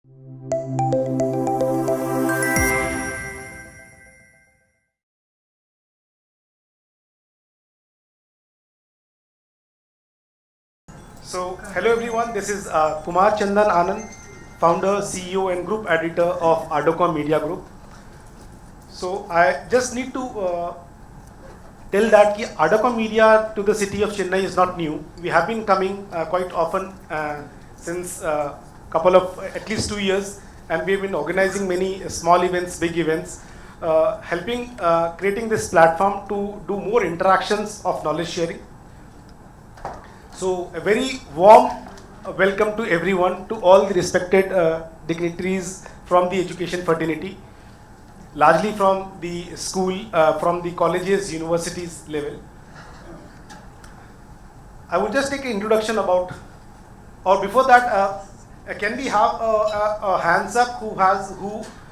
So, hello everyone, this is Kumar Chandan Anand, founder, CEO and group editor of Ardorcomm Media Group. So, I just need to tell that Ardorcomm Media to the city of Chennai is not new. We have been coming quite often since couple of at least 2 years, and we have been organizing many small events, big events, helping creating this platform to do more interactions of knowledge sharing. So a very warm welcome to everyone, to all the respected dignitaries from the education fraternity, largely from the school, from the colleges, universities level. I would just take an introduction about, or before that, can we have a hands up who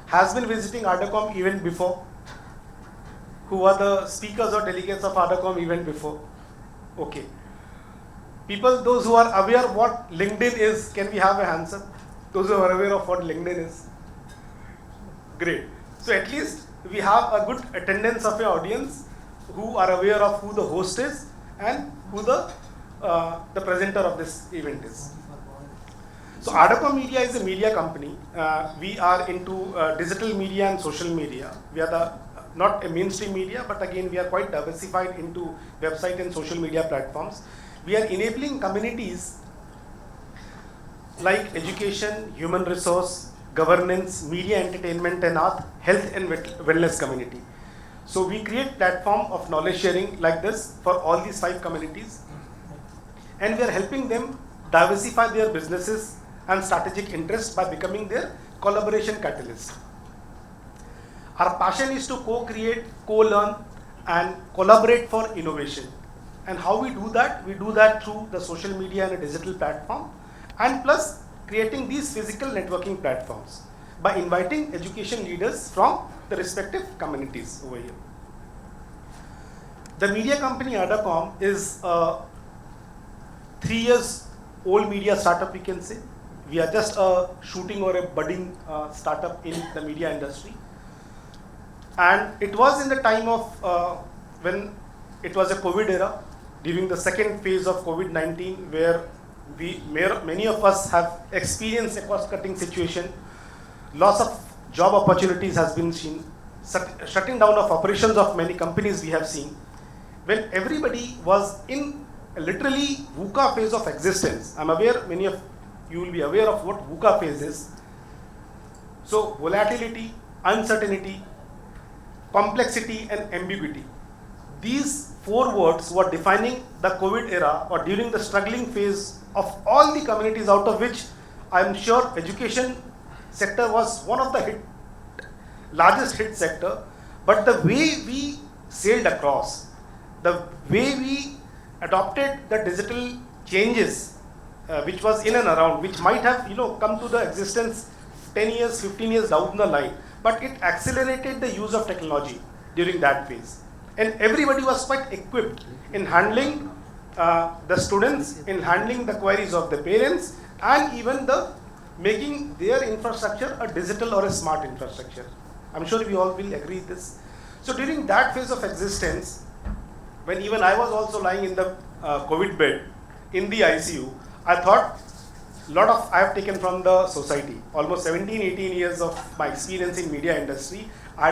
has been visiting Ardorcomm event before? Who are the speakers or delegates of Ardorcomm event before? Okay. People, those who are aware what LinkedIn is, can we have a hands up? Those who are aware of what LinkedIn is? Great. So at least we have a good attendance of your audience who are aware of who the host is and who the presenter of this event is. So Ardorcomm Media is a media company. We are into digital media and social media. We are not a mainstream media, but again we are quite diversified into website and social media platforms. We are enabling communities like education, human resource, governance, media, entertainment and art, health and wellness community. So we create platform of knowledge sharing like this for all these 5 communities, and we are helping them diversify their businesses and strategic interests by becoming their collaboration catalyst. Our passion is to co-create, co-learn and collaborate for innovation. And how we do that? We do that through the social media and a digital platform, and plus creating these physical networking platforms by inviting education leaders from the respective communities over here. The media company Ardorcomm is a 3 years old media startup, we can say. We are just a shooting or a budding startup in the media industry. And it was in the time of when it was a COVID era, during the second phase of COVID-19, where many of us have experienced a cost-cutting situation. Loss of job opportunities has been seen. Shutting down of operations of many companies we have seen. When everybody was in a literally VUCA phase of existence. I'm aware many of you will be aware of what VUCA phase is. So volatility, uncertainty, complexity and ambiguity. These 4 words were defining the COVID era, or during the struggling phase of all the communities, out of which I am sure education sector was one of the largest hit sector. But the way we sailed across, the way we adopted the digital changes, which was in and around, which might have come to the existence 10 years, 15 years down the line, but it accelerated the use of technology during that phase. And everybody was quite equipped in handling the students, in handling the queries of the parents, and even the making their infrastructure a digital or a smart infrastructure. I'm sure we all will agree with this. So during that phase of existence, when even I was also lying in the COVID bed in the ICU, I thought I have taken from the society. Almost 17, 18 years of my experience in media industry, I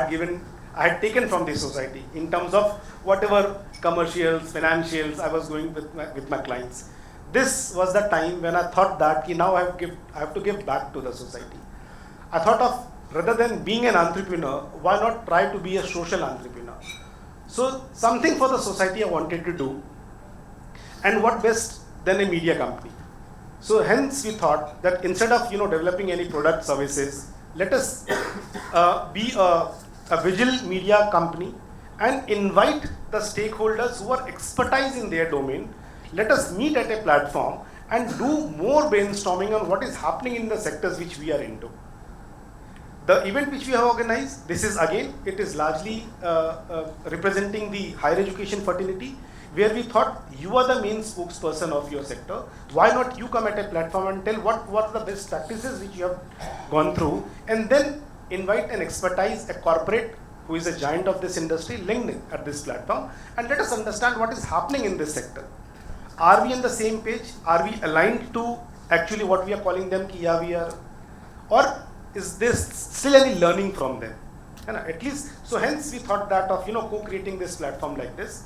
had taken from the society in terms of whatever commercials, financials I was going with my clients. This was the time when I thought that now I have to give back to the society. I thought of, rather than being an entrepreneur, why not try to be a social entrepreneur? So something for the society I wanted to do. And what best than a media company? So hence we thought that instead of developing any product services, let us be a visual media company and invite the stakeholders who are expertise in their domain. Let us meet at a platform and do more brainstorming on what is happening in the sectors which we are into. The event which we have organized, this is again, it is largely representing the higher education fraternity. where we thought you are the main spokesperson of your sector. Why not you come at a platform and tell what are the best practices which you have gone through, and then invite an expertise, a corporate who is a giant of this industry, linked at this platform, and let us understand what is happening in this sector. Are we on the same page? Are we aligned to actually what we are calling them, ki yeah, we are, or is there still any learning from them? And at least, so hence we thought that of co-creating this platform like this.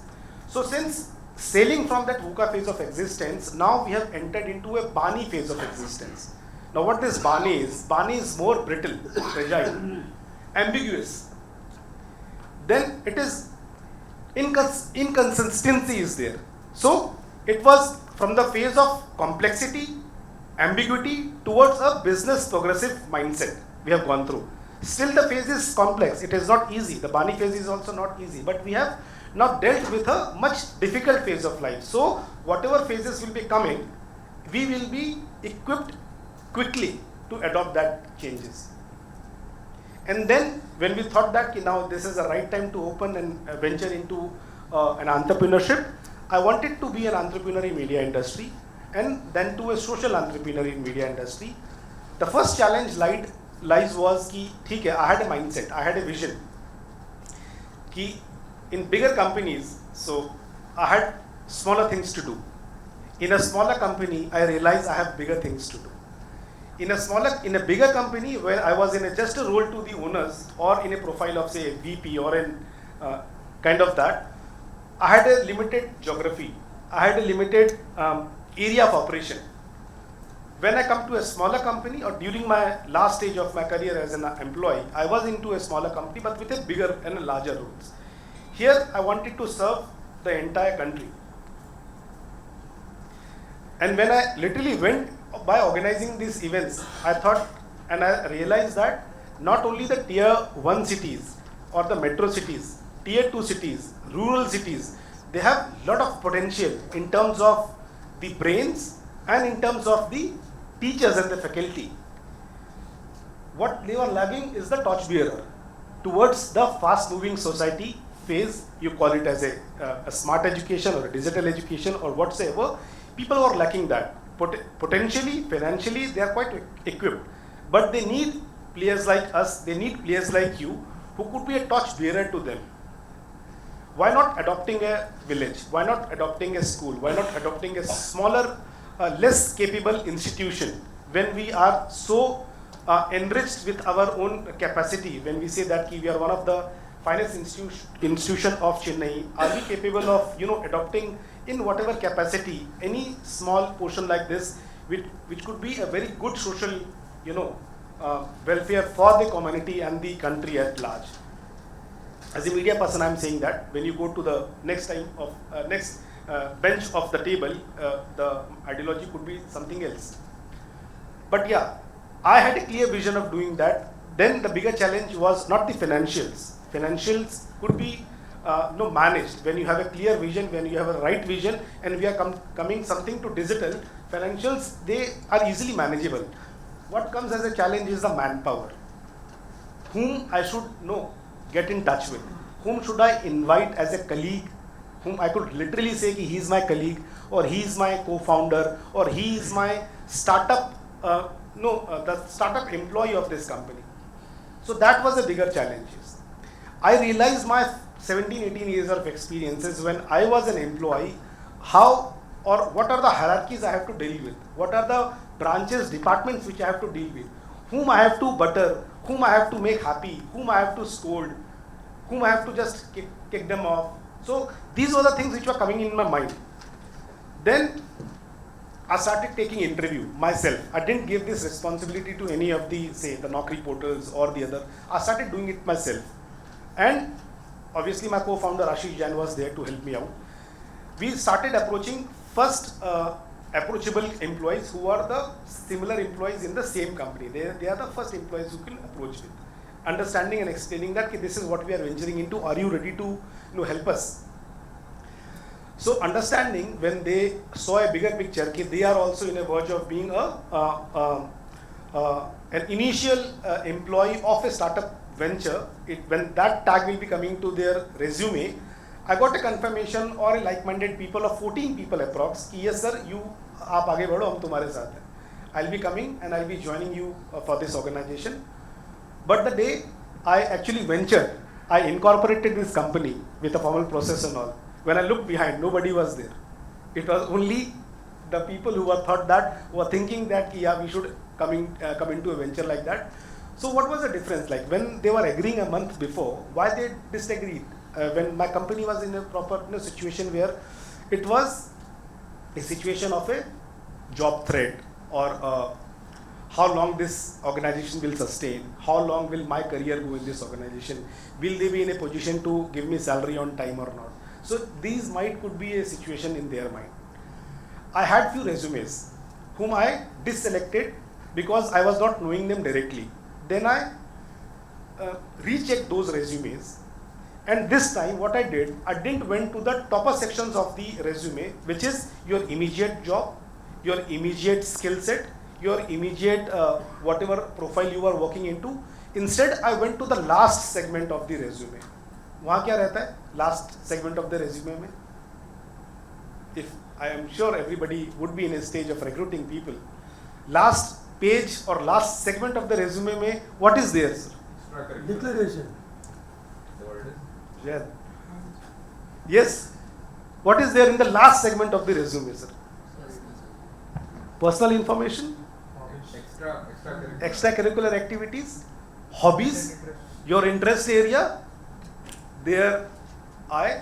So since sailing from that VUCA phase of existence, now we have entered into a BANI phase of existence. Now what this BANI is more brittle, fragile, ambiguous. Then it is inconsistency is there. So it was from the phase of complexity, ambiguity towards a business progressive mindset we have gone through. Still the phase is complex, it is not easy. The BANI phase is also not easy, but we have now dealt with a much difficult phase of life. So whatever phases will be coming, we will be equipped quickly to adopt that changes. And then when we thought that now this is the right time to open and venture into an entrepreneurship, I wanted to be an entrepreneur in media industry and then to a social entrepreneur in media industry. The first challenge lies was ki, I had a mindset, I had a vision. Ki in bigger companies, so I had smaller things to do. In a smaller company, I realized I have bigger things to do. In a bigger company where I was in just a role to the owners or in a profile of say a VP or in kind of that, I had a limited geography. I had a limited area of operation. When I come to a smaller company or during my last stage of my career as an employee, I was into a smaller company but with a bigger and a larger roles. Here I wanted to serve the entire country. And when I literally went by organizing these events, I thought and I realized that not only the tier 1 cities or the metro cities, tier 2 cities, rural cities, they have a lot of potential in terms of the brains and in terms of the teachers and the faculty. What they were lagging is the torchbearer towards the fast moving society phase. You call it as a smart education or a digital education or whatsoever. People were lacking that. Potentially, financially, they are quite equipped. But they need players like us, they need players like you who could be a torchbearer to them. Why not adopting a village? Why not adopting a school? Why not adopting a smaller, less capable institution when we are so enriched with our own capacity? When we say that we are one of the finest institution of Chennai, are we capable of adopting in whatever capacity any small portion like this, which could be a very good social welfare for the community and the country at large? As a media person, I am saying that when you go to the next bench of the table, the ideology could be something else. But yeah, I had a clear vision of doing that. Then the bigger challenge was not the financials. Financials could be managed when you have a clear vision, when you have a right vision, and we are coming something to digital. Financials, they are easily manageable. What comes as a challenge is the manpower. Whom I should get in touch with. Whom should I invite as a colleague, whom I could literally say he is my colleague, or he is my co-founder, or he is my startup, the startup employee of this company. So that was a bigger challenge. I realized my 17-18 years of experiences when I was an employee, what are the hierarchies I have to deal with? What are the branches, departments which I have to deal with? Whom I have to butter, whom I have to make happy, whom I have to scold, whom I have to just kick them off. So these were the things which were coming in my mind. Then I started taking interview myself. I didn't give this responsibility to any of the Naukri portals or the other. I started doing it myself. And obviously my co-founder Ashish Jain was there to help me out. We started approaching first approachable employees who are the similar employees in the same company. They are the first employees who can approach with. Understanding and explaining that this is what we are venturing into. Are you ready to help us? So understanding when they saw a bigger picture, they are also in a verge of being an initial employee of a startup venture. When that tag will be coming to their resume, I got a confirmation or a like-minded people of 14 people approx कि yes sir, you आप आगे बढ़ो, हम तुम्हारे साथ हैं. I'll be coming and I'll be joining you for this organization. But the day I actually ventured, I incorporated this company with a formal process and all. When I looked behind, nobody was there. It was only the people who were thinking that yeah, we should come into a venture like that. So what was the difference? Like when they were agreeing a month before, why they disagreed? When my company was in a proper situation where it was a situation of a job threat, or how long this organization will sustain, how long will my career go in this organization, will they be in a position to give me salary on time or not. So these could be a situation in their mind. I had few resumes whom I deselected because I was not knowing them directly. Then I rechecked those resumes, and this time what I did, I didn't went to the topper sections of the resume, which is your immediate job, your immediate skill set, your immediate whatever profile you are working into. Instead, I went to the last segment of the resume. वहाँ क्या रहता है? Last segment of the resume में. If I am sure everybody would be in a stage of recruiting people, last page or last segment of the resume में what is there, sir? Declaration. Yeah. Yes. What is there in the last segment of the resume, sir? Personal information, extracurricular activities, hobbies, your interest area. There I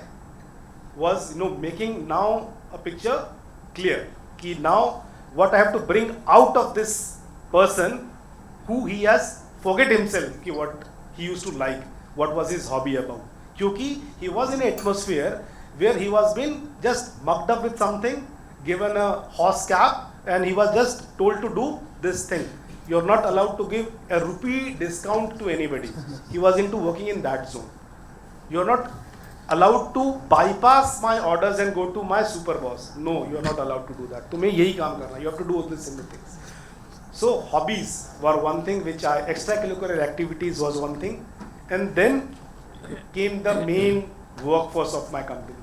was making now a picture clear. Ki now what I have to bring out of this person, who he has forget himself, ki what he used to like, what was his hobby about. Kyuki he was in an atmosphere where he was being just mucked up with something, given a horse cap, and he was just told to do this thing. You're not allowed to give a rupee discount to anybody. He was into working in that zone. You're not allowed to bypass my orders and go to my super boss. No, you're not allowed to do that. तुम्हें यही काम करना. You have to do all these similar things. So hobbies were one thing which extracurricular activities was one thing, and then came the main workforce of my company.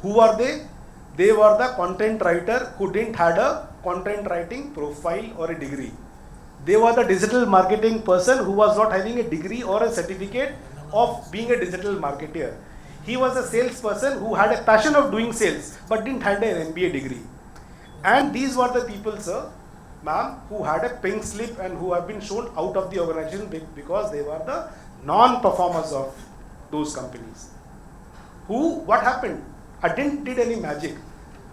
Who are they? They were the content writer who didn't had a content writing profile or a degree. They were the digital marketing person who was not having a degree or a certificate of being a digital marketer. He was a salesperson who had a passion of doing sales but didn't have an MBA degree. And these were the people, sir, ma'am, who had a pink slip and who have been shown out of the organization because they were the non-performers of those companies. What happened? I didn't did any magic.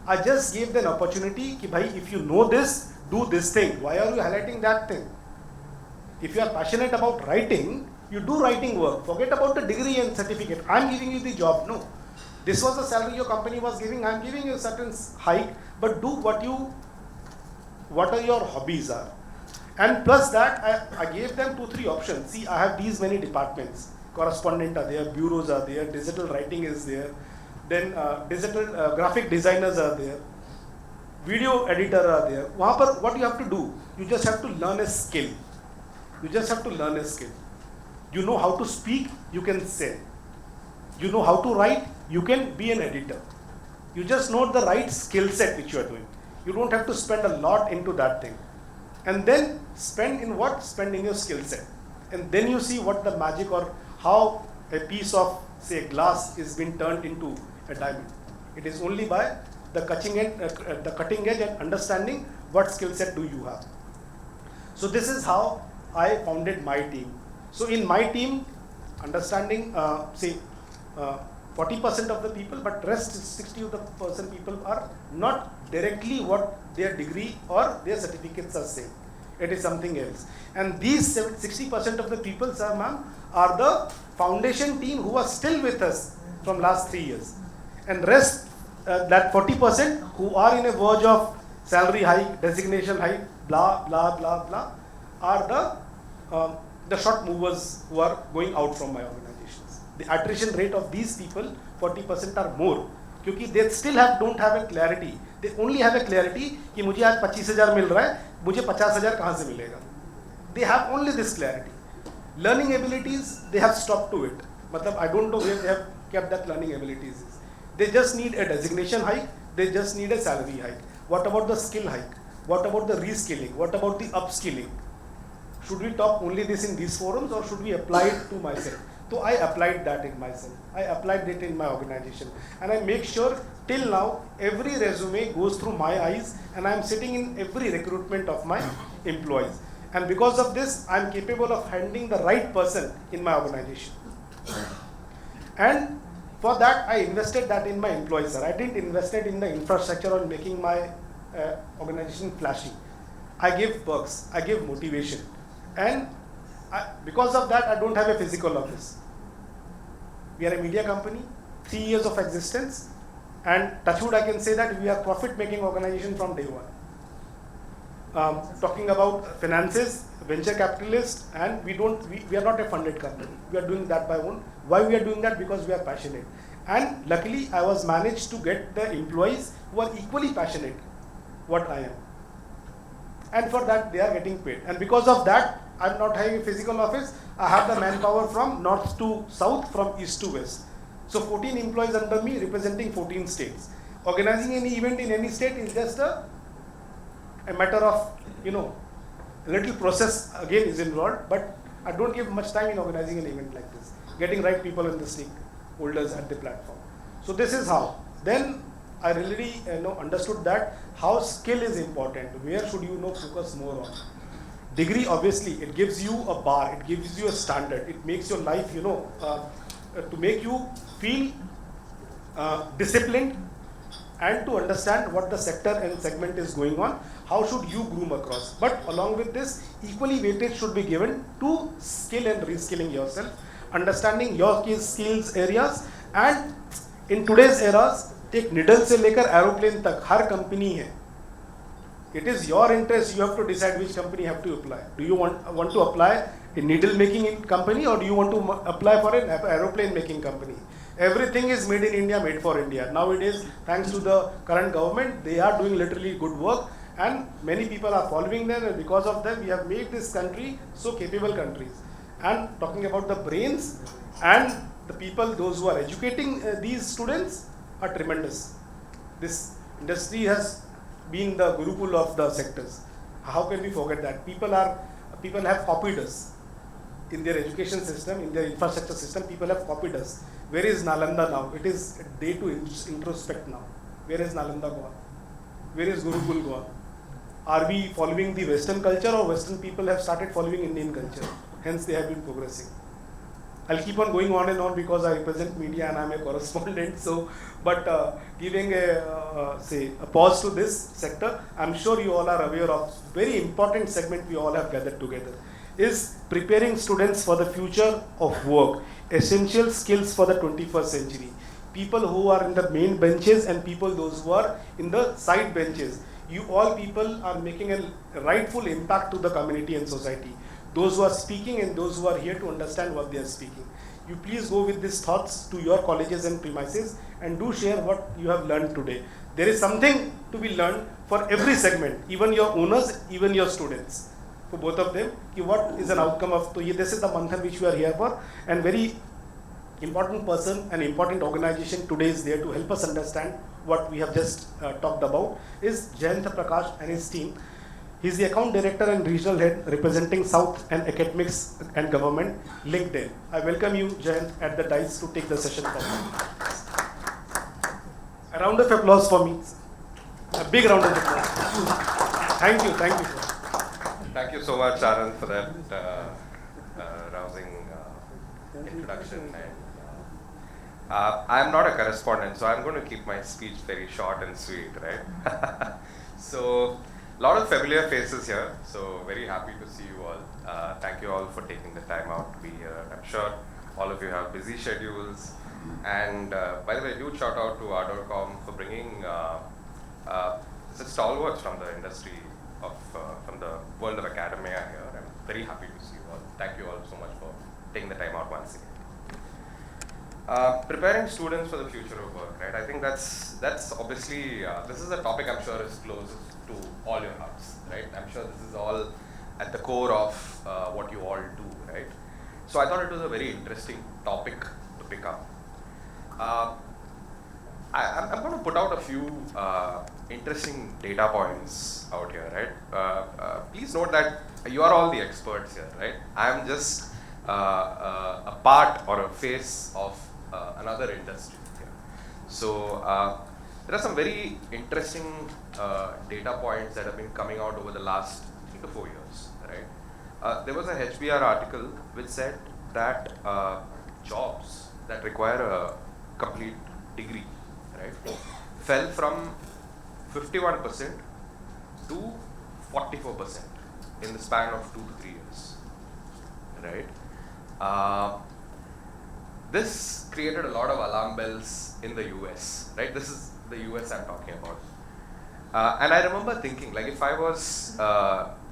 I just gave them an opportunity ki bhai, if you know this, do this thing. Why are you highlighting that thing? If you are passionate about writing, you do writing work. Forget about the degree and certificate. I am giving you the job. No. This was the salary your company was giving. I am giving you a certain hike, but do what are your hobbies are. And plus that, I gave them 2-3 options. See, I have these many departments. Correspondent are there, bureaus are there, digital writing is there, then digital graphic designers are there, video editor are there. वहाँ पर what you have to do? You just have to learn a skill. You just have to learn a skill. You know how to speak, you can say. You know how to write, you can be an editor. You just know the right skill set which you are doing. You don't have to spend a lot into that thing. And then spend in what? Spend in your skill set. And then you see what the magic or how a piece of, say, glass is being turned into a diamond. It is only by the cutting edge and understanding what skill set do you have. So this is how I founded my team. So in my team, understanding, 40% of the people, but rest 60% people are not directly what their degree or their certificates are saying. It is something else. And these 60% of the people, sir, ma'am, are the foundation team who are still with us from last 3 years. And rest, that 40% who are in a verge of salary hike, designation hike, blah, blah, blah, blah, are the short movers who are going out from my organizations. The attrition rate of these people, 40% are more. Because they still don't have a clarity. They only have a clarity कि मुझे आज 25,000 मिल रहा है, मुझे 50,000 कहाँ से मिलेगा? They have only this clarity. Learning abilities, they have stopped to it. मतलब I don't know where they have kept that learning abilities. They just need a designation hike, they just need a salary hike. What about the skill hike? What about the reskilling? What about the upskilling? Should we talk only this in these forums, or should we apply it to myself? So I applied that in myself. I applied it in my organization. And I make sure till now every resume goes through my eyes, and I'm sitting in every recruitment of my employees. And because of this, I'm capable of handling the right person in my organization. And for that, I invested that in my employees, sir. I didn't invest it in the infrastructure or making my organization flashy. I give perks, I give motivation. And because of that, I don't have a physical office. We are a media company, 3 years of existence, and touchwood, I can say that we are profit-making organization from day one. Talking about finances, venture capitalists, and we are not a funded company. We are doing that by own. Why we are doing that? Because we are passionate. And luckily, I was managed to get the employees who are equally passionate what I am. And for that, they are getting paid. And because of that, I'm not having a physical office. I have the manpower from north to south, from east to west. So 14 employees under me representing 14 states. Organizing any event in any state is just a matter of, a little process again is involved, but I don't give much time in organizing an event like this. Getting right people in the stakeholders at the platform. So this is how. Then I really understood that how skill is important. Where should you focus more on? Degree, obviously, it gives you a bar, it gives you a standard, it makes your life, to make you feel disciplined and to understand what the sector and segment is going on. How should you groom across? But along with this, equally weightage should be given to skill and reskilling yourself, understanding your key skills areas, and in today's eras, take needle se lekar aeroplane tak, har company hai. It is your interest, you have to decide which company you have to apply. Do you want to apply a needle making company, or do you want to apply for an aeroplane making company? Everything is made in India, made for India. Nowadays, thanks to the current government, they are doing literally good work, and many people are following them, and because of them, we have made this country so capable countries. And talking about the brains and the people, those who are educating these students are tremendous. This industry has been the Gurukul of the sectors. How can we forget that? People have copied us in their education system, in their infrastructure system. People have copied us. Where is Nalanda now? It is a day to introspect now. Where is Nalanda gone? Where is Gurukul gone? Are we following the Western culture, or Western people have started following Indian culture? Hence they have been progressing. I'll keep on going on and on because I represent media and I'm a correspondent. But giving a pause to this sector, I'm sure you all are aware of very important segment we all have gathered together, is preparing students for the future of work, essential skills for the 21st century. People who are in the main benches and people those who are in the side benches. You all people are making a rightful impact to the community and society. Those who are speaking and those who are here to understand what they are speaking. You please go with these thoughts to your colleges and premises and do share what you have learned today. There is something to be learned for every segment, even your owners, even your students. For both of them, what is an outcome of, this is the manthan which we are here for, and very important person, an important organization today is there to help us understand what we have just talked about, is Jayant Prakash and his team. He is the account director and regional head representing South and Academics and Government, LinkedIn. I welcome you, Jayant, at the dais to take the session forward. A round of applause for me. A big round of applause. Thank you, thank you. Thank you so much, Anand, for that rousing introduction. And I'm not a correspondent, so I'm going to keep my speech very short and sweet, right? So, a lot of familiar faces here, so very happy to see you all. Thank you all for taking the time out to be here. I'm sure all of you have busy schedules. And by the way, huge shout out to Ardorcomm for bringing stalwarts from the industry from the world of academia here. I'm very happy to see you all. Thank you all so much for taking the time out once again. Preparing students for the future of work, right? I think that's obviously, this is a topic I'm sure is close to all your hearts, right? I'm sure this is all at the core of what you all do, right? So I thought it was a very interesting topic to pick up. I'm going to put out a few interesting data points out here, right? Please note that you are all the experts here, right? I'm just a part or a face of another industry here. So there are some very interesting data points that have been coming out over the last 3 to 4 years, right? There was a HBR article which said that jobs that require a complete degree, right, fell from 51% to 44% in the span of 2 to 3 years, right? This created a lot of alarm bells in the US, right? This is the US I'm talking about. And I remember thinking, like, if I was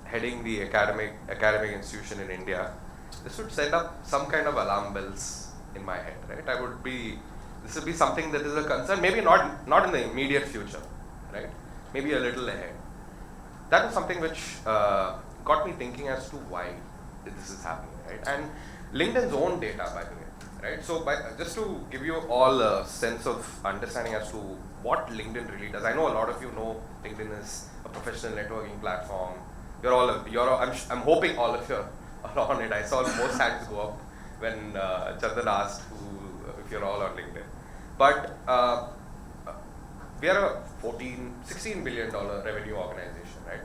heading the academic institution in India, this would send up some kind of alarm bells in my head, right? This would be something that is a concern, maybe not in the immediate future, right? Maybe a little ahead. That was something which got me thinking as to why this is happening, right? And LinkedIn's own data, by the way, right? So just to give you all a sense of understanding as to what LinkedIn really does. I know a lot of you know LinkedIn is a professional networking platform. I'm hoping all of you are on it. I saw most hands go up when Chandan asked if you're all on LinkedIn. But we are a $16 billion revenue organization, right?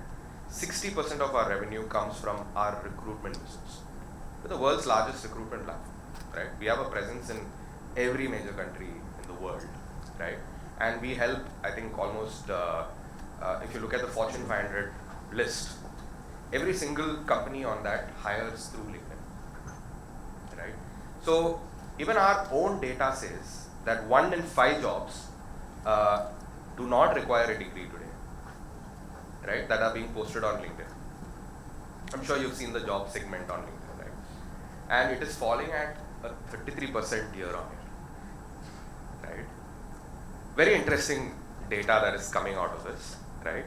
60% of our revenue comes from our recruitment business. We're the world's largest recruitment platform, right? We have a presence in every major country in the world, right? And we help, I think, almost, if you look at the Fortune 500 list, every single company on that hires through LinkedIn, right? So even our own data says that 1 in 5 jobs do not require a degree today, right? That are being posted on LinkedIn. I'm sure you've seen the job segment on LinkedIn, right? And it is falling at a 33% year on year, right? Very interesting data that is coming out of this, right?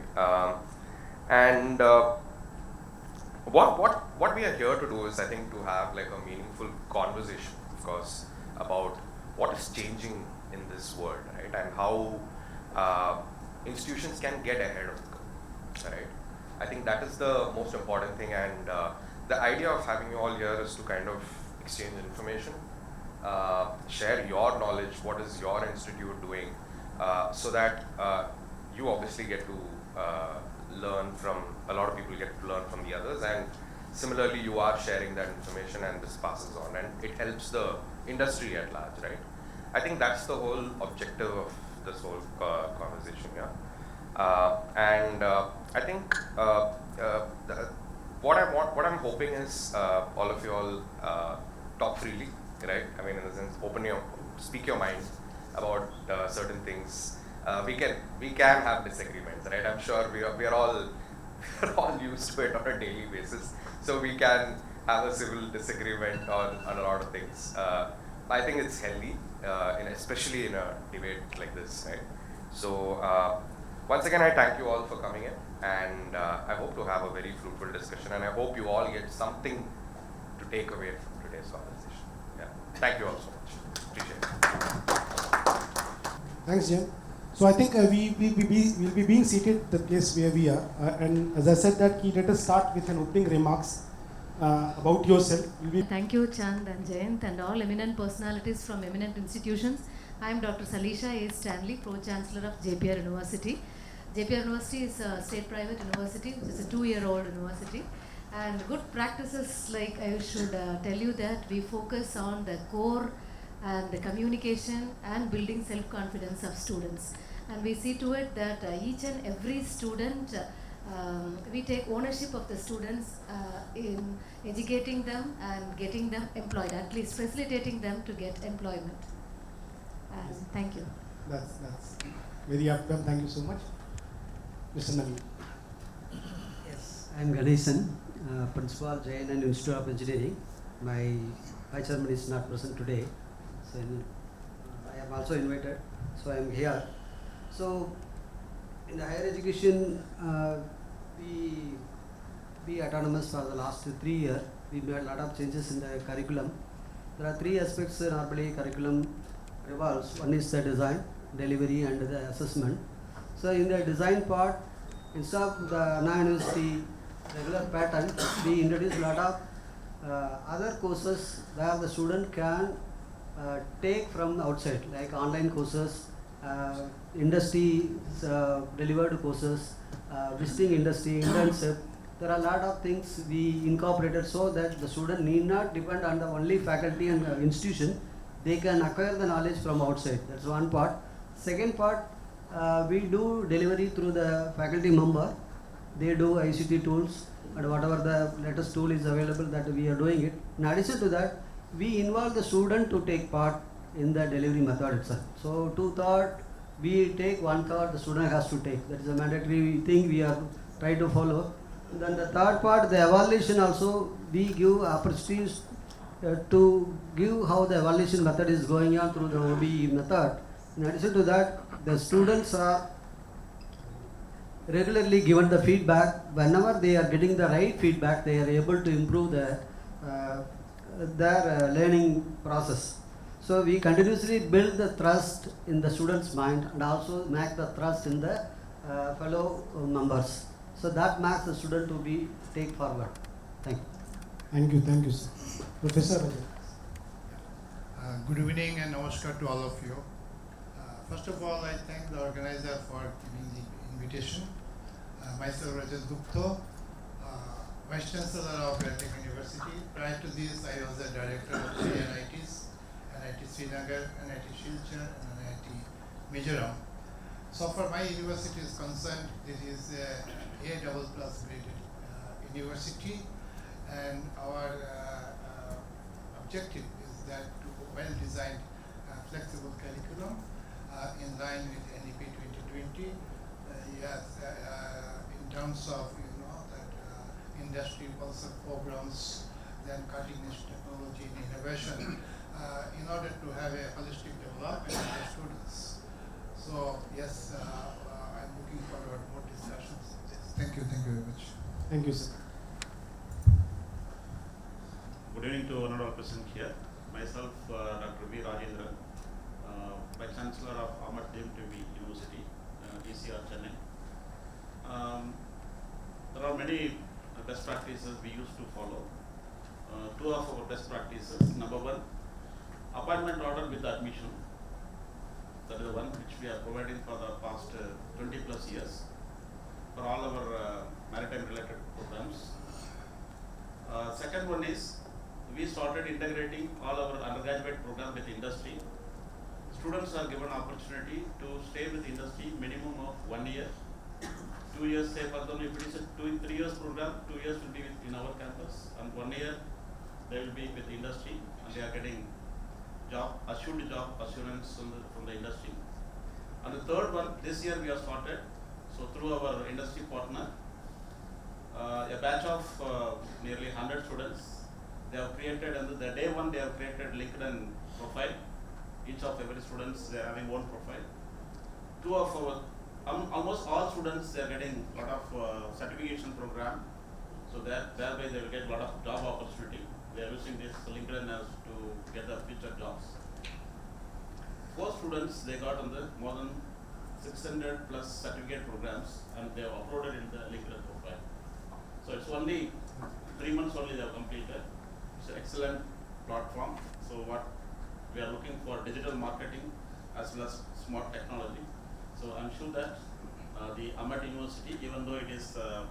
What we are here to do is, I think, to have like a meaningful conversation, of course, about what is changing in this world, right? And how institutions can get ahead of the curve, right? I think that is the most important thing, and the idea of having you all here is to kind of exchange information, share your knowledge, what is your institute doing, so that you obviously get to learn from, a lot of people get to learn from the others, and similarly you are sharing that information and this passes on and it helps the industry at large, right? I think that's the whole objective of this whole conversation here. I think what I'm hoping is all of you all talk freely, right? I mean, in the sense, speak your mind about certain things. We can have disagreements, right? I'm sure we're all used to it on a daily basis, so we can have a civil disagreement on a lot of things. I think it's healthy, especially in a debate like this, right? So once again, I thank you all for coming in, and I hope to have a very fruitful discussion, and I hope you all get something to take away from today's conversation. Yeah, thank you all so much. Appreciate it. Thanks, Jim. So I think we'll be being seated at the place where we are. And as I said that, let us start with an opening remarks about yourself. Thank you, Chand and Jayant and all eminent personalities from eminent institutions. I am Dr. Salisha A. Stanley, Pro-Chancellor of JPR University. JPR University is a state private university, which is a 2-year-old university. And good practices, like I should tell you that we focus on the core and the communication and building self-confidence of students. And we see to it that each and every student, we take ownership of the students in educating them and getting them employed, at least facilitating them to get employment. And thank you. That's very welcome. Thank you so much. Mr. Naveen. Yes, I am Ganesan, Principal, JNN Institute of Engineering. My Vice Chairman is not present today, so I am also invited, so I am here. So, in the higher education, we autonomous for the last 3 years. We made a lot of changes in the curriculum. There are 3 aspects normally curriculum revolves. One is the design, delivery and the assessment. So in the design part, instead of the non-university regular pattern, we introduce a lot of other courses where the student can take from outside, like online courses, industry delivered courses, visiting industry, internship. There are a lot of things we incorporated so that the student need not depend on the only faculty and institution. They can acquire the knowledge from outside. That's one part. Second part, we do delivery through the faculty member. They do ICT tools and whatever the latest tool is available that we are doing it. In addition to that, we involve the student to take part in the delivery method itself. So 2/3 we take, 1/3 the student has to take. That is a mandatory thing we are trying to follow. Then the third part, the evaluation also, we give opportunities to give how the evaluation method is going on through the OBE method. In addition to that, the students are regularly given the feedback. Whenever they are getting the right feedback, they are able to improve their learning process. So we continuously build the trust in the students' mind and also make the trust in the fellow members. So that makes the student to be take forward. Thank you. Thank you, sir. Professor Rajat. Good evening and namaskar to all of you. First of all, I thank the organizer for giving the invitation. Myself, Rajat Gupta, Vice Chancellor of Ardorcomm University. Prior to this, I was the director of 3 NITs, NIT Srinagar, NIT Silchar, and NIT Mizoram. So for my university is concerned, this is A++ graded university, and our objective is that to well-designed flexible curriculum in line with NEP 2020. Yes, in terms of that industry pulsar programs, then cutting-edge technology and innovation, in order to have a holistic development of the students. So yes, I'm looking forward to more discussions. Yes, thank you very much. Thank you, sir. Good evening to honorable present here. Myself, Dr. V. Rajendran, Vice Chancellor of Ahmad JMTV University, ELS Chennai. There are many best practices we used to follow. Two of our best practices. Number one, appointment order with admission. That is the one which we are providing for the past 20 plus years for all our maritime related programs. Second one is, we started integrating all our undergraduate program with industry. Students are given opportunity to stay with industry minimum of 1 year. 2 years, say for example, if it is a 3 years program, 2 years will be in our campus, and 1 year they will be with industry, and they are getting assured job assurance from the industry. And the third one, this year we have started, so through our industry partner, a batch of nearly 100 students. They have created, and the day one they have created LinkedIn profile. Each of every students, they are having one profile. Two of our, almost all students, they are getting a lot of certification program. So that thereby they will get a lot of job opportunity. They are using this LinkedIn as to get the future jobs. 4 students, they got on the more than 600 plus certificate programs, and they have uploaded in the LinkedIn profile. So it's only 3 months only they have completed. It's an excellent platform. So what we are looking for, digital marketing as well as smart technology. So I'm sure that the Ahmad University, even though it is a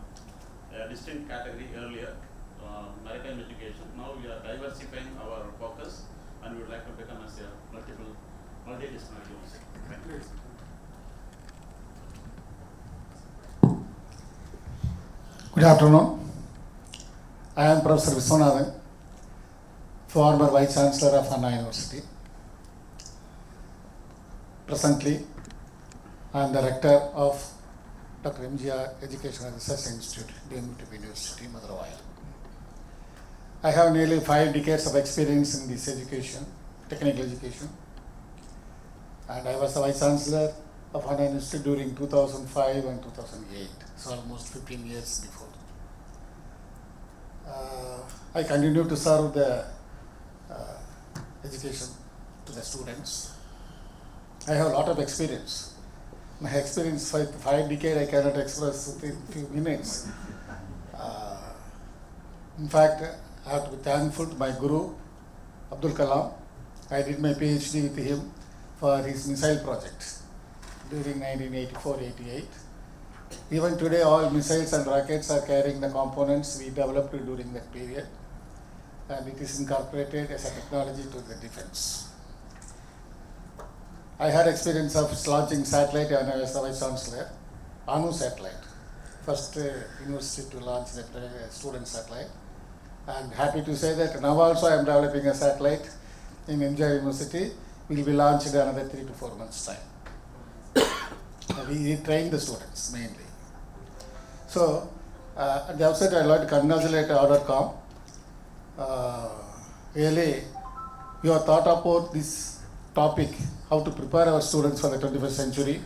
distinct category earlier, maritime education, now we are diversifying our focus, and we would like to become as a multidisciplinary university. Thank you. Good afternoon. I am Professor Viswanathan, former Vice Chancellor of Anna University. Presently, I am the Rector of Dr. MGR Educational Research Institute, DMTP University, Madurai. I have nearly 5 decades of experience in this education, technical education, and I was the Vice Chancellor of Anna University during 2005 and 2008, so almost 15 years before. I continue to serve the education to the students. I have a lot of experience. My experience for 5 decades I cannot express within few minutes. In fact, I have to be thankful to my guru, Abdul Kalam. I did my PhD with him for his missile project during 1984-88. Even today, all missiles and rockets are carrying the components we developed during that period, and it is incorporated as a technology to the defense. I had experience of launching satellite when I was the Vice Chancellor, Anu satellite, first university to launch the student satellite. And happy to say that now also I am developing a satellite in India University, will be launched in another 3 to 4 months' time. We train the students mainly. So, at the outset, I'd like to congratulate Ardorcomm. Really, you have thought about this topic, how to prepare our students for the 21st century.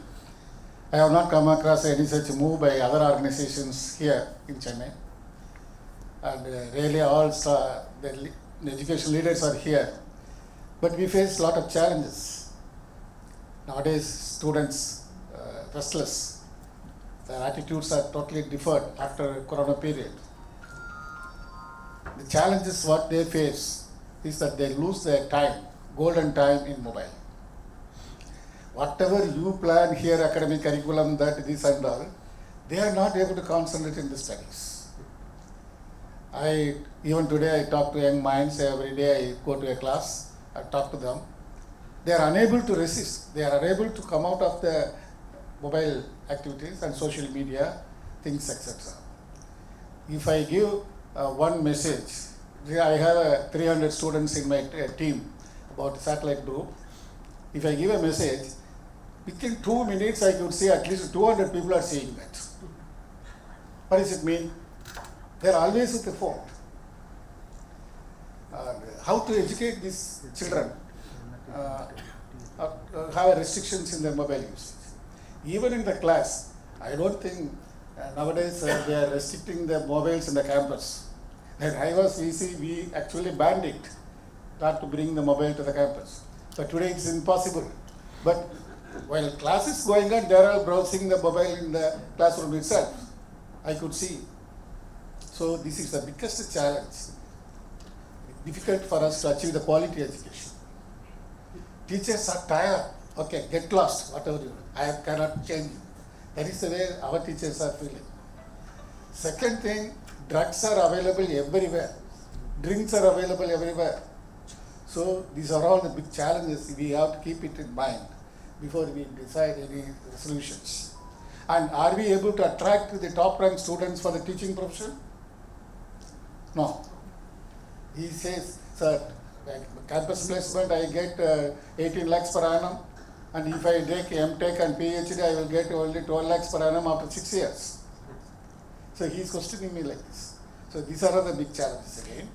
I have not come across any such move by other organizations here in Chennai. And really all the education leaders are here. But we face a lot of challenges. Nowadays, students restless. Their attitudes are totally different after Corona period. The challenges what they face is that they lose their time, golden time in mobile. Whatever you plan here, academic curriculum, that this and all, they are not able to concentrate in the studies. Even today I talk to young minds, every day I go to a class, I talk to them. They are unable to resist, they are unable to come out of the mobile activities and social media, things, etc. If I give one message, I have 300 students in my team about satellite group. If I give a message, within 2 minutes I could see at least 200 people are seeing that. What does it mean? They are always with the phone. How to educate these children have restrictions in their mobile usage. Even in the class, I don't think nowadays they are restricting the mobiles in the campus. When I was VC, we actually banned it, not to bring the mobile to the campus. But today it's impossible. But while class is going on, they are all browsing the mobile in the classroom itself. I could see. So this is the biggest challenge. Difficult for us to achieve the quality education. Teachers are tired. Okay, get lost, whatever you do. I cannot change you. That is the way our teachers are feeling. Second thing, drugs are available everywhere. Drinks are available everywhere. So these are all the big challenges. We have to keep it in mind before we decide any solutions. And are we able to attract the top ranked students for the teaching profession? No. He says, sir, campus placement I get 18 lakhs per annum, and if I take MTech and PhD I will get only 12 lakhs per annum after 6 years. So he is questioning me like this. So these are the big challenges again.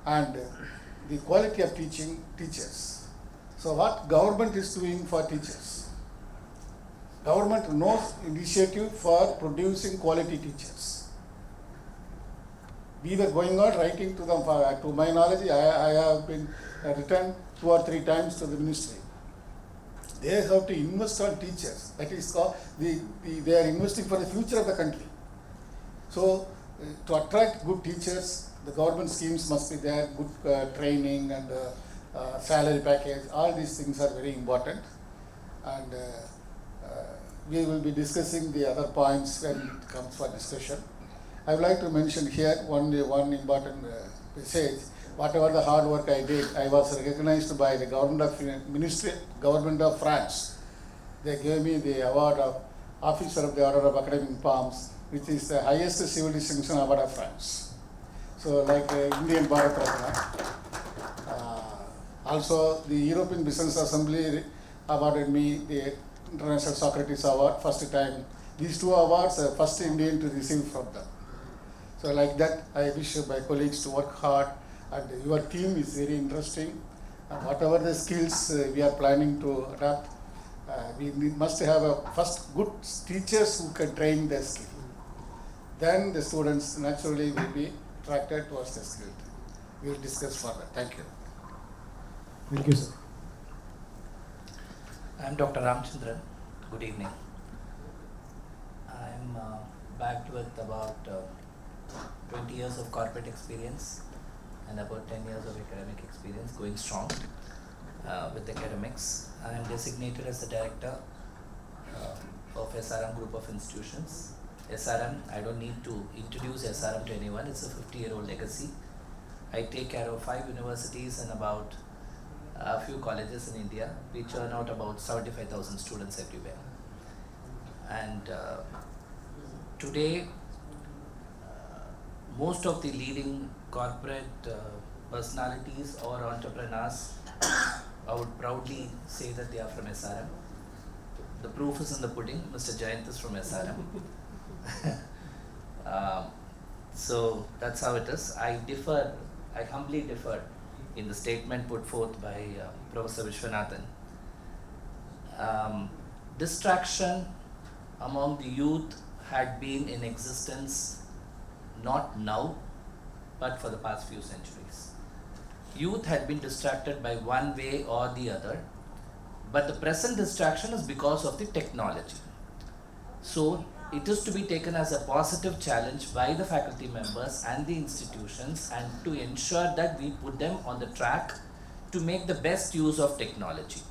And the quality of teachers. So what government is doing for teachers? Government knows initiative for producing quality teachers. We were going on writing to them. To my knowledge, I have been written 2 or 3 times to the ministry. They have to invest on teachers. That is called they are investing for the future of the country. So to attract good teachers, the government schemes must be there, good training and salary package. All these things are very important. And we will be discussing the other points when it comes for discussion. I would like to mention here one important message. Whatever the hard work I did, I was recognized by the government of France. They gave me the award of Officer of the Order of Academic Palms, which is the highest civil distinction award of France. So like Indian Bharat Ratna. Also the European Business Assembly awarded me the International Socrates Award, first time. These 2 awards are first Indian to receive from them. So like that, I wish my colleagues to work hard, and your team is very interesting. And whatever the skills we are planning to adapt, we must have first good teachers who can train their skill. Then the students naturally will be attracted towards the skill. We will discuss further. Thank you. Thank you, sir. I'm Dr. Ramchandran. Good evening. I'm backed with about 20 years of corporate experience and about 10 years of academic experience, going strong with academics. I am designated as the director of SRM group of institutions. SRM, I don't need to introduce SRM to anyone, it's a 50-year-old legacy. I take care of 5 universities and about a few colleges in India. We churn out about 75,000 students everywhere. And today, most of the leading corporate personalities or entrepreneurs, I would proudly say that they are from SRM. The proof is in the pudding. Mr. Jayant is from SRM. So that's how it is. I humbly differ in the statement put forth by Professor Vishwanathan. Distraction among the youth had been in existence not now, but for the past few centuries. Youth had been distracted by one way or the other, but the present distraction is because of the technology. So it is to be taken as a positive challenge by the faculty members and the institutions, and to ensure that we put them on the track to make the best use of technology.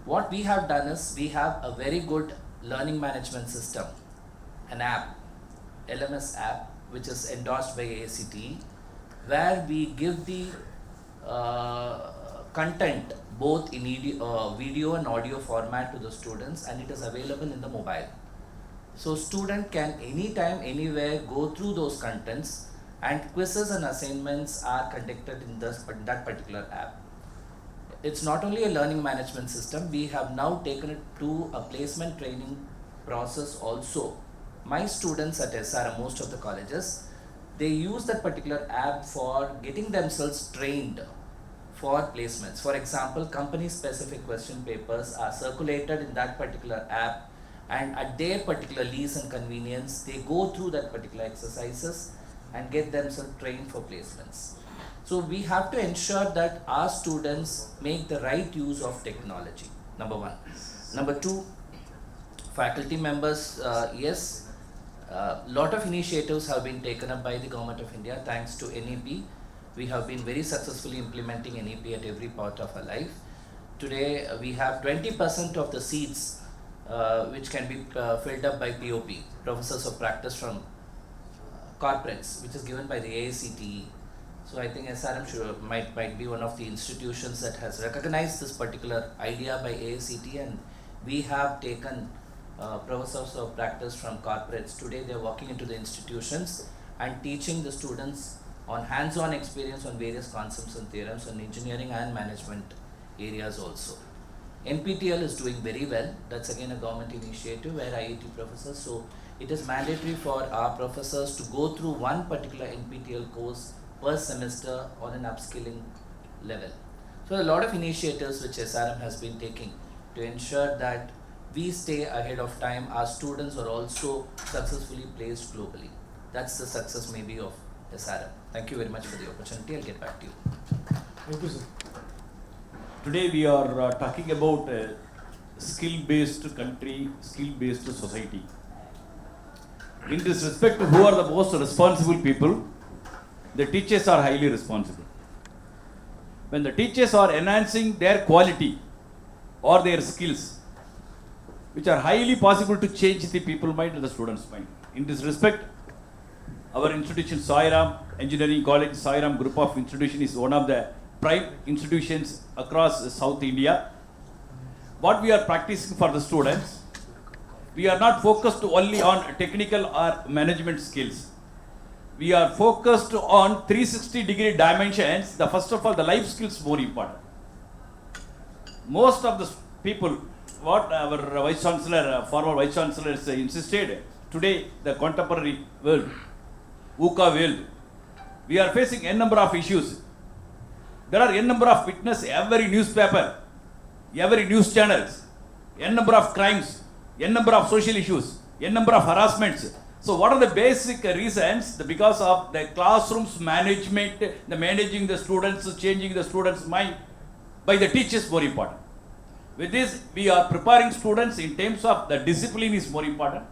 What we have done is we have a very good learning management system, an app, LMS app, which is endorsed by AICTE, where we give the content both in video and audio format to the students, and it is available in the mobile. So student can anytime, anywhere go through those contents, and quizzes and assignments are conducted in that particular app. It's not only a learning management system, we have now taken it to a placement training process also. My students at SRM, most of the colleges, they use that particular app for getting themselves trained for placements. For example, company specific question papers are circulated in that particular app, and at their particular lease and convenience, they go through that particular exercises and get themselves trained for placements. So we have to ensure that our students make the right use of technology, number one. Number two, faculty members, yes, lot of initiatives have been taken up by the Government of India thanks to NEP. We have been very successfully implementing NEP at every part of our life. Today, we have 20% of the seats which can be filled up by POP, Professors of Practice from corporates, which is given by the AICTE. So I think SRM might be one of the institutions that has recognized this particular idea by AICTE, and we have taken Professors of Practice from corporates. Today they are walking into the institutions and teaching the students on hands-on experience on various concepts and theorems on engineering and management areas also. NPTEL is doing very well. That's again a government initiative where IIT professors, so it is mandatory for our professors to go through one particular NPTEL course per semester on an upskilling level. So a lot of initiatives which SRM has been taking to ensure that we stay ahead of time. Our students are also successfully placed globally. That's the success maybe of SRM. Thank you very much for the opportunity. I'll get back to you. Thank you, sir. Today we are talking about a skill-based country, skill-based society. In this respect, who are the most responsible people? The teachers are highly responsible. When the teachers are enhancing their quality or their skills, which are highly possible to change the people mind and the students' mind. In this respect, our institution, Sairam Engineering College, Sairam Group of Institution is one of the prime institutions across South India. What we are practicing for the students, we are not focused only on technical or management skills. We are focused on 360-degree dimensions. The first of all, the life skills more important. Most of the people, what our Vice Chancellor, former Vice Chancellor insisted, today the contemporary world, VUCA world, we are facing n number of issues. There are n number of witness, every newspaper, every news channels, n number of crimes, n number of social issues, n number of harassments. So what are the basic reasons? Because of the classrooms management, the managing the students, changing the students' mind by the teachers more important. With this, we are preparing students in terms of the discipline is more important.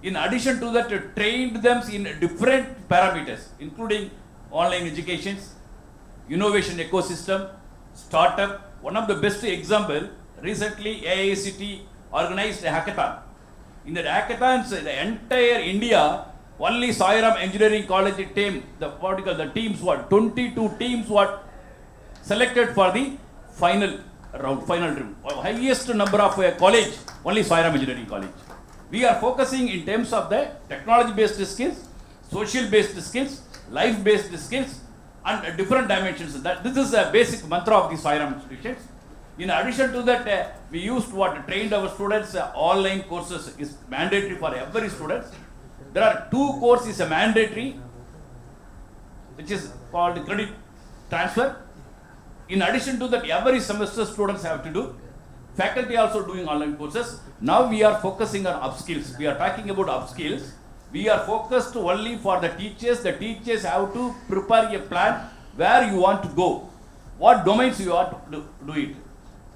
In addition to that, trained them in different parameters, including online education, innovation ecosystem, startup. One of the best example, recently AICT organized a hackathon. In that hackathons, the entire India, only Sairam Engineering College team, the teams were 22 teams were selected for the final round. Highest number of college, only Sairam Engineering College. We are focusing in terms of the technology-based skills, social-based skills, life-based skills, and different dimensions. This is a basic mantra of the Sairam institutions. In addition to that, we used trained our students. Online courses is mandatory for every student. There are 2 courses is mandatory, which is called credit transfer. In addition to that, every semester students have to do. Faculty also doing online courses. Now we are focusing on upskills. We are talking about upskills. We are focused only for the teachers. The teachers have to prepare a plan where you want to go, what domains you want to do it.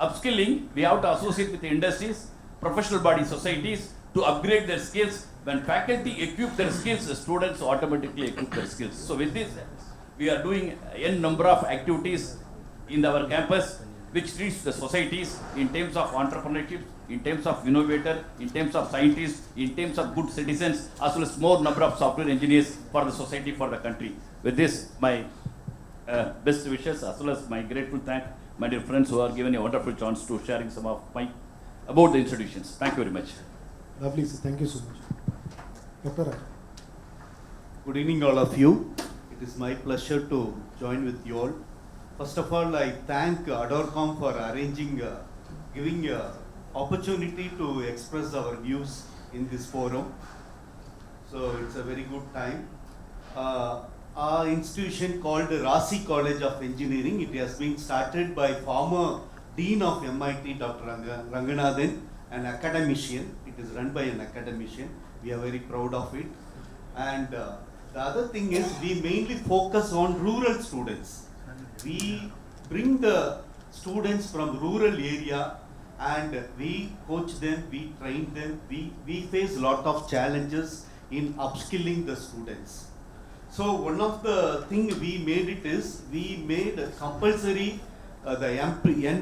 Upskilling, we have to associate with the industries, professional body societies to upgrade their skills. When faculty equip their skills, the students automatically equip their skills. So with this, we are doing n number of activities in our campus, which reach the societies in terms of entrepreneurship, in terms of innovator, in terms of scientists, in terms of good citizens, as well as more number of software engineers for the society, for the country. With this, my best wishes, as well as my grateful thank my dear friends who are given a wonderful chance to sharing some of my about the institutions. Thank you very much. Lovely, sir. Thank you so much. Dr. Raj. Good evening, all of you. It is my pleasure to join with you all. First of all, I thank Ardorcomm for arranging, giving opportunity to express our views in this forum. So it's a very good time. Our institution called Rasi College of Engineering, it has been started by former Dean of MIT, Dr. Ranganathan, an academician. It is run by an academician. We are very proud of it. And the other thing is, we mainly focus on rural students. We bring the students from rural area and we coach them, we train them, we face a lot of challenges in upskilling the students. So one of the things we made it is, we made compulsory the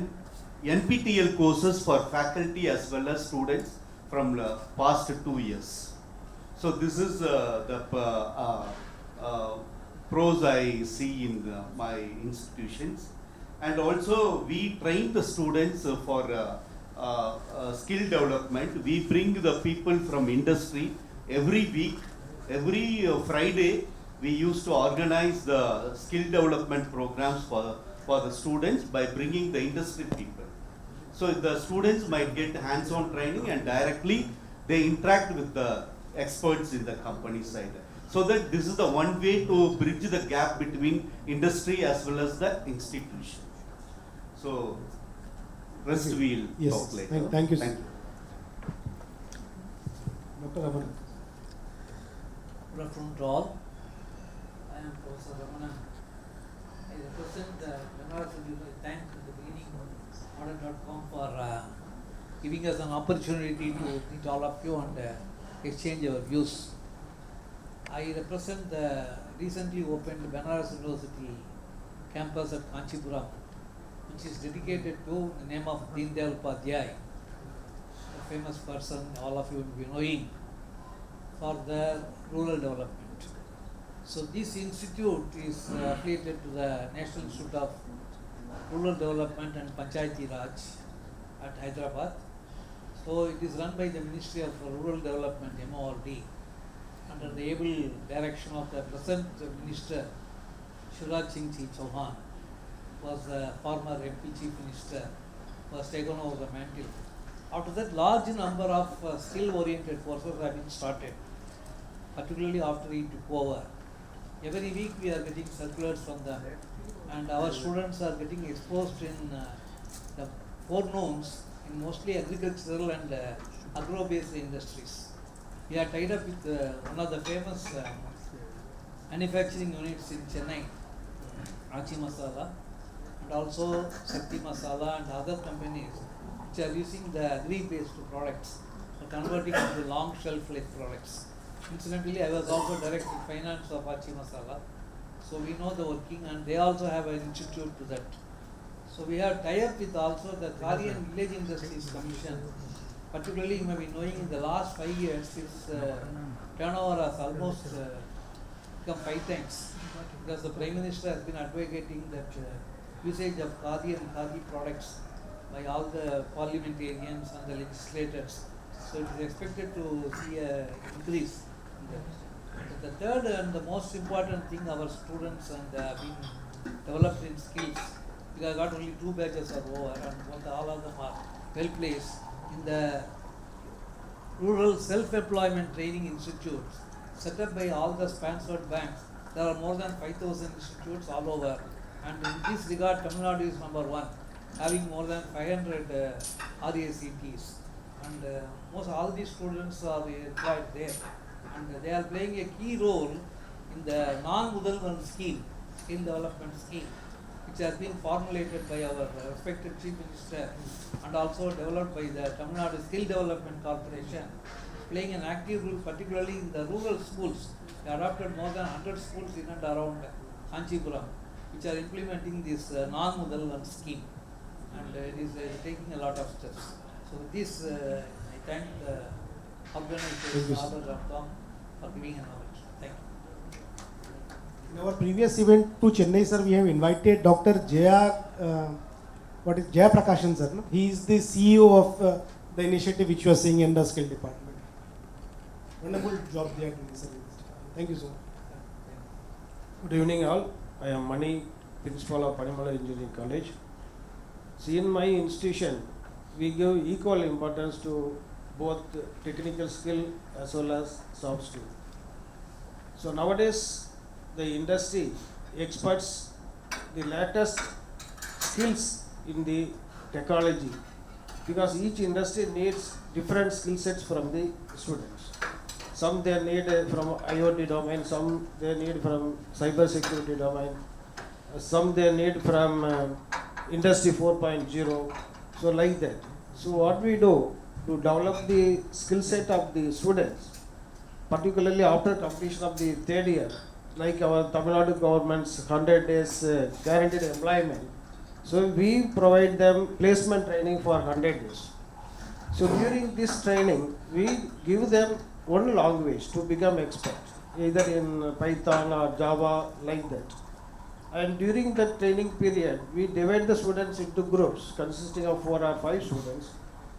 NPTEL courses for faculty as well as students from the past 2 years. So this is the pros I see in my institutions. And also we train the students for skill development. We bring the people from industry every week, every Friday. We used to organize the skill development programs for the students by bringing the industry people. So the students might get hands-on training and directly they interact with the experts in the company side. So that this is the one way to bridge the gap between industry as well as the institution. So rest we'll talk later. Thank you, sir. Dr. Raman. Good afternoon to all. I am Professor Ramana. I represent the Banaras University. Thank the beginning Ardorcomm for giving us an opportunity to meet all of you and exchange our views. I represent the recently opened Banaras University campus at Kanchipuram, which is dedicated to the name of Deen Dayal Upadhyay, a famous person all of you will be knowing, for the rural development. So this institute is affiliated to the National Institute of Rural Development and Panchayati Raj at Hyderabad. So it is run by the Ministry of Rural Development, MORD, under the able direction of the present Minister, Shivraj Singh Chauhan, was the former MP Chief Minister, was taken over the mantle. After that, large number of skill-oriented courses have been started, particularly after he took over. Every week we are getting circulars from them, and our students are getting exposed in the forenoons in mostly agricultural and agro-based industries. We are tied up with one of the famous manufacturing units in Chennai, Achi Masala, and also Shakti Masala and other companies which are using the agri-based products and converting into long shelf-life products. Incidentally, I was also Director of Finance of Achi Masala, so we know the working, and they also have an institute to that. So we have tie-up with also the Korean Village Industries Commission. Particularly, you may be knowing in the last 5 years, its turnover has almost become 5 times, because the Prime Minister has been advocating that usage of khadi and khadi products by all the parliamentarians and the legislators. So it is expected to see an increase in that. But the third and the most important thing, our students and been developed in skills, because got only 2 batches are over, and all of them are well placed in the rural self-employment training institutes set up by all the sponsored banks. There are more than 5,000 institutes all over, and in this regard, Tamil Nadu is number 1, having more than 500 RACTs, and most all these students are employed there, and they are playing a key role in the non-Mudalvan scheme, skill development scheme, which has been formulated by our respected Chief Minister and also developed by the Tamil Nadu Skill Development Corporation, playing an active role particularly in the rural schools. They adopted more than 100 schools in and around Kanchipuram, which are implementing this non-Mudalvan scheme, and it is taking a lot of steps. So with this, I thank the organizers, Ardorcomm, for giving a knowledge. Thank you. In our previous event to Chennai, sir, we have invited Dr. Jaya Prakashan, sir. No? He is the CEO of the initiative which you are seeing in the skill department. Wonderful job they are doing, sir. Thank you so much. Good evening all. I am Mani, Principal of Panimala Engineering College. See, in my institution, we give equal importance to both technical skill as well as soft skill. So nowadays, the industry experts the latest skills in the technology, because each industry needs different skill sets from the students. Some they need from IoT domain, some they need from cyber security domain, some they need from industry 4.0, so like that. So what we do to develop the skill set of the students, particularly after completion of the 3rd year, like our Tamil Nadu government's 100 days guaranteed employment. So we provide them placement training for 100 days. So during this training, we give them one language to become experts, either in Python or Java, like that. And during that training period, we divide the students into groups consisting of 4 or 5 students.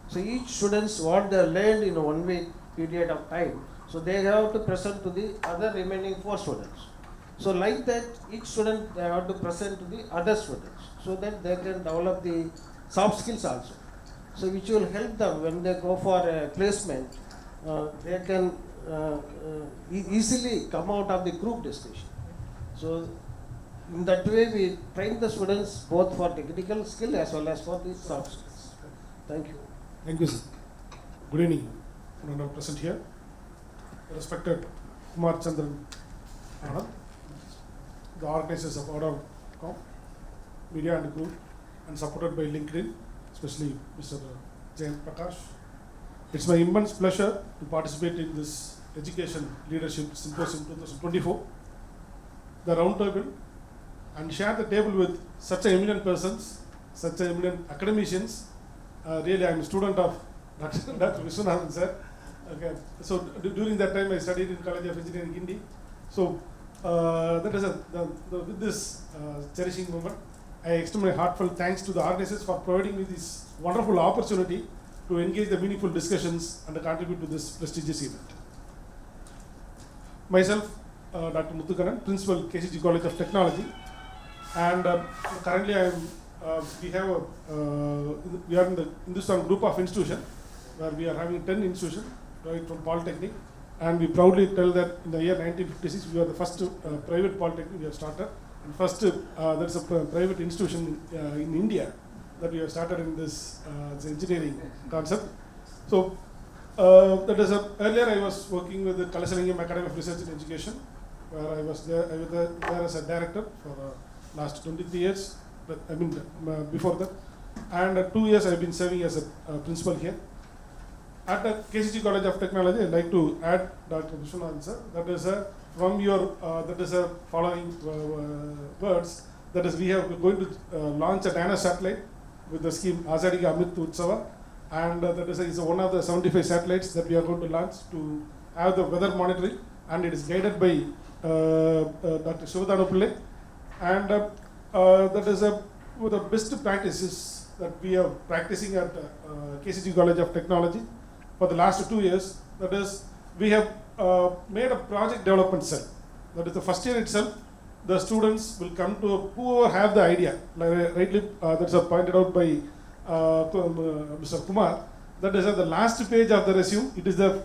So each students what they learned in a 1 week period of time, so they have to present to the other remaining 4 students. So like that, each student they have to present to the other students, so that they can develop the soft skills also. So which will help them when they go for a placement, they can easily come out of the group discussion. So in that way, we train the students both for technical skill as well as for the soft skills. Thank you. Thank you, sir. Good evening. Honored present here. Respected Kumar Chandran Anand, the organizers of Ardorcomm, media and group, and supported by LinkedIn, especially Mr. Jayant Prakash. It's my immense pleasure to participate in this Education Leadership Symposium 2024, the Roundtable, and share the table with such eminent persons, such eminent academicians. Really, I am a student of Dr. Vishwanathan, sir. Okay. So during that time, I studied in College of Engineering, Hindi. So that is with this cherishing moment, I extend my heartfelt thanks to the organizers for providing me this wonderful opportunity to engage the meaningful discussions and contribute to this prestigious event. Myself, Dr. Muthukaran, Principal, KCG College of Technology, and currently we are in the Hindustan group of institutions, where we are having 10 institutions right from Polytechnic, and we proudly tell that in the year 1956 we were the first private Polytechnic we have started, and first that's a private institution in India that we have started in this engineering concept. So that is earlier I was working with the Kalasalingam Academy of Research and Education, where I was there as a director for last 23 years. But I mean before that, and 2 years I've been serving as a principal here. At the KCG College of Technology, I'd like to add Dr. Vishwanathan sir, that is from your following words, that is we are going to launch a nano satellite with the scheme Azadi Ka Amrit Utsava, and that is one of the 75 satellites that we are going to launch to have the weather monitoring, and it is guided by Dr. Shivadanu Pillai, and that is the best practices that we are practicing at KCG College of Technology for the last 2 years. That is, we have made a project development cell. That is the first year itself, the students will come to whoever have the idea, like rightly that's pointed out by Mr. Kumar, that is the last page of the resume. It is the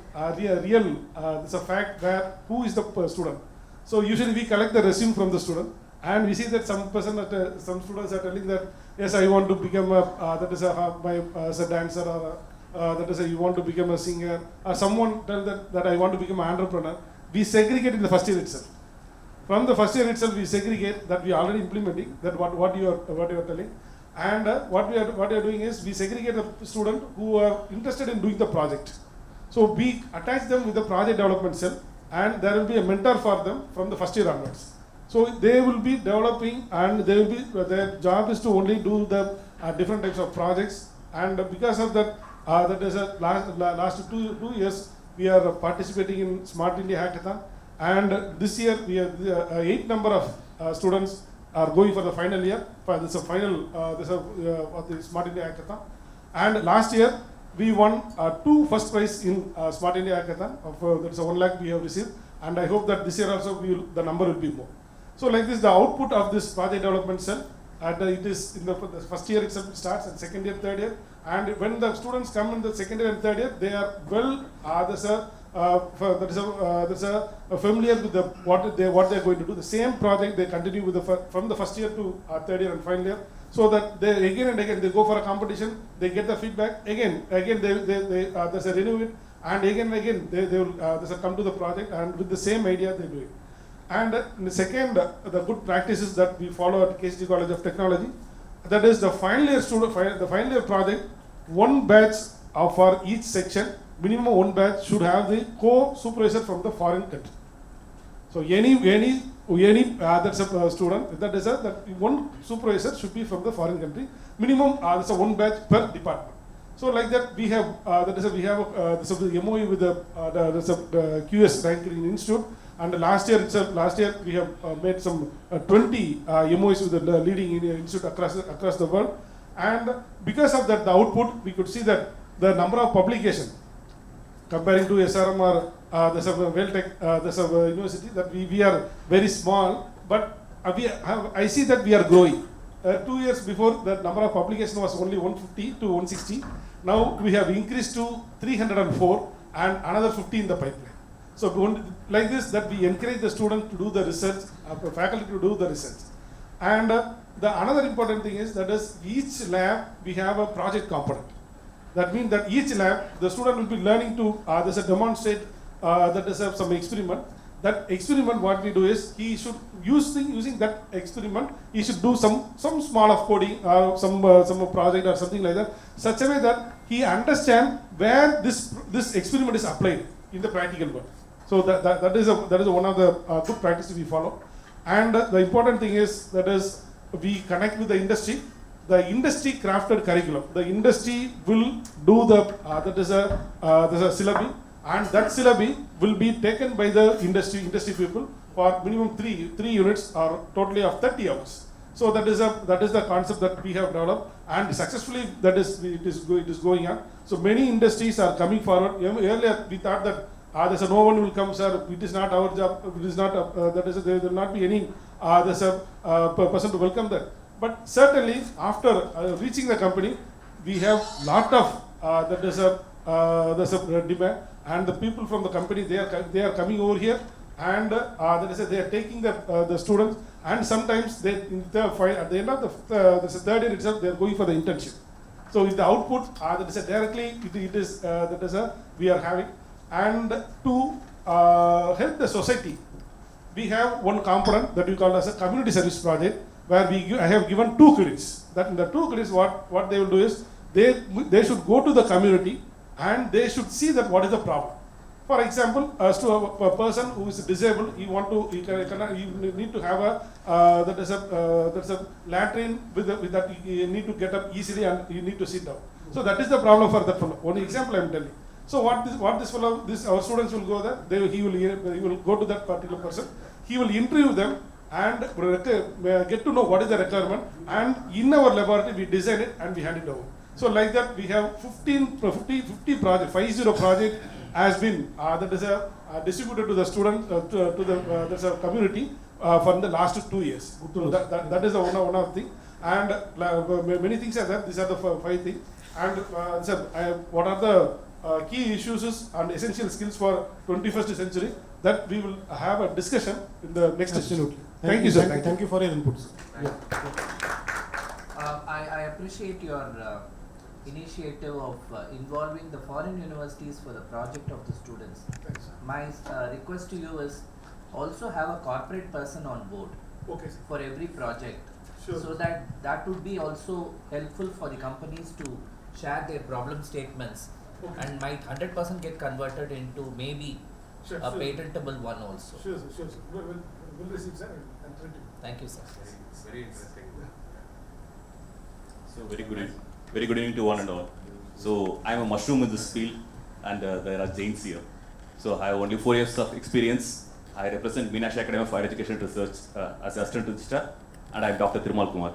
real, it's a fact where who is the student. So usually we collect the resume from the student, and we see that some students are telling that yes, I want to become as a dancer, or that is you want to become a singer, or someone tell that I want to become an entrepreneur. We segregate in the first year itself. From the first year itself, we segregate that we are already implementing that what you are telling, and what we are doing is we segregate the student who are interested in doing the project. So we attach them with the project development cell, and there will be a mentor for them from the first year onwards. So they will be developing, and they will be their job is to only do the different types of projects, and because of that, that is last two years we are participating in Smart India Hackathon. And this year, we have 8 number of students are going for the final year. This is a final of the Smart India Hackathon. And last year, we won 2 first prize in Smart India Hackathon. That's 1 lakh we have received. And I hope that this year also the number will be more. So like this, the output of this project development cell, it is in the first year itself starts, and second year, third year. And when the students come in the second year and third year, they are well familiar with what they are going to do. The same project they continue with from the first year to third year and final year, so that they again and again they go for a competition, they get the feedback, again they renew it, and again they will come to the project, and with the same idea they do it. And the second, the good practices that we follow at KCG College of Technology, that is the final year the final year project, 1 batch for each section. Minimum 1 batch should have the co-supervisor from the foreign country. So any that's a student, that is that 1 supervisor should be from the foreign country. Minimum that's a 1 batch per department. So like that we have the MOU with the QS ranking institute. And last year we have made some 20 MOUs with the leading institute across the world. And because of that, the output, we could see that the number of publications comparing to SRM or university, that we are very small, but I see that we are growing. 2 years before, the number of publications was only 150 to 160. Now we have increased to 304 and another 50 in the pipeline. So like this, that we encourage the student to do the research, faculty to do the research. And the another important thing is that is each lab we have a project component. That means that each lab the student will be learning to demonstrate some experiment. That experiment, what we do is he should using that experiment, he should do some small of coding or some project or something like that, such a way that he understand where this experiment is applied in the practical world. So that is one of the good practices we follow. And the important thing is that is we connect with the industry. The industry crafted curriculum. The industry will do there's a syllabi, and that syllabi will be taken by the industry people for minimum 3 units or totally of 30 hours. So that is the concept that we have developed, and successfully it is going on. So many industries are coming forward. Earlier we thought that no one will come, sir. It is not our job. It is not there will not be any person to welcome that. But certainly after reaching the company, we have lot of demand, and the people from the company they are coming over here, and they are taking the students, and sometimes at the end of the third year itself they are going for the internship. So with the output directly we are having. And to help the society, we have one component that we call as a community service project. where I have given 2 credits. That in the 2 credits, what they will do is they should go to the community and they should see that what is the problem. For example, as to a person who is disabled, you need to have that's a latrine with that you need to get up easily and you need to sit down. So that is the problem for that fellow. One example I am telling. So our students will go there. He will go to that particular person. He will interview them and get to know what is the requirement. And in our laboratory, we design it and we hand it over. So like that, we have 50 project, 50 project has been distributed to the student there's a community for the last 2 years. So that is one of the thing. And many things are there. These are the 5 things. And what are the key issues and essential skills for 21st century, that we will have a discussion in the next session. Thank you, sir. Thank you for your inputs. I appreciate your initiative of involving the foreign universities for the project of the students. Thanks. My request to you is also have a corporate person on board for every project. Sure. So that would be also helpful for the companies to share their problem statements and might 100% get converted into maybe a patentable one also. Sure. We'll receive, sir. And thank you. Thank you, sir. Very interesting. So very good evening to one and all. So I'm a mushroom in this field, and there are Jains here. So I have only 4 years of experience. I represent Meenakshi Academy of Higher Education Research as assistant registrar, and I'm Dr. Thirumal Kumar.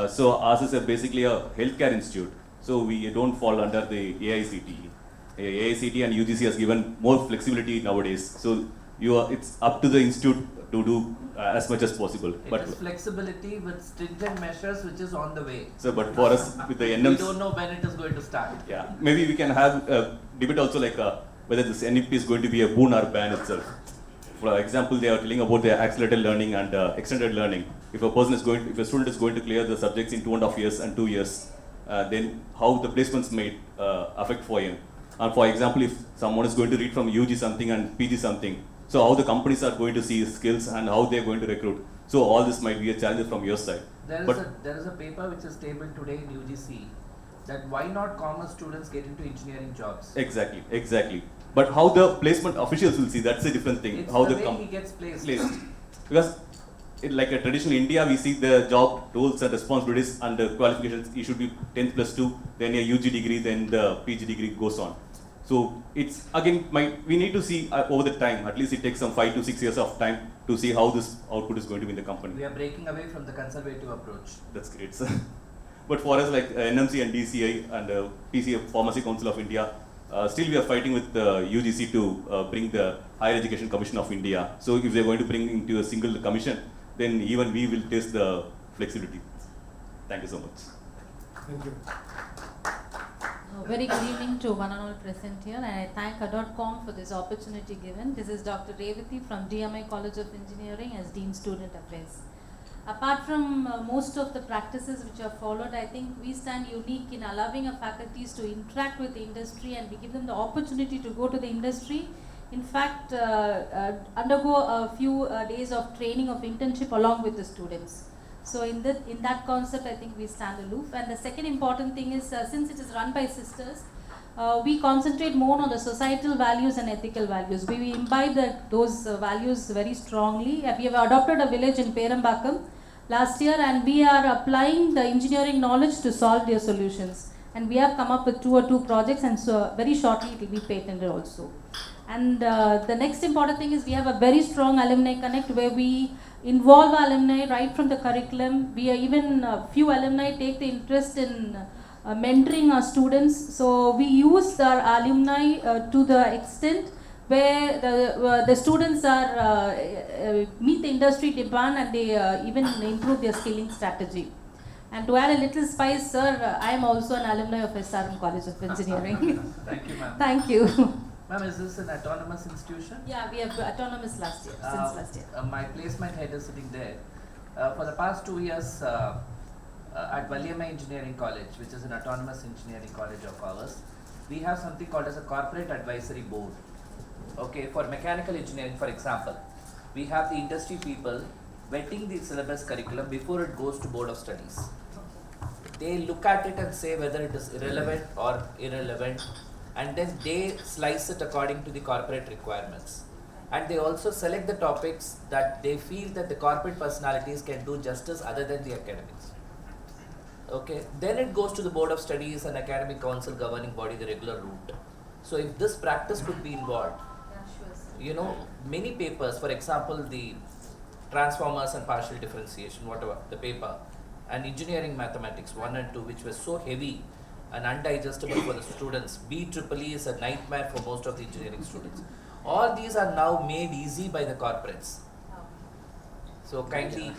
So ours is basically a healthcare institute. So we don't fall under the AICTE. AICTE and UGC has given more flexibility nowadays. So it's up to the institute to do as much as possible. It is flexibility with stringent measures which is on the way. So, but for us with the NMs, we don't know when it is going to start. Yeah, maybe we can have a debate also like whether this NEP is going to be a boon or ban itself. For example, they are telling about the accelerated learning and extended learning. If a student is going to clear the subjects in 2.5 years and 2 years, then how the placements may affect for him. And for example, if someone is going to read from UG something and PG something, so how the companies are going to see his skills and how they are going to recruit. So all this might be a challenge from your side. There is a paper which is tabled today in UGC that why not commerce students get into engineering jobs. Exactly. But how the placement officials will see, that's a different thing. It's how the way he gets placed. Because like a traditional India, we see the job roles and responsibilities and the qualifications. It should be 10th plus 2, then a UG degree, then the PG degree goes on. So it's again, we need to see over the time, at least it takes some 5 to 6 years of time to see how this output is going to be in the company. We are breaking away from the conservative approach. That's great, sir. But for us like NMC and DCI and PCA, Pharmacy Council of India, still we are fighting with UGC to bring the Higher Education Commission of India. So if they are going to bring into a single commission, then even we will taste the flexibility. Thank you so much. Thank you. Very good evening to one and all present here, and I thank Ardorcomm for this opportunity given. This is Dr. Revati from DMI College of Engineering as Dean Student Affairs. Apart from most of the practices which are followed, I think we stand unique in allowing our faculties to interact with the industry, and we give them the opportunity to go to the industry. In fact, undergo a few days of training of internship along with the students. So in that concept, I think we stand aloof. And the second important thing is, since it is run by sisters, we concentrate more on the societal values and ethical values. We imbibe those values very strongly. We have adopted a village in Perambakam last year, and we are applying the engineering knowledge to solve their solutions. And we have come up with 2 or 2 projects, and so very shortly it will be patented also. And the next important thing is we have a very strong alumni connect where we involve alumni right from the curriculum. We are even few alumni take the interest in mentoring our students. So we use our alumni to the extent where the students are meet the industry demand, and they even improve their skilling strategy. And to add a little spice, sir, I am also an alumni of SRM College of Engineering. Thank you, ma'am. Thank you. Ma'am, is this an autonomous institution? Yeah, we have autonomous since last year. My placement head is sitting there. For the past 2 years at Valiama Engineering College, which is an autonomous engineering college of ours, we have something called as a corporate advisory board. Okay, for mechanical engineering, for example, we have the industry people vetting the syllabus curriculum before it goes to Board of Studies. They look at it and say whether it is irrelevant or irrelevant, and then they slice it according to the corporate requirements. And they also select the topics that they feel that the corporate personalities can do justice other than the academics. Okay, then it goes to the Board of Studies and Academic Council governing body, the regular route. So if this practice could be involved, you know, many papers, for example, the transformers and partial differentiation, whatever, the paper, and engineering mathematics 1 and 2, which were so heavy and undigestible for the students. BEEE is a nightmare for most of the engineering students. All these are now made easy by the corporates. So kindly,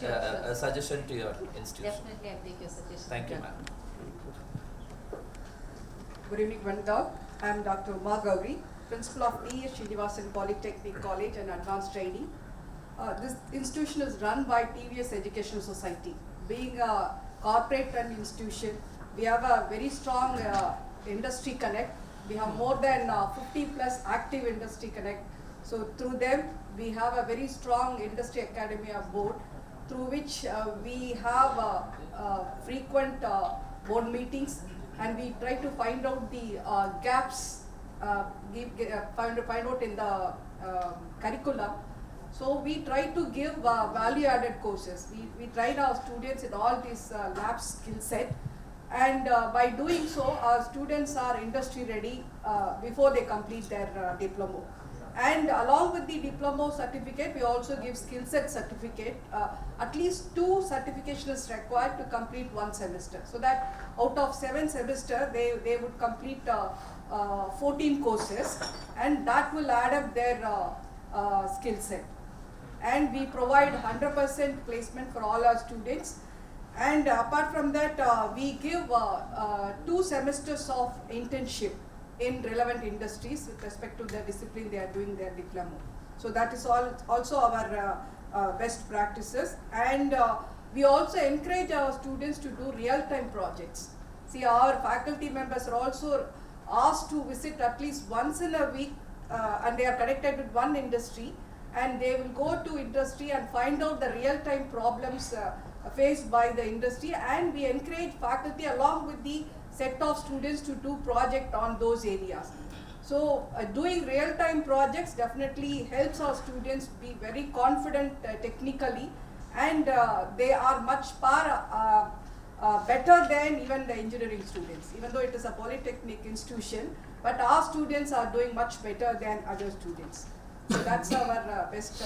a suggestion to your institution. Definitely, I'll take your suggestion. Thank you, ma'am. Good evening, Vandal. I am Dr. Uma Gauri, Principal of ELS Chennai Polytechnic College and Advanced Training. This institution is run by TVS Education Society. Being a corporate-run institution, we have a very strong industry connect. We have more than 50 plus active industry connect. So through them, we have a very strong industry academia board, through which we have frequent board meetings, and we try to find out the gaps, find out in the curriculum. So we try to give value-added courses. We train our students in all these lab skill set, and by doing so, our students are industry ready before they complete their diploma. And along with the diploma certificate, we also give skill set certificate. At least 2 certifications is required to complete 1 semester. So that out of 7 semesters, they would complete 14 courses, and that will add up their skill set. And we provide 100% placement for all our students. And apart from that, we give 2 semesters of internship in relevant industries with respect to the discipline they are doing their diploma. So that is also our best practices. And we also encourage our students to do real-time projects. See, our faculty members are also asked to visit at least once in a week, and they are connected with one industry, and they will go to industry and find out the real-time problems faced by the industry, and we encourage faculty along with the set of students to do project on those areas. So doing real-time projects definitely helps our students be very confident technically, and they are much far better than even the engineering students, even though it is a polytechnic institution, but our students are doing much better than other students. So that's our best.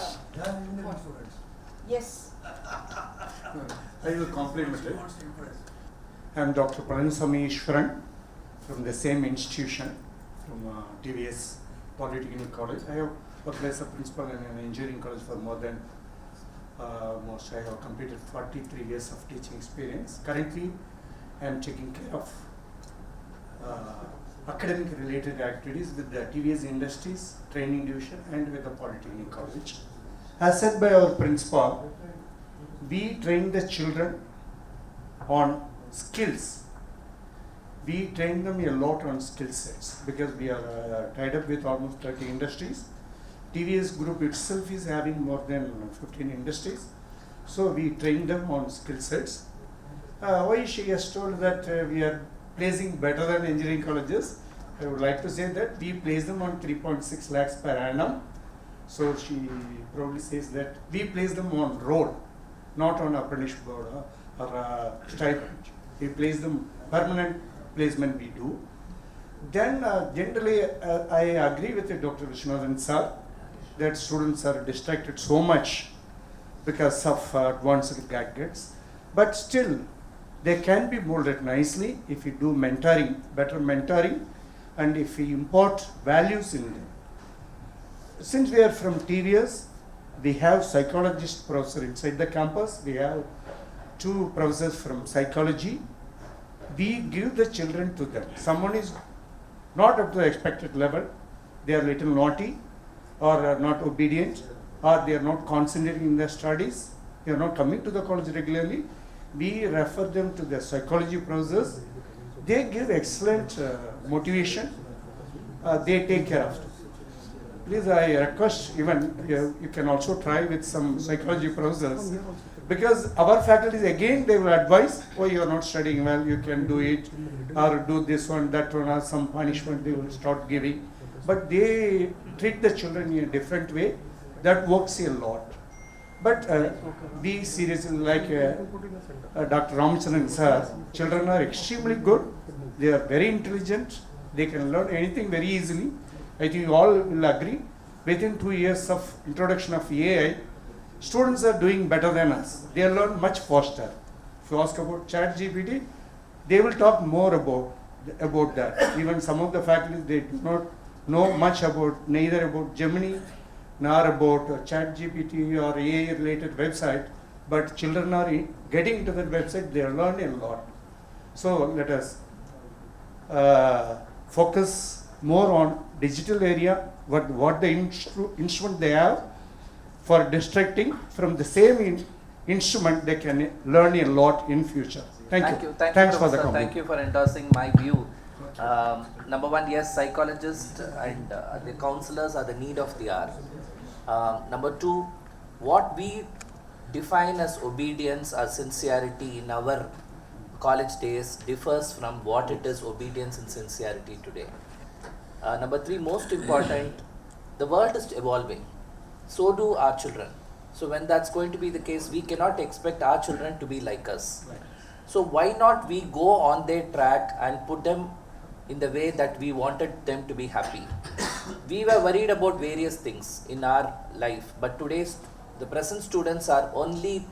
Yes. I will compliment it. I am Dr. Palaniswamy Ishwaran from the same institution, from TVS Polytechnic College. I have worked as a principal in an engineering college for more than I have completed 43 years of teaching experience. Currently, I am taking care of academic related activities with the TVS Industries Training Division and with the Polytechnic College. As said by our principal, we train the children on skills. We train them a lot on skill sets because we are tied up with almost 30 industries. TVS group itself is having more than 15 industries. So we train them on skill sets. Why she has told that we are placing better than engineering colleges, I would like to say that we place them on 3.6 lakhs per annum. So she probably says that we place them on roll, not on apprenticeship board or stipend. We place them permanent placement we do. Then generally I agree with Dr. Vishwanathan sir that students are distracted so much because of advanced gadgets, but still they can be molded nicely if we do mentoring, better mentoring, and if we import values in them. Since we are from TVS, we have psychologist professor inside the campus. We have 2 professors from psychology. We give the children to them. Someone is not up to the expected level, they are little naughty or are not obedient or they are not concentrating in their studies, they are not coming to the college regularly. We refer them to the psychology professors. They give excellent motivation. They take care of them. please I request even you can also try with some psychology professors, because our faculties again they will advise, oh you are not studying well, you can do it, or do this one, that one, or some punishment they will start giving. But they treat the children in a different way. That works a lot. But be serious, like Dr. Ramachandran sir, children are extremely good. They are very intelligent. They can learn anything very easily. I think you all will agree. Within 2 years of introduction of AI, students are doing better than us. They learn much faster. If you ask about ChatGPT, they will talk more about that. Even some of the faculties, they do not know much about, neither about Gemini, nor about ChatGPT or AI related website, but children are getting into that website, they are learning a lot. So let us focus more on digital area, what the instrument they have for distracting from the same instrument, they can learn a lot in future. Thank you. Thanks for the comment. Thank you for endorsing my view. Number one, yes, psychologists and the counselors are the need of the hour. Number two, what we define as obedience or sincerity in our college days differs from what it is obedience and sincerity today. Number three, most important, the world is evolving. So do our children. So when that's going to be the case, we cannot expect our children to be like us. Right. So why not we go on their track and put them in the way that we wanted them to be happy. We were worried about various things in our life, but today's the present students are only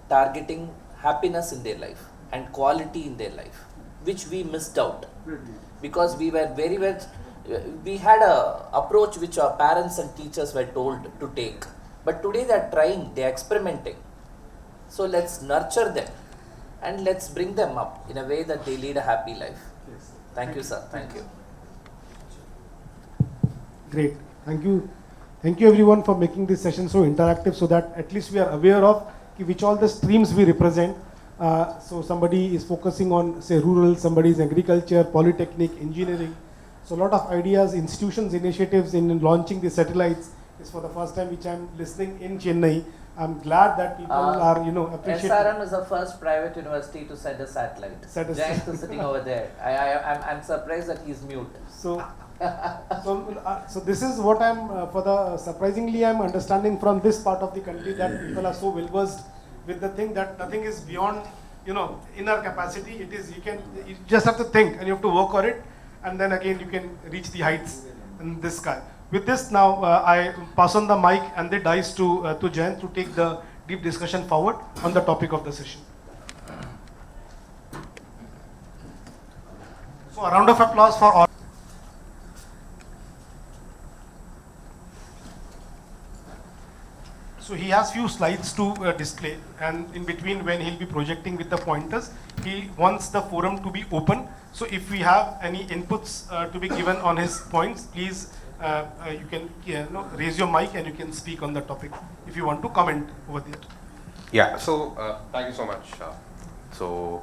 targeting happiness in their life and quality in their life, which we missed out because we were very well. We had a approach which our parents and teachers were told to take, but today they are trying, they are experimenting. So let's nurture them and let's bring them up in a way that they lead a happy life. Yes. Thank you, sir. Thank you. Great. Thank you. Thank you everyone for making this session so interactive, so that at least we are aware of which all the streams we represent. So somebody is focusing on, say, rural, somebody is agriculture, polytechnic, engineering. So a lot of ideas, institutions, initiatives in launching the satellites is for the first time which I'm listening in Chennai. I'm glad that people are, appreciating. SRM is the first private university to send a satellite. Jayant is sitting over there. I'm surprised that he's mute. So this is what surprisingly I'm understanding from this part of the country, that people are so well versed with the thing that nothing is beyond, in our capacity. It is, you just have to think and you have to work on it, and then again you can reach the heights in this sky. With this now, I pass on the mic and the dice to Jayant to take the deep discussion forward on the topic of the session. So a round of applause for all. So he has few slides to display, and in between when he'll be projecting with the pointers, he wants the forum to be open. So if we have any inputs to be given on his points, please you can raise your mic and you can speak on the topic if you want to comment over there. Yeah. So thank you so much. So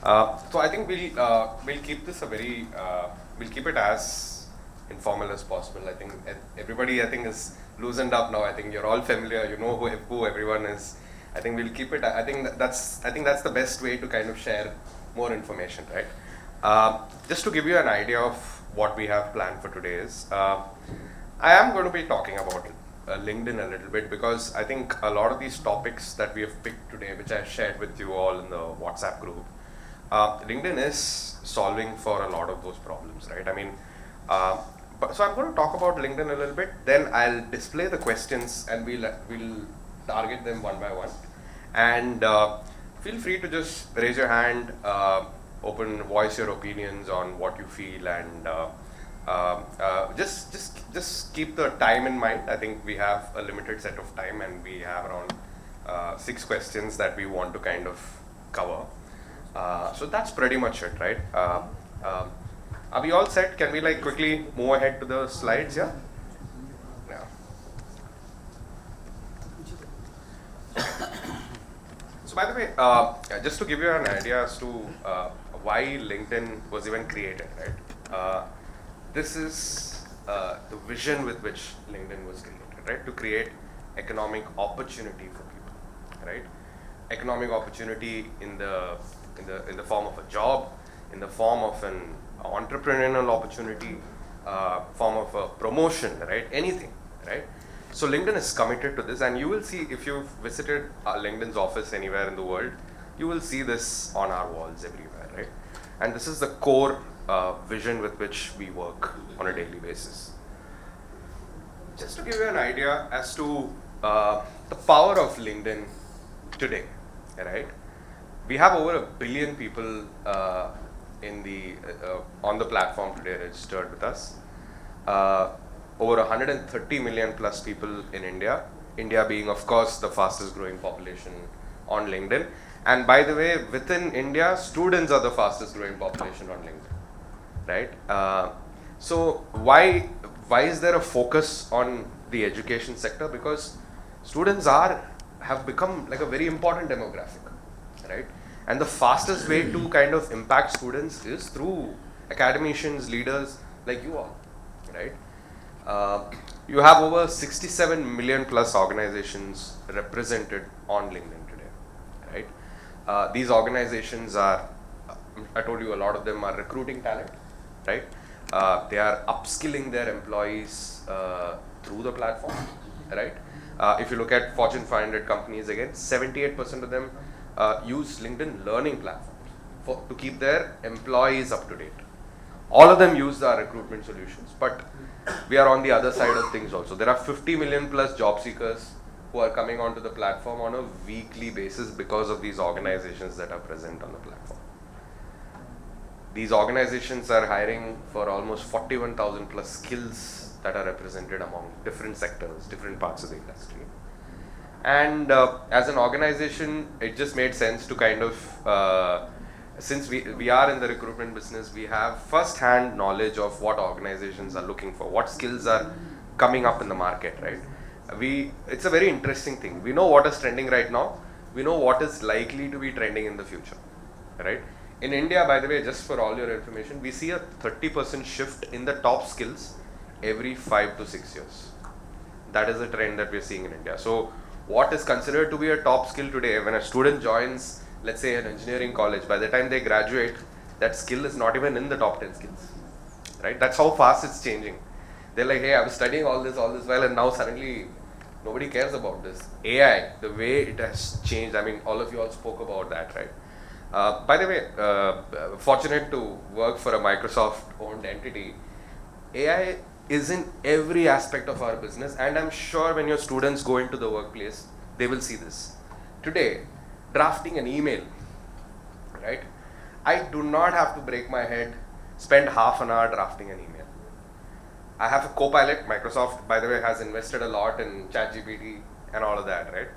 I think we'll keep this we'll keep it as informal as possible. I think everybody is loosened up now. I think you're all familiar. You know who everyone is. I think we'll keep it. I think that's the best way to kind of share more information, right? Just to give you an idea of what we have planned for today is, I am going to be talking about LinkedIn a little bit, because I think a lot of these topics that we have picked today, which I shared with you all in the WhatsApp group, LinkedIn is solving for a lot of those problems, right? I mean, so I'm going to talk about LinkedIn a little bit, then I'll display the questions and we'll target them one by one. And feel free to just raise your hand, voice your opinions on what you feel, and just keep the time in mind. I think we have a limited set of time and we have around 6 questions that we want to kind of cover. So that's pretty much it, right? Are we all set? Can we quickly move ahead to the slides? Yeah. So by the way, just to give you an idea as to why LinkedIn was even created, right? This is the vision with which LinkedIn was created, right? To create economic opportunity for people, right? Economic opportunity in the form of a job, in the form of an entrepreneurial opportunity, form of a promotion, right? Anything, right? So LinkedIn is committed to this, and you will see if you've visited LinkedIn's office anywhere in the world, you will see this on our walls everywhere, right? And this is the core vision with which we work on a daily basis. Just to give you an idea as to the power of LinkedIn today, right? We have over 1 billion people on the platform today registered with us. Over 130 million plus people in India. India being, of course, the fastest growing population on LinkedIn. And by the way, within India, students are the fastest growing population on LinkedIn, right? So why is there a focus on the education sector? Because students have become like a very important demographic, right? And the fastest way to kind of impact students is through academicians, leaders like you all, right? You have over 67 million plus organizations represented on LinkedIn today, right? These organizations are, I told you, a lot of them are recruiting talent, right? They are upskilling their employees through the platform, right? If you look at Fortune 500 companies, again, 78% of them use LinkedIn learning platforms to keep their employees up to date. All of them use our recruitment solutions, but we are on the other side of things also. There are 50 million plus job seekers who are coming onto the platform on a weekly basis because of these organizations that are present on the platform. These organizations are hiring for almost 41,000 plus skills that are represented among different sectors, different parts of the industry. And as an organization, it just made sense to kind of, since we are in the recruitment business, we have first-hand knowledge of what organizations are looking for, what skills are coming up in the market, right? It's a very interesting thing. We know what is trending right now. We know what is likely to be trending in the future, right? In India, by the way, just for all your information, we see a 30% shift in the top skills every 5 to 6 years. That is a trend that we're seeing in India. So what is considered to be a top skill today, when a student joins, let's say, an engineering college, by the time they graduate, that skill is not even in the top 10 skills, right? That's how fast it's changing. They're like, hey, I was studying all this while, and now suddenly nobody cares about this. AI, the way it has changed, I mean, all of you all spoke about that, right? By the way, fortunate to work for a Microsoft-owned entity. AI is in every aspect of our business, and I'm sure when your students go into the workplace, they will see this. Today, drafting an email, right? I do not have to break my head, spend half an hour drafting an email. I have a co-pilot. Microsoft, by the way, has invested a lot in ChatGPT and all of that, right?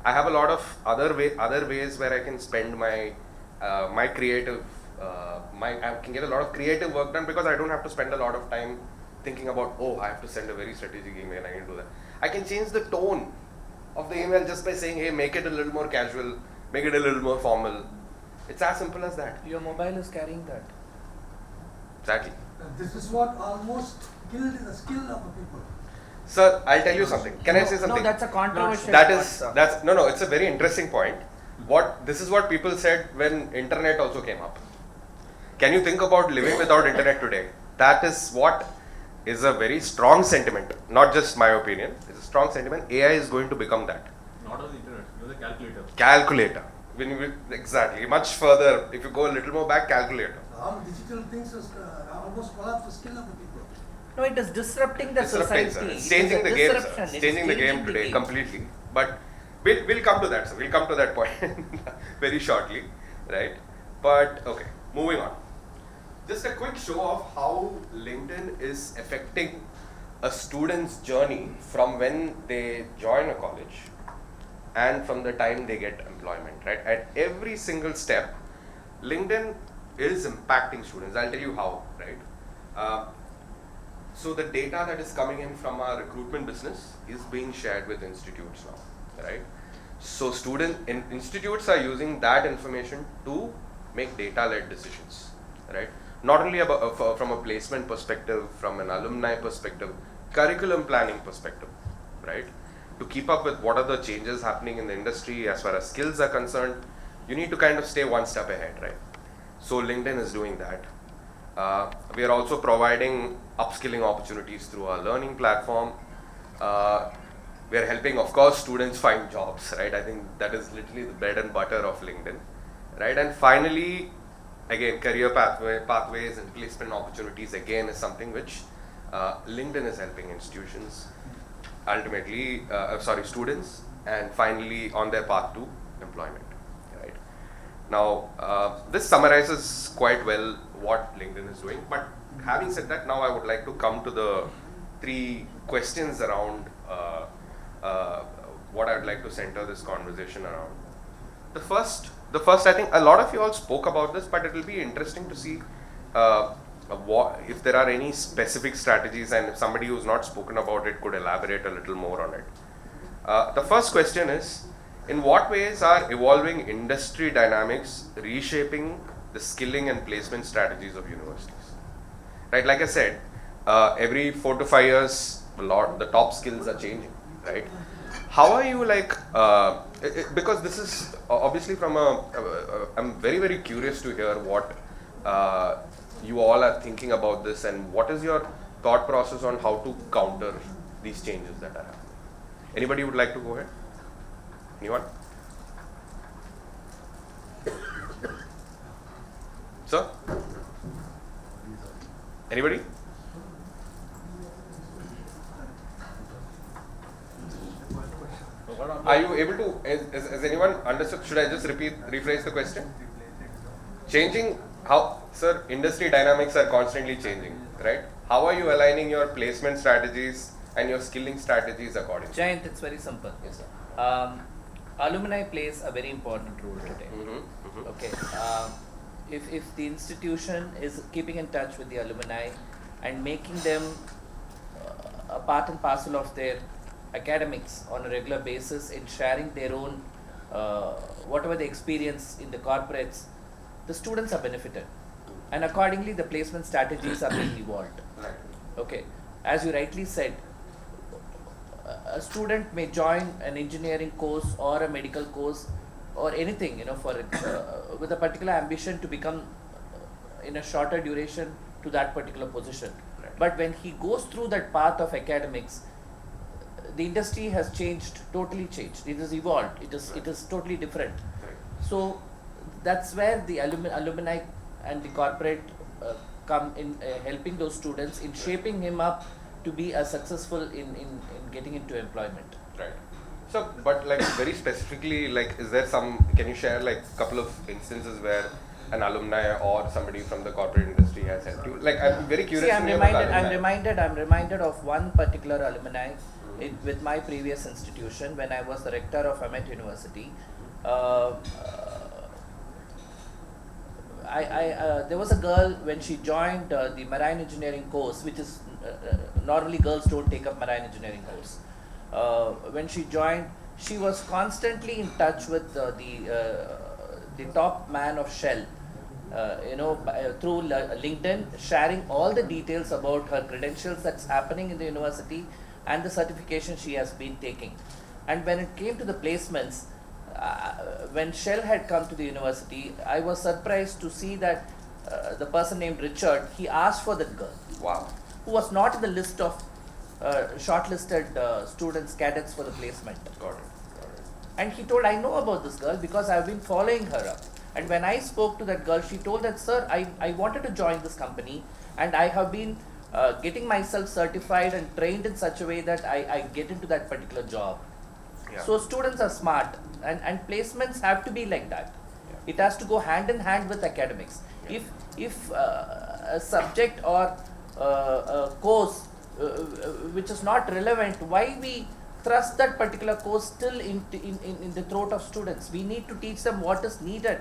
I have a lot of other ways where I can spend my creative, I can get a lot of creative work done because I don't have to spend a lot of time thinking about, oh, I have to send a very strategic email, I can do that. I can change the tone of the email just by saying, hey, make it a little more casual, make it a little more formal. It's as simple as that. Your mobile is carrying that. Exactly. This is what almost killed the skill of the people. Sir, I'll tell you something. Can I say something? No, that's a controversial No, it's a very interesting point. This is what people said when internet also came up. Can you think about living without internet today? That is what is a very strong sentiment. Not just my opinion. It's a strong sentiment. AI is going to become that. Not on the internet, use a calculator. Calculator. Exactly. Much further, if you go a little more back, calculator. All digital things is almost collapse the skill of the people. No, it is disrupting the society. It's changing the game, sir. It's changing the game today completely. But we'll come to that, sir. We'll come to that point very shortly, right? But okay, moving on. Just a quick show of how LinkedIn is affecting a student's journey from when they join a college and from the time they get employment, right? At every single step, LinkedIn is impacting students. I'll tell you how, right? So the data that is coming in from our recruitment business is being shared with institutes now, right? So institutes are using that information to make data-led decisions, right? not only about, from a placement perspective, from an alumni perspective, curriculum planning perspective, right? To keep up with what are the changes happening in the industry as far as skills are concerned, you need to kind of stay one step ahead, right? So LinkedIn is doing that. We are also providing upskilling opportunities through our learning platform. We are helping, of course, students find jobs, right? I think that is literally the bread and butter of LinkedIn, right? And finally, again, career pathways and placement opportunities, again, is something which LinkedIn is helping institutions, ultimately, students, and finally on their path to employment, right? Now, this summarizes quite well what LinkedIn is doing, but having said that, now I would like to come to the 3 questions around what I'd like to center this conversation around. The first, I think a lot of you all spoke about this, but it will be interesting to see if there are any specific strategies, and if somebody who's not spoken about it could elaborate a little more on it. The first question is, in what ways are evolving industry dynamics reshaping the skilling and placement strategies of universities? Right, like I said, every 4 to 5 years, the top skills are changing, right? How are you because this is obviously from I'm very, very curious to hear what you all are thinking about this, and what is your thought process on how to counter these changes that are happening. Anybody would like to go ahead? Anyone? Sir? Anybody? Are you able to, has anyone understood? Should I just rephrase the question? Changing how, sir, industry dynamics are constantly changing, right? How are you aligning your placement strategies and your skilling strategies accordingly? Jayant, it's very simple. Yes, sir. Alumni plays a very important role today. Okay. If the institution is keeping in touch with the alumni and making them a part and parcel of their academics on a regular basis, in sharing their own whatever they experience in the corporates, the students are benefited, and accordingly the placement strategies are being evolved. Okay, as you rightly said, a student may join an engineering course or a medical course or anything, for with a particular ambition to become in a shorter duration to that particular position. But when he goes through that path of academics, the industry has changed, totally changed. It has evolved. It is totally different. So that's where the alumni and the corporate come in, helping those students in shaping him up to be successful in getting into employment. Right. So, but very specifically, is there can you share a couple of instances where an alumni or somebody from the corporate industry has helped you? I'm very curious. See, I'm reminded of one particular alumni with my previous institution when I was the rector of Ahmed University. There was a girl when she joined the marine engineering course, which is normally girls don't take up marine engineering course. When she joined, she was constantly in touch with the top man of Shell, through LinkedIn, sharing all the details about her credentials that's happening in the university and the certification she has been taking. And when it came to the placements, when Shell had come to the university, I was surprised to see that the person named Richard, he asked for that girl. Wow. Who was not in the list of shortlisted students, cadets for the placement. Got it. And he told, I know about this girl because I've been following her up. And when I spoke to that girl, she told that, sir, I wanted to join this company, and I have been getting myself certified and trained in such a way that I get into that particular job. Yeah. So students are smart, and placements have to be like that. Yeah. It has to go hand in hand with academics. Yeah. If a subject or a course which is not relevant, why we thrust that particular course still in the throat of students? We need to teach them what is needed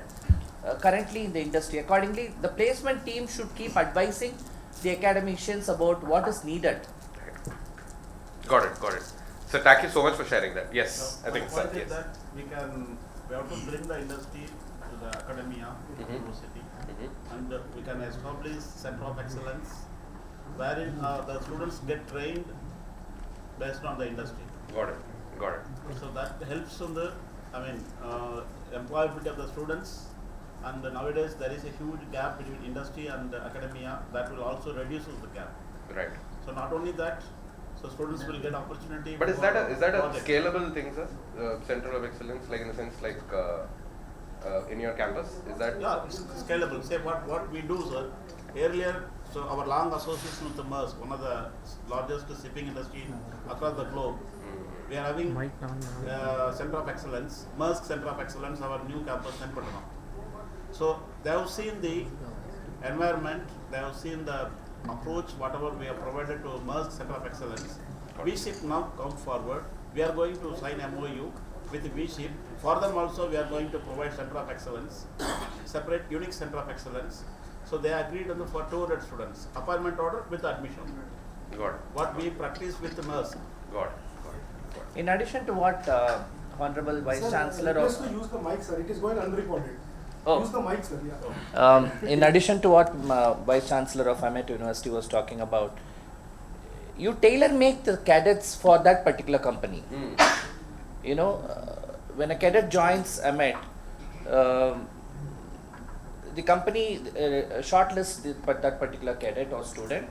currently in the industry. Accordingly, the placement team should keep advising the academicians about what is needed. Got it. So thank you so much for sharing that. Yes, I think so. Yes. That we have to bring the industry to the academia, university, and we can establish center of excellence wherein the students get trained based on the industry. Got it. So that helps in the, employability of the students. And nowadays there is a huge gap between industry and academia that will also reduce the gap. Right. So not only that, so students will get opportunity. But is that a project. scalable thing, sir? Center of excellence, like in a sense, like in your campus, is that? Yeah, it's scalable. Say what we do, sir. Earlier, so our long association with the MERS, one of the largest shipping industry across the globe, we are having Center of Excellence, MERS Center of Excellence, our new campus in Patna. So they have seen the environment, they have seen the approach, whatever we have provided to MERS Center of Excellence. V-Ship now come forward. We are going to sign MOU with V-Ship. For them also we are going to provide Center of Excellence, separate unique Center of Excellence. So they agreed on for 200 students. Appointment order with admission. Got it. What we practice with the MERS. Got it. In addition to what Honorable Vice Chancellor of... Just to use the mic, sir. It is going unrecorded. Oh. Use the mic, sir. Yeah. In addition to what Vice Chancellor of Ahmed University was talking about, you tailor-make the cadets for that particular company. You know, when a cadet joins Ahmed, the company shortlists that particular cadet or student,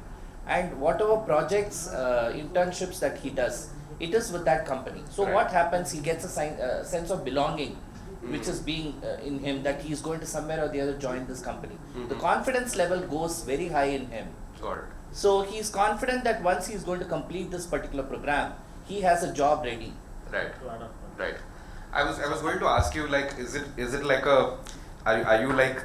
and whatever projects, internships that he does, it is with that company. So Right. what happens, he gets a sense of belonging, which is being in him, that he is going to somewhere or the other join this company. The confidence level goes very high in him. Got it. So he is confident that once he is going to complete this particular program, he has a job ready. Right. Right. I was going to ask you, like, is it like are you like,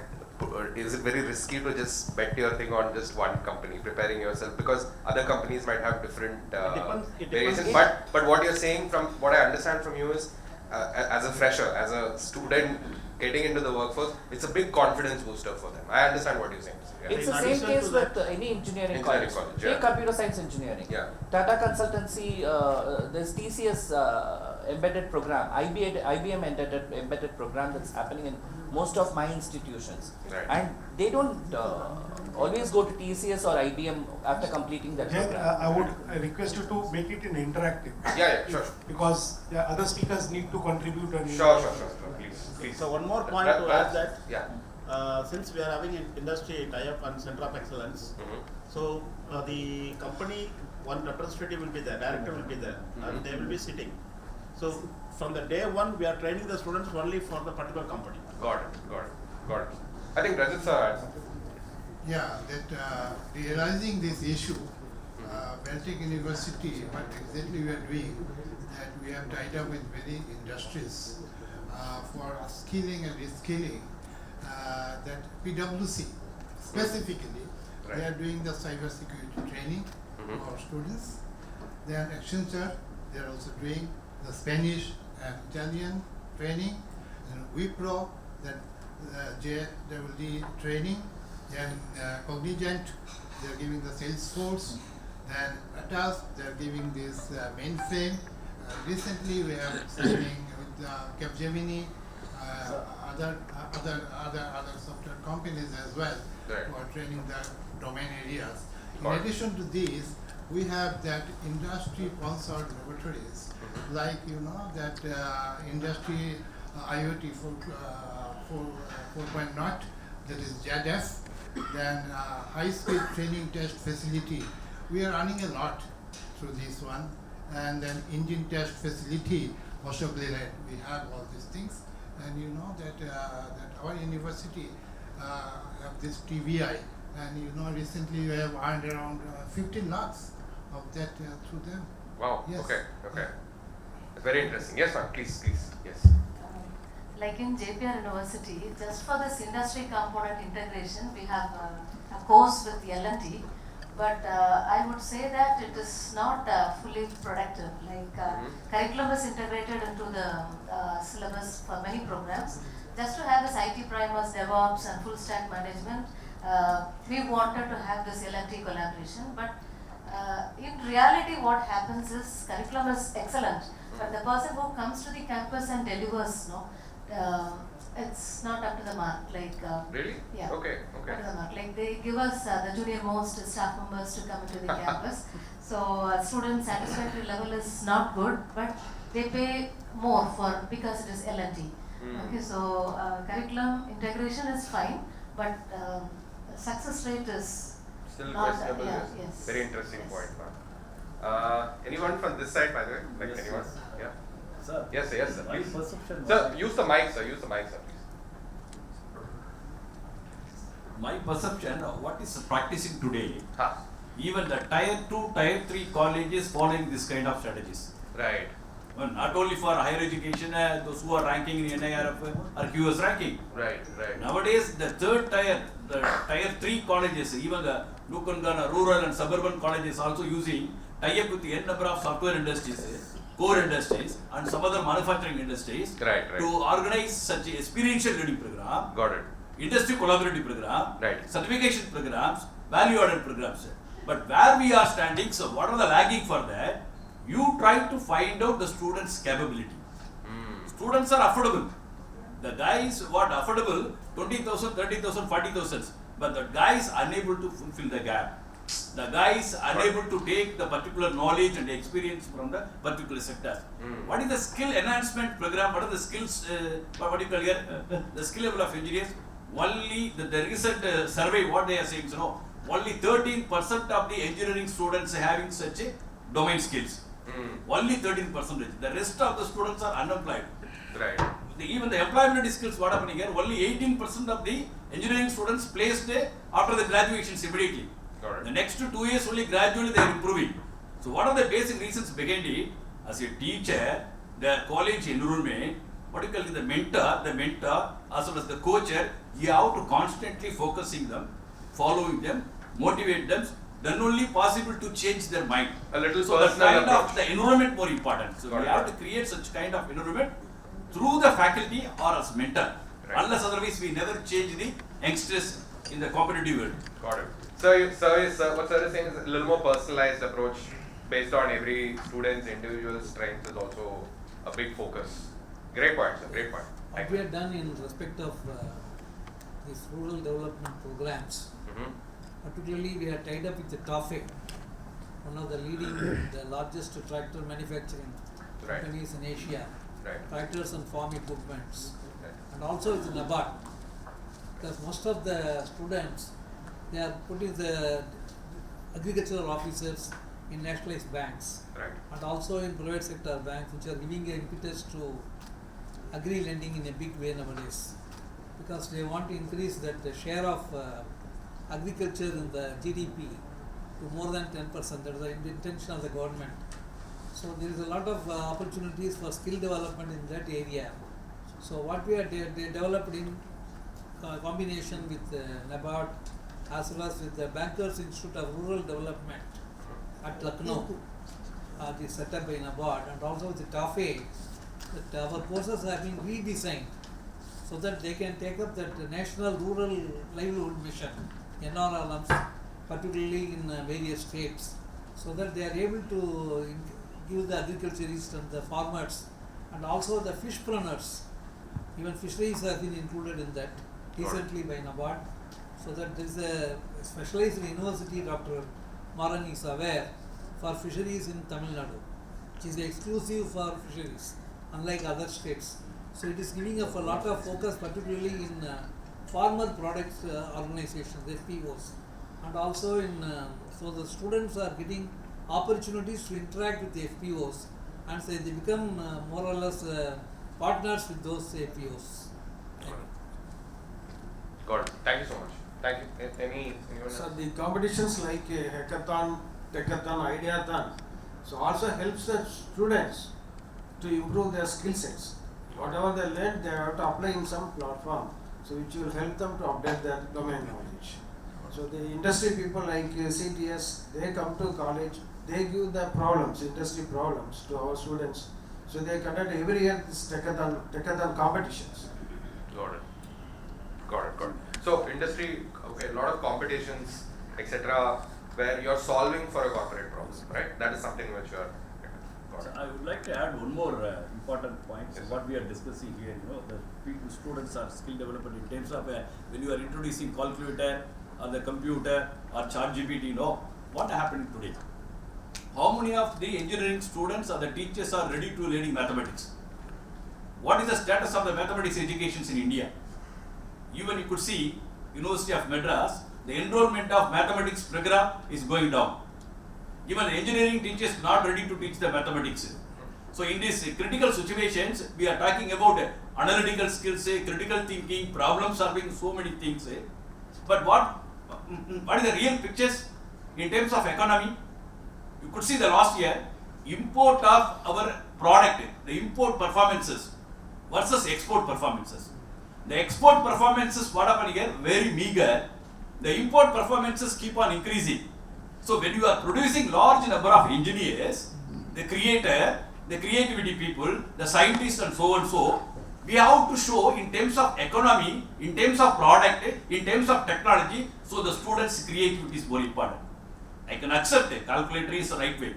is it very risky to just bet your thing on just one company, preparing yourself, because other companies might have different It variations. depends. But what you're saying, from what I understand from you, is as a fresher, as a student getting into the workforce, it's a big confidence booster for them. I understand what you're saying. Yeah. It's the same case with any engineering college. Yeah. Take computer science engineering. Yeah. Tata Consultancy, there's TCS embedded program, IBM embedded program that's happening in most of my institutions. Right. And they don't always go to TCS or IBM after completing that Jay, program. I would request you to make it in interactive. Yeah, sure. Because other speakers need to contribute. And Sure. Please. So one more point to add that. Yeah. Since we are having an industry tie-up and Center of Excellence, so the company, one representative will be there, director will be there, and they will be sitting. So from the day one, we are training the students only for the particular company. Got it. I think Rajat sir had something. Yeah, that realizing this issue, Beltec University, what exactly we are doing, that we have tied up with many industries for skilling and reskilling, that PwC specifically, they are doing the cyber security training for our students. Then Accenture, they are also doing the Spanish and Italian training. And Wipro, that JWD training. Then Cognizant, they are giving the Salesforce. Then Atas, they are giving this mainframe. Recently, we are signing with Capgemini, other software companies as well, Right. who are training the domain areas. In addition to these, we have that industry-sponsored laboratories, like that industry IoT 4.0, that is JADF, then high-speed training test facility. We are running a lot through this one, and then engine test facility, possibly we have all these things, and that our university have this TVI, and recently we have earned around 15 lakhs of that through them. Wow. Yes. Okay. Very interesting. Yes, ma'am. Please. Yes. Like in JPR University, just for this industry component integration, we have a course with L&T, but I would say that it is not fully productive. Like curriculum is integrated into the syllabus for many programs. Just to have this IT primers, DevOps and full stack management, we wanted to have this L&T collaboration, but in reality what happens is curriculum is excellent, but the person who comes to the campus and delivers, It's not up to the mark. Like Really? yeah. Okay. Okay. Up to the mark. Like they give us the junior most staff members to come into the campus. So student satisfactory level is not good, but they pay more for because it is L&T. Okay, so curriculum integration is fine, but success rate is Still not questionable. yes. Very interesting point. Anyone from this side, by the way? Like Yes, anyone? yes. Yeah. Sir, Yes, sir. Yes, sir. my Please. perception Sir, was- use the mic, sir. Use the mic, sir. Please. My perception of what is practicing today, Huh. even the tier 2, tier 3 colleges following this kind of strategies. Right. Well, not only for higher education, those who are ranking in NIRF or QS ranking. Right. Right. Nowadays, the third tier, the tier 3 colleges, even the Nukungana rural and suburban colleges also using tie-up with the n number of software industries, core industries, and some other manufacturing industries Right. Right. to organize such a experiential learning program, Got it. industry collaborative program, Right. certification programs, value-added programs. But where we are standing, so what are the lagging for that? You try to find out the students' capability. Students are affordable. The guys what affordable 20,000, 30,000, 40,000, but the guy is unable to fulfill the gap. The guy is unable to take the particular knowledge and experience from the particular sector. What is the skill enhancement program? What are the skills? What do you call here? The skill level of engineers. Only the recent survey, what they are saying, you know, only 13% of the engineering students having such a domain skills. Only 13%. The rest of the students are unemployed. Right. Even the employment skills, what happening here? Only 18% of the engineering students placed after the graduations immediately. Got it. The next 2 years only gradually they are improving. So what are the basic reasons behind it? As a teacher, the college enrollment, what do you call it, the mentor, as well as the coacher, you have to constantly focusing them, following them, motivate them, then only possible to change their mind. A little So the personal kind approach. of the environment more important. So Got we it. have to create such kind of environment through the faculty or as mentor. Right. Unless otherwise we never change the youngsters in the competitive world. Got it. So, what sir is saying is a little more personalized approach based on every student's individual strength is also a big focus. Great point, sir. Great point. What we have done in respect of these rural development programs, particularly we are tied up with the TOFE, one of the leading, the largest tractor manufacturing Right. companies in Asia, Right. tractors and farm equipments, Right. and also with NABARD, because most of the students, they are putting the agricultural officers in nationalized banks, Right. and also in private sector banks, which are giving an impetus to agri lending in a big way nowadays, because they want to increase that the share of agriculture in the GDP to more than 10%. That is the intention of the government. So there is a lot of opportunities for skill development in that area. So what we are developed in combination with NABARD as well as with the Bankers Institute of Rural Development at Lucknow, the set up by NABARD, and also with the TOFE, that our courses have been redesigned so that they can take up that National Rural Livelihood Mission, NRLMs, particularly in various states, so that they are able to give the agriculturists and the farmers and also the fishpreneurs. Even fisheries have been included in that recently by NABARD, so that there is a specialized university, Dr. Maran is aware, for fisheries in Tamil Nadu, which is exclusive for fisheries, unlike other states. So it is giving us a lot of focus, particularly in farmer products organizations, FPOs, and also in, so the students are getting opportunities to interact with the FPOs, and so they become more or less partners with those FPOs. Got it. Thank you so much. Thank you. Anyone So else? the competitions like hackathon, techathon, ideathon, so also helps the students to improve their skill sets. Whatever they learn, they have to apply in some platform, so which will help them to update their domain knowledge. So the industry people like CTS, they come to college, they give the problems, industry problems to our students. So they conduct every year this techathon competitions. Got it. So industry, okay, a lot of competitions, etc., where you're solving for a corporate problem, right? That is something which you are. Got it. I would like to add one more important point. Yes. What we are discussing here, you know, the students are skill development in terms of when you are introducing calculator or the computer or ChatGPT, what happened today? How many of the engineering students or the teachers are ready to learning mathematics? What is the status of the mathematics educations in India? Even you could see University of Madras, the enrollment of mathematics program is going down. Even engineering teachers not ready to teach the mathematics. So in these critical situations, we are talking about analytical skills, critical thinking, problem solving, so many things. But what is the real pictures in terms of economy? You could see the last year, import of our product, the import performances versus export performances. The export performances, what happened here, very meager. The import performances keep on increasing. So when you are producing large number of engineers, the creator, the creativity people, the scientists and so, we have to show in terms of economy, in terms of product, in terms of technology, so the students' creativity is more important. I can accept it, calculator is the right way.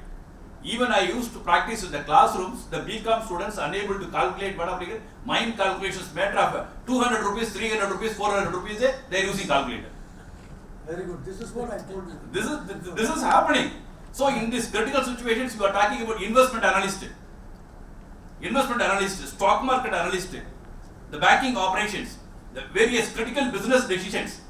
Even I used to practice in the classrooms, the BCom students unable to calculate whatever, mind calculations matter of 200 rupees, 300 rupees, 400 rupees, they are using calculator. Very good. This is what I told you. This is happening. So in these critical situations, you are talking about investment analyst, stock market analyst, the banking operations, the various critical business decisions,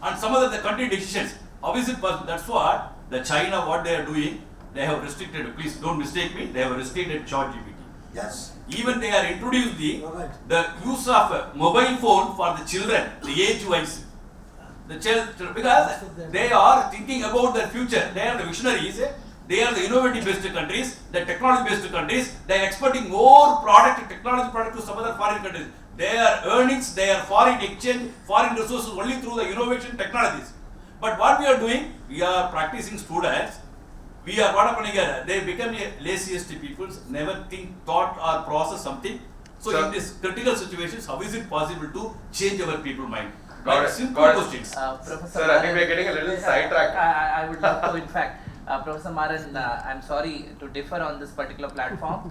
and some of the country decisions. How is it possible? That's what the China, what they are doing, they have restricted, please don't mistake me, they have restricted ChatGPT. Yes. Even they are introduced the use of mobile phone for the children, the age-wise. The child, because they are thinking about their future, they are the visionaries, they are the innovative-based countries, the technology-based countries, they are exporting more technology product to some other foreign countries. Their earnings, their foreign exchange, foreign resources only through the innovation technologies. But what we are doing, we are practicing students, we are what happening here, they become laziest people, never thought or process something. So in these critical situations, how is it possible to change our people mind? Right, simple questions. Professor Sir, I think we are getting a little sidetracked. I would love to, in fact, Professor Maran, I'm sorry to differ on this particular platform.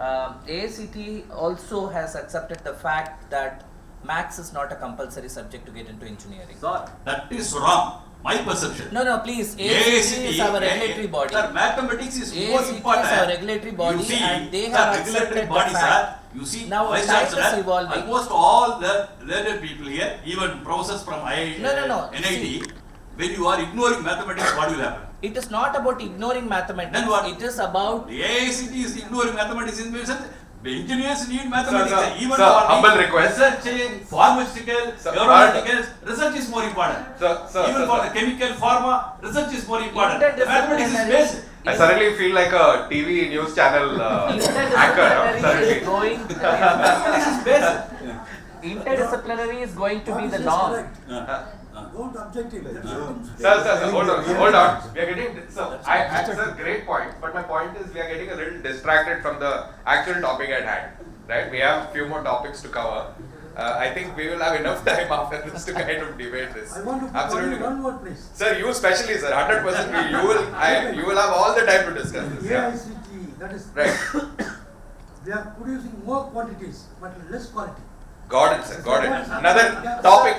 AICT also has accepted the fact that Maths is not a compulsory subject to get into engineering. Sir, that is wrong. My perception. No, please. AICT is our regulatory body. Sir, mathematics is more important. AICT is our regulatory body, and they have accepted the fact. You see, now time is evolving. Almost all the learned people here, even professors from NIT, See, when you are ignoring mathematics, what will happen? It is not about ignoring mathematics. Then what? It is about. The AICT is ignoring mathematics in the sense. The engineers need mathematics. Sir, even sir, for humble request. research, pharmaceutical, aeronautical, research is more important. Even for the chemical, pharma, research is more important. Mathematics is basic. I suddenly feel like a TV news channel anchor. Mathematics is basic. Interdisciplinary is going to be the norm. Don't objective. Sir, hold on. We are getting, that's a great point, but my point is we are getting a little distracted from the actual topic at hand, right? We have a few more topics to cover. I think we will have enough time after this to kind of debate this. I want to Absolutely. one more place. Sir, you especially, sir, 100%. You will have all the time to discuss this. AICT, that is right. We are producing more quantities but less quality. Got it, sir. Got it.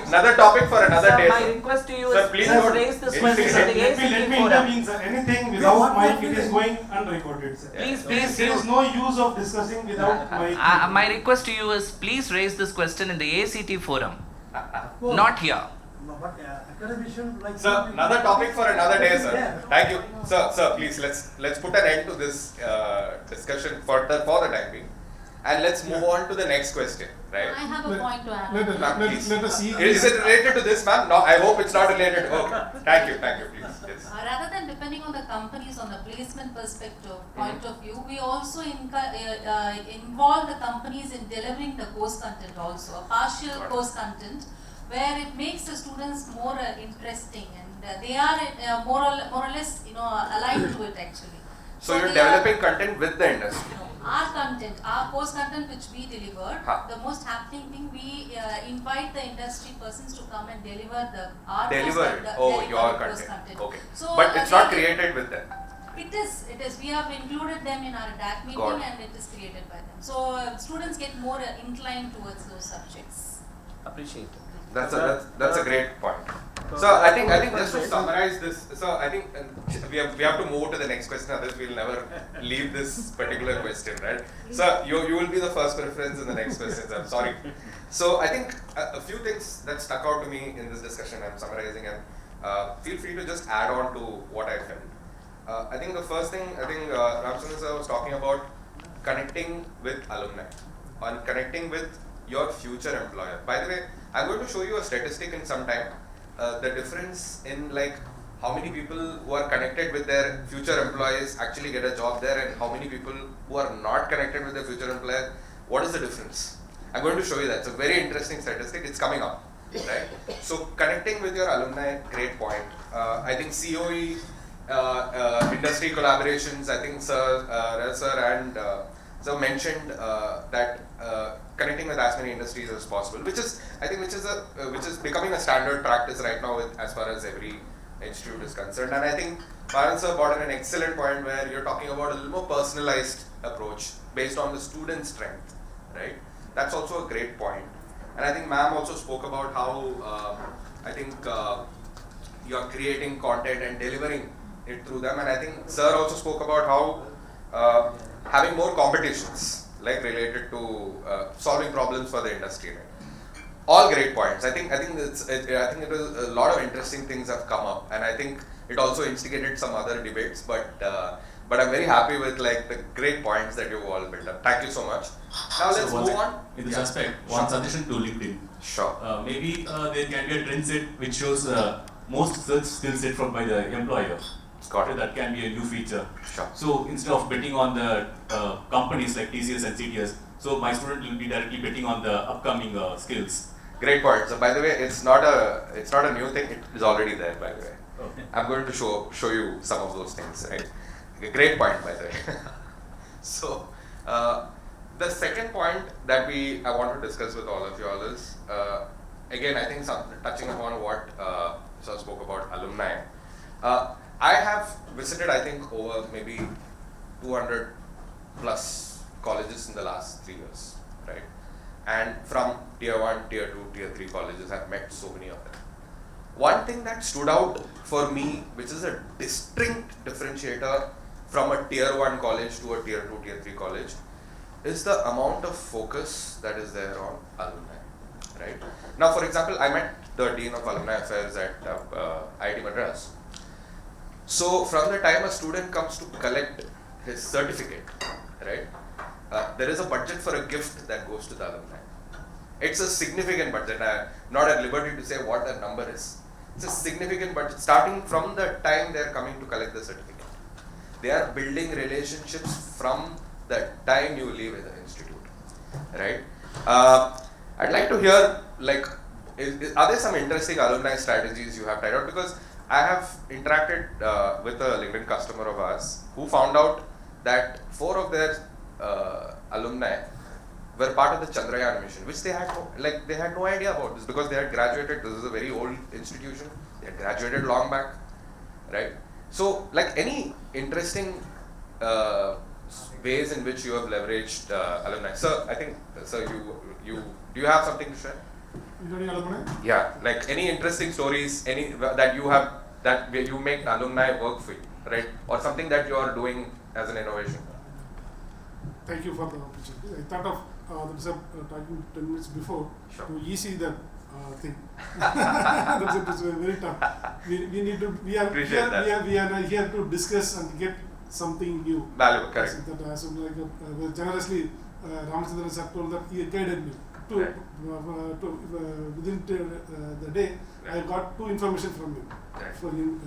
Another topic for another day. My request to you sir, is please raise this question in the Let AICT me forum. intervene, sir. Anything without mic, it is going unrecorded, sir. Please, There is no use of discussing without mic. My request to you is please raise this question in the AICT forum, not here. No, but academician like. Sir, another topic for another day, sir. Thank you, sir. Please let's put an end to this discussion for the time being, and let's move on to the next question. Right? I have a point to add. Let us see. Is it related to this, ma'am? No, I hope it's not related. Okay. Thank you, please. Yes. Rather than depending on the companies on the placement perspective point of view, we also involve the companies in delivering the course content also, a partial course content where it makes the students more interesting and they are more or less aligned to it actually. So you're developing content with the industry. Our content, our course content which we deliver, the most happening thing, we invite the industry persons to come and deliver your course content. content. Okay. So but it's not created with them. It is. We have included them in our DAC meeting and it is created by them. So students get more inclined towards those subjects. Appreciate it. That's a great point. So I think just to summarize this, so I think we have to move to the next question, otherwise we'll never leave this particular question, right? So you will be the first preference in the next questions. I'm sorry. So I think a few things that stuck out to me in this discussion, I'm summarizing, and feel free to just add on to what I felt. I think the first thing, Ramchandran sir was talking about connecting with alumni, on connecting with your future employer. By the way, I'm going to show you a statistic in some time. The difference in like how many people who are connected with their future employees actually get a job there, and how many people who are not connected with their future employer, what is the difference? I'm going to show you that. It's a very interesting statistic. It's coming up, right? So connecting with your alumni, great point. I think COE, industry collaborations, I think Sir and Sir mentioned that connecting with as many industries as possible, which is becoming a standard practice right now with, as far as every institute is concerned. And I think Maran sir brought in an excellent point where you're talking about a little more personalized approach based on the student's strength, right? That's also a great point. And I think ma'am also spoke about how you're creating content and delivering it through them. And I think sir also spoke about how having more competitions, like related to solving problems for the industry. Right? All great points. I think it was a lot of interesting things have come up, and I think it also instigated some other debates. But I'm very happy with like the great points that you've all built up. Thank you so much. Now let's move on. In this aspect, one suggestion to LinkedIn. Sure. Maybe there can be a trend set which shows most search skill set from by the employer. Got it. That can be a new feature. Sure. So instead of betting on the companies like TCS and CTS, so my student will be directly betting on the upcoming skills. Great point. So by the way, it's not a new thing. It is already there. By the way, okay. I'm going to show you some of those things. Right. Great point, by the way. So the second point that I want to discuss with all of you all is again, I think touching upon what Sir spoke about alumni. I have visited, I think, over maybe 200 plus colleges in the last 3 years, right? And from tier 1, tier 2, tier 3 colleges, I've met so many of them. One thing that stood out for me, which is a distinct differentiator from a tier 1 college to a tier 2, tier 3 college, is the amount of focus that is there on alumni, right? Now, for example, I met the Dean of Alumni Affairs at IIT Madras. So from the time a student comes to collect his certificate, right, there is a budget for a gift that goes to the alumni. It's a significant budget. I'm not at liberty to say what the number is. It's a significant budget starting from the time they are coming to collect the certificate. They are building relationships from the time you leave the institute, right? I'd like to hear, like, are there some interesting alumni strategies you have tried out? Because I have interacted with a LinkedIn customer of ours who found out that 4 of their alumni were part of the Chandrayaan mission, which they had no idea about this because they had graduated. This is a very old institution. They had graduated long back, right? So, like, any interesting ways in which you have leveraged alumni? Sir, I think, sir, do you have something to share? Regarding alumni? Yeah, like any interesting stories, that you have, that you make alumni work for you, right? Or something that you are doing as an innovation. Thank you for the opportunity. I thought of talking 10 minutes before to easy the thing. That's very tough. We are here to discuss and get something new. Valuable, correct. Generously, Ramchandran sir told that he guided me to within the day. Right. I got 2 information from him. Right. For him,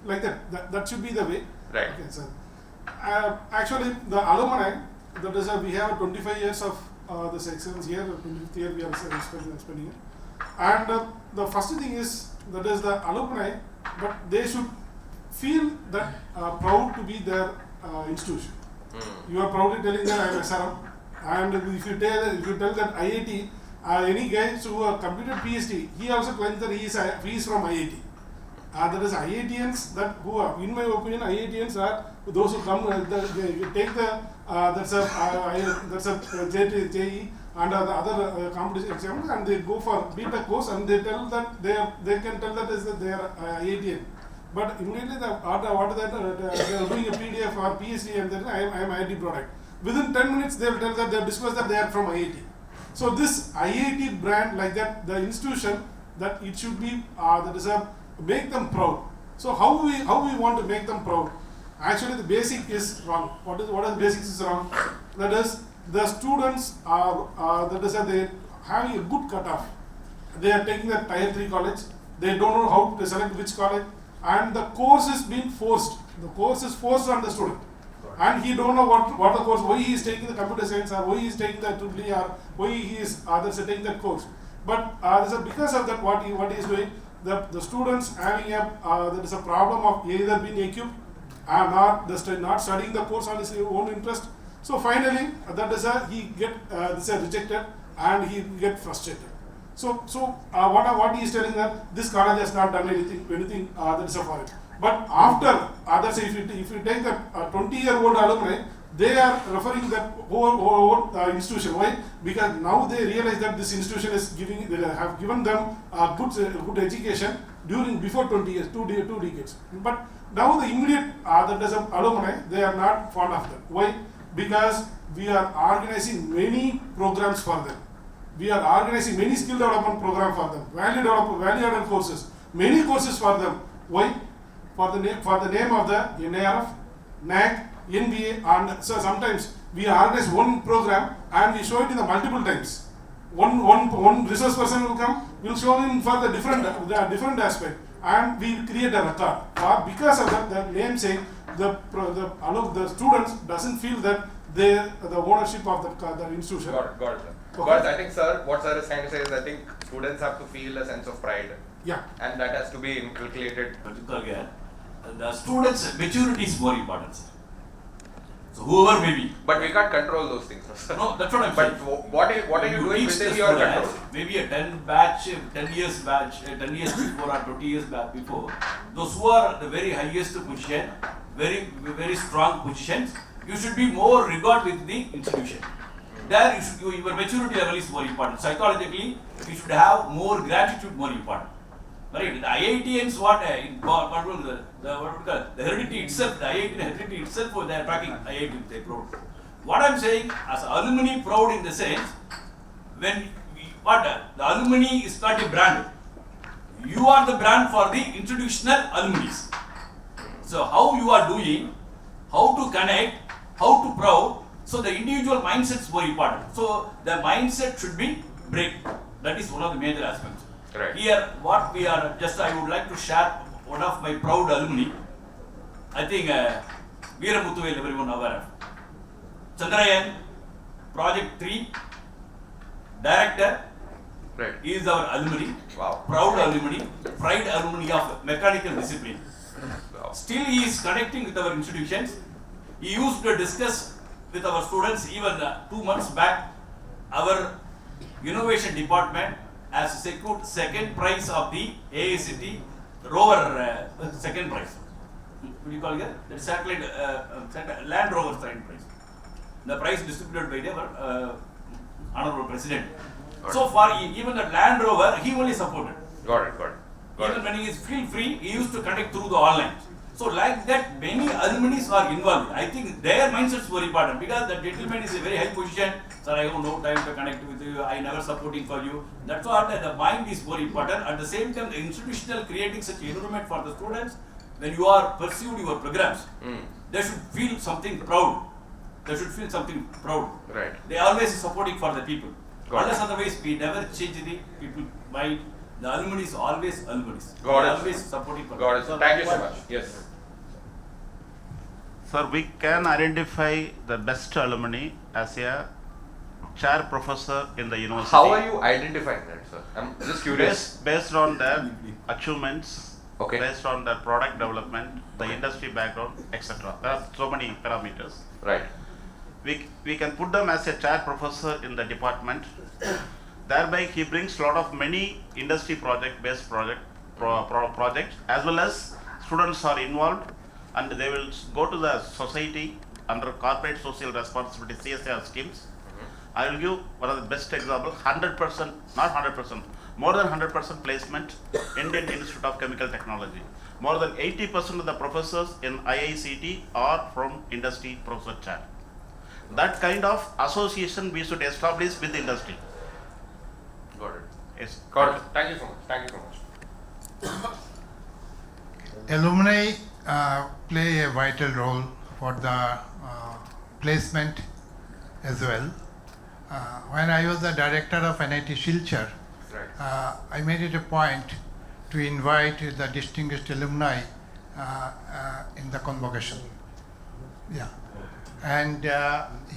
like that should be the way. Right. Okay, sir. Actually, the alumni, that is, we have 25 years of this excellence here. 25th year we are spending it. And the first thing is that is the alumni, but they should feel that proud to be their institution. You are proudly telling that I am SRM, and if you tell that IIT, any guys who have completed PhD, he also claims that he is from IIT. That is IITians that who are, in my opinion, IITians are those who come, they take the that's a JE and the other competition exams, and they go for BTech course, and they tell that they can tell that is that they are IITian. But immediately they are doing a PDF or PhD, and then I am IIT product. Within 10 minutes they will tell that they have disclosed that they are from IIT. So this IIT brand, like that, the institution, that it should be that is a make them proud. So how we want to make them proud? Actually, the basic is wrong. What is the basics is wrong? That is, the students are that is they having a good cutoff. They are taking the tier 3 college. They don't know how to select which college, and the course is being forced. The course is forced on the student, and he don't know what the course, why he is taking the computer science, or why he is taking the EEE, or why he is taking that course. But because of that, what he is doing, the students having there is a problem of either being equipped and not studying the course on his own interest. So finally, that is he get rejected, and he get frustrated. So what he is telling that this college has not done anything that is for it. But after if you take the 20-year-old alumni, they are referring that whole institution. Why? Because now they realize that this institution is have given them a good education before 20 years, two decades. But now the immediate that is alumni, they are not fond of them. Why? Because we are organizing many programs for them. We are organizing many skill development programs for them, value-added courses, many courses for them. Why? For the name of the NARF, NAC, NBA, and so sometimes we organize one program and we show it in the multiple times. One resource person will come, we'll show him for the different aspect, and we create a record. Because of that, the name saying the students doesn't feel that they the ownership of the institution. Got it. Okay. But I think, sir, what sir is trying to say is, I think students have to feel a sense of pride. Yeah. And that has to be inculcated. The students' maturity is more important, sir. So whoever may be. But we can't control those things, sir. No, that's what I'm saying. But what are you doing within your control? Maybe a 10 years before or 20 years back before, those who are the very highest position, very strong positions, you should be more regard with the institution. There your maturity level is more important. Psychologically, you should have more gratitude, more important. Right? The IITians, the heredity itself, the IIT heredity itself, they are tracking IIT, they proud. What I am saying, as alumni proud in the sense, when the alumni is not a brand. You are the brand for the institutional alumni. So how you are doing, how to connect, how to proud, so the individual mindset is very important. So the mindset should be break. That is one of the major aspects. Right. Here, what we are I would like to share one of my proud alumni. I think Veeramuthuvel, everyone aware of. Chandrayaan, Project 3, Director, right, is our alumni. Wow. Proud alumni, pride alumni of mechanical discipline. Wow. Still he is connecting with our institutions. He used to discuss with our students even 2 months back. Our innovation department has secured second prize of the AICT rover second prize. What do you call it? The satellite Land Rover second prize. The prize distributed by the Honorable President. So far, even the Land Rover, he only supported. Got it. Even when he is feel free, he used to connect through the online. So like that, many alumni are involved. I think their mindset is very important because the gentleman is a very high position. Sir, I have no time to connect with you. I never supporting for you. That's what the mind is very important. At the same time, the institutional creating such environment for the students. When you are pursued your programs, they should feel something proud. Right. They always supporting for the people. Got Unless it. otherwise, we never change the people mind. The alumni is always alumni. Got it. Always supporting for Got it. them. Thank you so much. Yes. Sir, we can identify the best alumni as a chair professor in the university. How are you identifying that, sir? I'm just curious. Based on their achievements, Okay. based on their product development, the industry background, etc. There are so many parameters. Right. We can put them as a chair professor in the department. Thereby, he brings many industry based project projects, as well as students are involved and they will go to the society under corporate social responsibility CSR schemes. I will give one of the best example, 100%, not 100%, more than 100% placement, Indian Institute of Chemical Technology. More than 80% of the professors in IICT are from industry professor chair. That kind of association we should establish with the industry. Got it. Yes. Got it. Thank you so much. Thank you so much. Alumni play a vital role for the placement as well. When I was the director of NIT Silchar, I made it a point to invite the distinguished alumni in the convocation. Yeah. And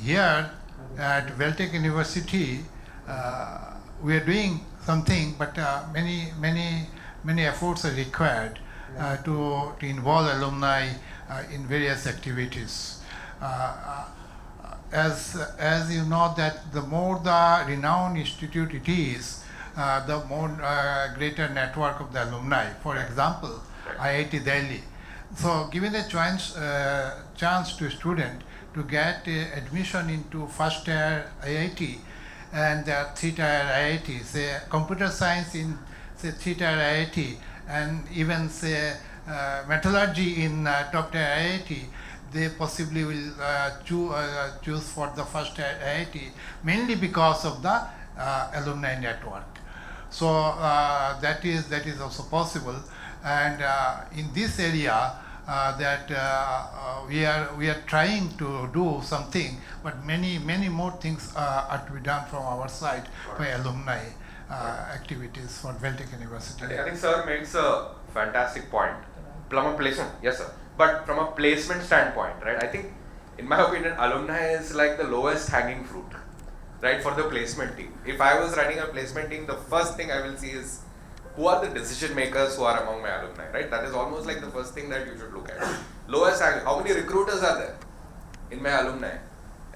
here at Veltech University, we are doing something, but many efforts are required to involve alumni in various activities. As you know that the more the renowned institute it is, the more greater network of the alumni. For example, IIT Delhi. So given a chance to a student to get admission into first tier IIT and 3-tier IIT, say computer science in say 3-tier IIT and even say metallurgy in top tier IIT, they possibly will choose for the first IIT mainly because of the alumni network. So that is also possible, and in this area we are trying to do something, but many more things are to be done from our side by alumni activities for Veltech University. I think sir makes a fantastic point. From a placement, yes sir. But from a placement standpoint, right? I think, in my opinion, alumni is like the lowest hanging fruit, right, for the placement team. If I was running a placement team, the first thing I will see is who are the decision makers who are among my alumni, right? That is almost like the first thing that you should look at. Lowest hanging, how many recruiters are there in my alumni,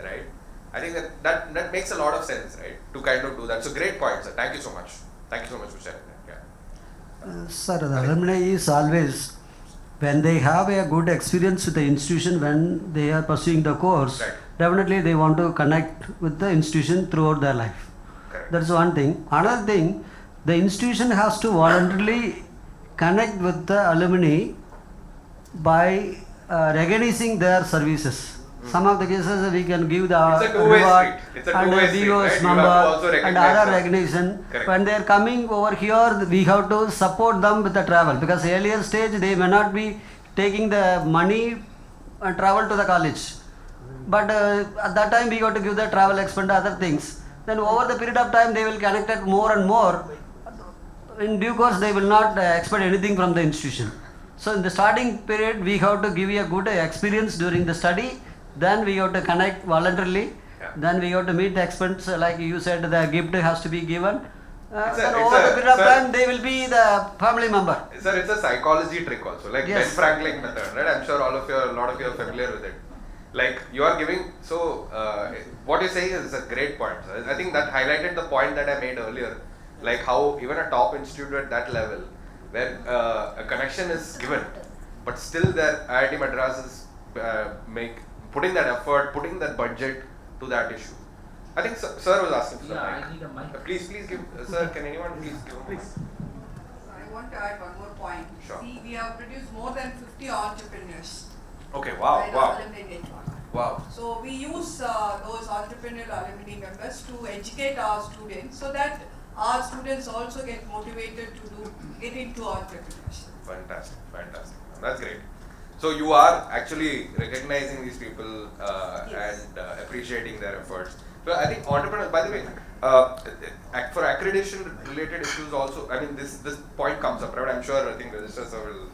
right? I think that makes a lot of sense, right, to kind of do that. So great point, sir. Thank you so much. Thank you so much for sharing that. Yeah. Sir, the alumni is always, when they have a good experience with the institution when they are pursuing the course, definitely they want to connect with the institution throughout their life. That's one thing. Another thing, the institution has to voluntarily connect with the alumni by recognizing their services. Some of the cases we can give the reward and a VOS number and other recognition. When they are coming over here, we have to support them with the travel, because earlier stage they may not be taking the money and travel to the college. But at that time we got to give the travel expense, other things. Then over the period of time they will connect it more and more. In due course they will not expect anything from the institution. So in the starting period we have to give you a good experience during the study. Then we have to connect voluntarily. Then we have to meet the expense, like you said, the gift has to be given. Then over the period of time, they will be the family member. Sir, it's a psychology trick also, like Ben Franklin method, right? I'm sure a lot of you are familiar with it. Like you are giving, so what you're saying is a great point. I think that highlighted the point that I made earlier, like how even a top institute at that level, where a connection is given, but still that IIT Madras is putting that effort, putting that budget to that issue. I think sir was asking for the mic. I need a mic. Please give, sir, can anyone please give a mic? I want to add one more point. Sure. See, we have produced more than 50 entrepreneurs. Okay, wow. Alumni network. Wow. So we use those entrepreneurial alumni members to educate our students so that our students also get motivated to get into entrepreneurship. Fantastic. That's great. So you are actually recognizing these people and appreciating their efforts. So I think entrepreneurs, by the way, for accreditation related issues also, I mean this point comes up, right? I'm sure I think registrars will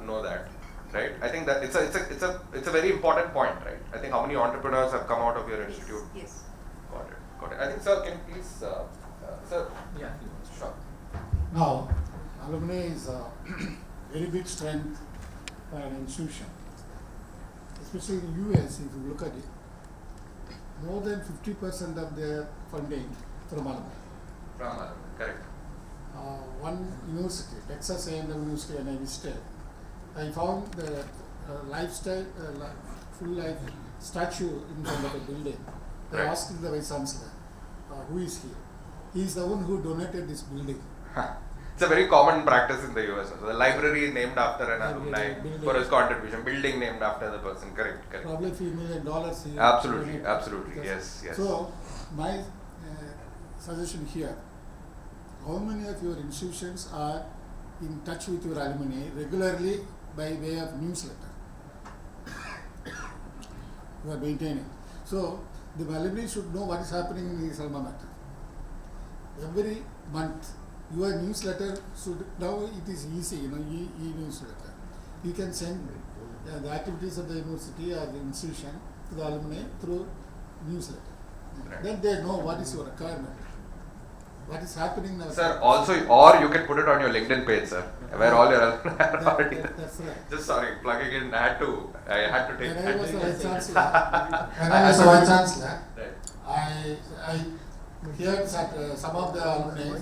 know that, right? I think that it's a very important point, right? I think how many entrepreneurs have come out of your institute? Yes. Got it. I think sir, can you please, sir? Yeah. Sure. Now, alumni is a very big strength for an institution, especially in US. If you look at it, more than 50% of their funding from alumni. Correct. one university, Texas A&M University, when I visited, I found the full life statue in front of a building. They Right. asked the Vice Chancellor, who is he? He is the one who donated this building. It's a very common practice in the US. So the library is named after an alumni for his contribution. Building named after the person. Correct. Probably a few $1 million. He Absolutely. donated. Absolutely. Because- Yes. So, my suggestion here, how many of your institutions are in touch with your alumni regularly by way of newsletter? You are maintaining. So, the alumni should know what is happening in his alma mater. Every month, your newsletter should, now it is easy, e-newsletter. You can send the activities of the university or the institution to the alumni through newsletter. Right. Then they know what is your requirement, what is happening now. Sir, also, or you can put it on your LinkedIn page, sir, where all your alumni are already. That's right. Just sorry, plugging in. I had to take. When I was a Vice Chancellor, I heard that some of the alumni,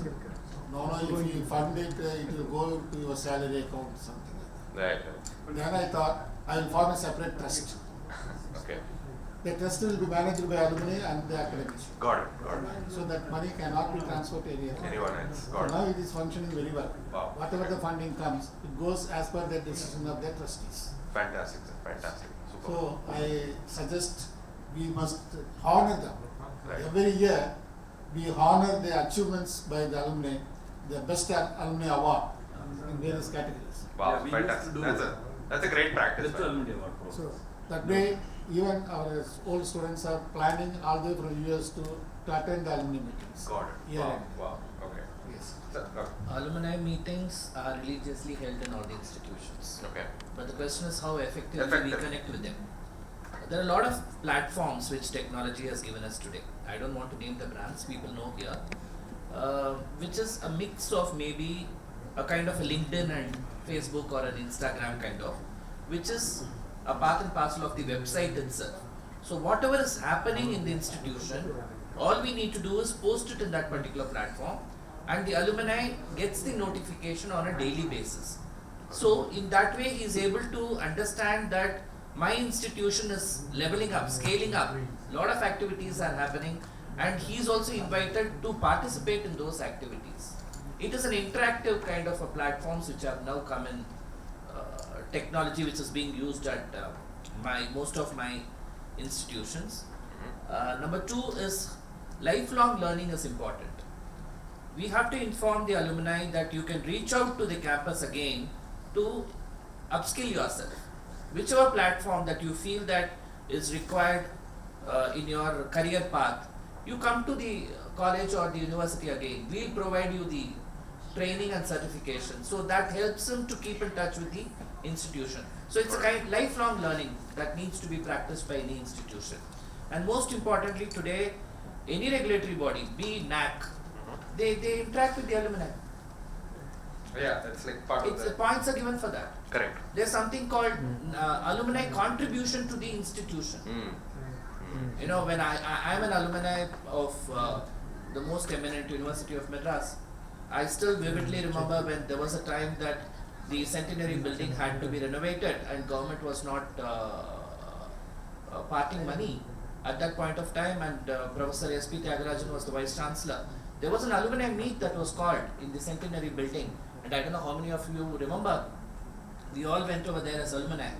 no, if you fund it, it will go to your salary account, something like Right. that. Then I thought, I will form a separate trust. Okay. The trust will be managed by alumni and the academics. Got it. So that money cannot be transferred to Anyone else. So Got it. now it is functioning very well. Wow. Whatever the funding comes, it goes as per the decision of the trustees. Fantastic, sir. Fantastic. Super. So I suggest we must honor them. Right. Every year we honor the achievements by the alumni, the best alumni award in various categories. Wow, fantastic. That's a great practice. man. So that way, even our old students are planning all the way from US to attend the alumni meetings. Got it. Year Wow. end. Wow. Okay. Yes. Sir, Alumni meetings are religiously held in all the institutions. okay. But the question is how effectively we Effective. connect with them. There are a lot of platforms which technology has given us today. I don't want to name the brands, people know here. Which is a mix of maybe a kind of a LinkedIn and Facebook or an Instagram kind of, which is a part and parcel of the website itself. So whatever is happening in the institution, all we need to do is post it in that particular platform and the alumni gets the notification on a daily basis. So in that way he is able to understand that my institution is leveling up, scaling up, lot of activities are happening and he is also invited to participate in those activities. It is an interactive kind of a platforms which have now come in technology which is being used at most of my institutions. Number two is lifelong learning is important. We have to inform the alumni that you can reach out to the campus again to upskill yourself. Whichever platform that you feel that is required in your career path, you come to the college or the university again. We will provide you the training and certification. So that helps them to keep in touch with the institution. So it's a kind of lifelong learning that needs to be practiced by any institution. And most importantly today, any regulatory body, be NAC, they interact with the alumni. Yeah, that's like part of The points are given for that. Correct. There's something called alumni contribution to the institution. You know, when I'm an alumni of the most eminent University of Madras, I still vividly remember when there was a time that the centenary building had to be renovated and government was not parting money at that point of time, and Professor S.P. Tyagarajan was the Vice Chancellor. There was an alumni meet that was called in the centenary building, and I don't know how many of you remember. We all went over there as alumni,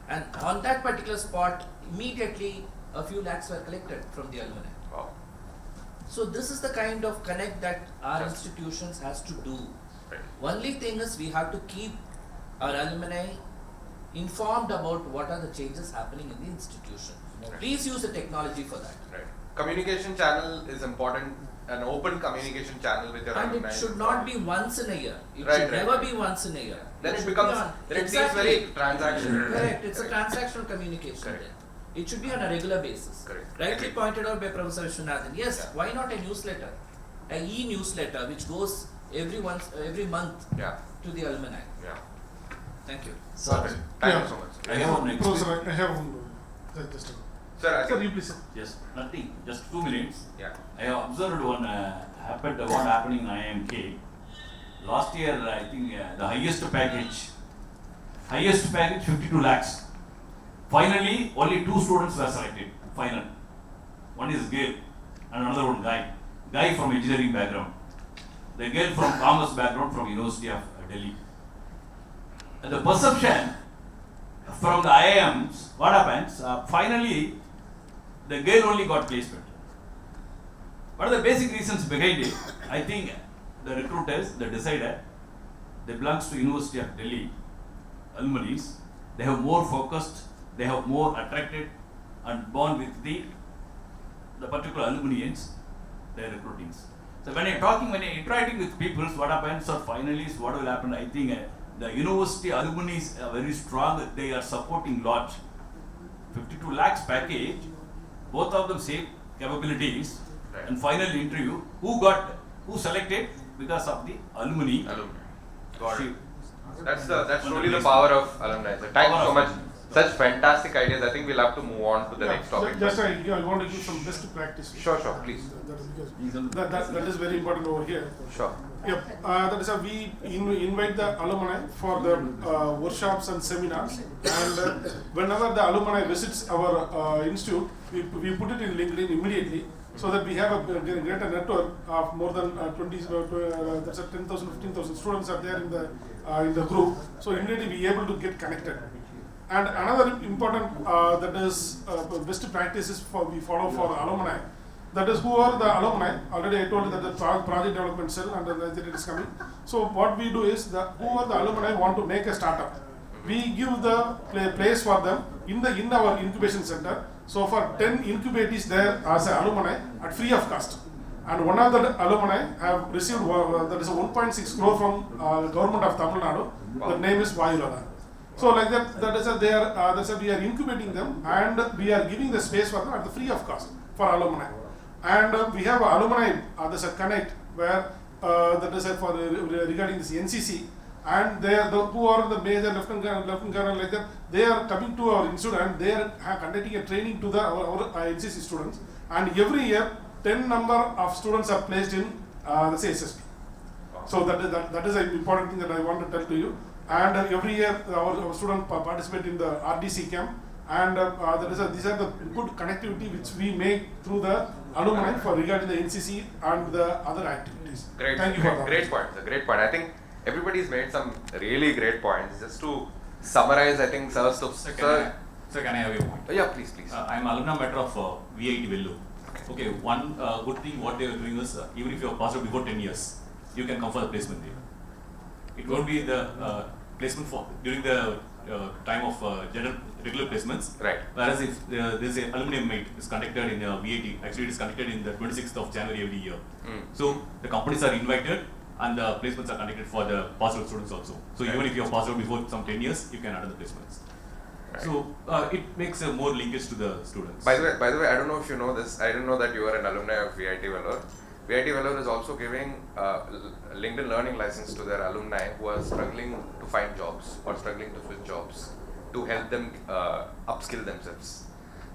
and on that particular spot, immediately a few lakhs were collected from the alumni. Wow. So this is the kind of connect that our institutions has to do. Right. Only thing is we have to keep our alumni informed about what are the changes happening in the institution. Right. Please use the technology for that. Right. Communication channel is important. An open communication channel with your And alumni. it should not be once in a year. It Right, should right, never right. be once in a year. Then it should becomes, be on- then it Exactly. seems very transactional. Correct. It's Correct. a transactional communication. Correct. Then. It should be on a regular basis. Correct. Rightly pointed out by Professor Vishwanathan. Yes, Yeah. why not a newsletter? A e-newsletter which goes every month Yeah. to the alumni. Yeah. Thank you. Perfect. Thank you so much. I have one Professor, I have one. Just a Sir, I Sir, think- you please. Yes, nothing, just 2 minutes. Yeah. I have observed what happening in IMK. last year I think the highest package 52 lakhs. Finally, only 2 students were selected. Final. One is girl and another one guy. Guy from engineering background. The girl from commerce background from University of Delhi. And the perception from the IIMs, what happens? Finally, the girl only got placement. What are the basic reasons behind it? I think the recruiters, they decided, they belongs to University of Delhi, alumni, they have more focused, they have more attracted and bond with the particular alumnians they are recruiting. So when you're interacting with people, what happens or finally what will happen, I think the university alumni are very strong, they are supporting lot. 52 lakhs package, both of them same capabilities, right. And final interview, who selected because of the alumni. Got it. That's really the power of alumni. So thank you so much. Such fantastic ideas. I think we'll have to move on to the next topic. I want to give some best practice. Sure, please. That is very important over here. Sure. Yep. That is how we invite the alumni for the workshops and seminars. And whenever the alumni visits our institute, we put it in LinkedIn immediately, so that we have a greater network of more than 10,000, 15,000 students are there in the group. So immediately we are able to get connected. And another important that is best practices we follow for alumni. That is, who are the alumni? Already I told you that the project development cell and it is coming. So what we do is who are the alumni want to make a startup? We give the place for them in our incubation center. So for 10 incubatees there as an alumni at free of cost. And one of the alumni have received that is a 1.6 crore from government of Tamil Nadu. Wow. The name is Vayulada. So like that is we are incubating them and we are giving the space for them at the free of cost for alumni. And we have alumni, there's a connect where that is for regarding this NCC, and they are who are the major lieutenant colonel like that. They are coming to our institute and they are conducting a training to our NCC students. And every year 10 number of students are placed in the SSP. So that is an important thing that I want to tell to you. And every year our students participate in the RDC camp, and these are the good connectivity which we make through the alumni for regarding the NCC and the other activities. Great. Thank you for that. Great point. A great point. I think everybody's made some really great points. Just to summarize, I think Sir, can I have your point? Yeah, please. I'm alumni matter of VIT Vellore. Okay, one good thing what they are doing is even if you have passed out before 10 years, you can come for the placement there. It won't be the placement for during the time of general regular placements. Right. Whereas if there's an alumni meet is conducted in VIT, actually it is conducted in the 26th of January every year. So the companies are invited and the placements are conducted for the passed out students also. So even if you have passed out before some 10 years, you can attend the placements. Right. So it makes a more linkage to the students. By the way, I don't know if you know this. I didn't know that you are an alumni of VIT Vellore. VIT Vellore is also giving LinkedIn learning license to their alumni who are struggling to find jobs or struggling to switch jobs, to help them upskill themselves.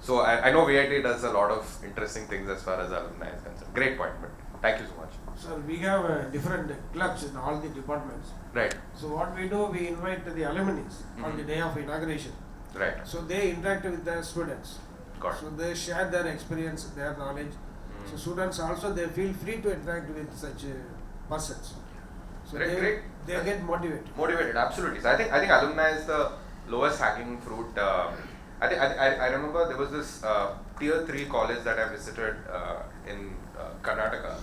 So I know VIT does a lot of interesting things as far as alumni is concerned. Great point, but thank you so much. Sir, we have different clubs in all the departments. Right. So what we do, we invite the alumni on the day of inauguration. Right. So they interact with the students. So they share their experience, their knowledge. So students also, they feel free to interact with such persons. So they get motivated. Motivated, absolutely. So I think alumni is the lowest hanging fruit. I remember there was this tier 3 college that I visited in Karnataka.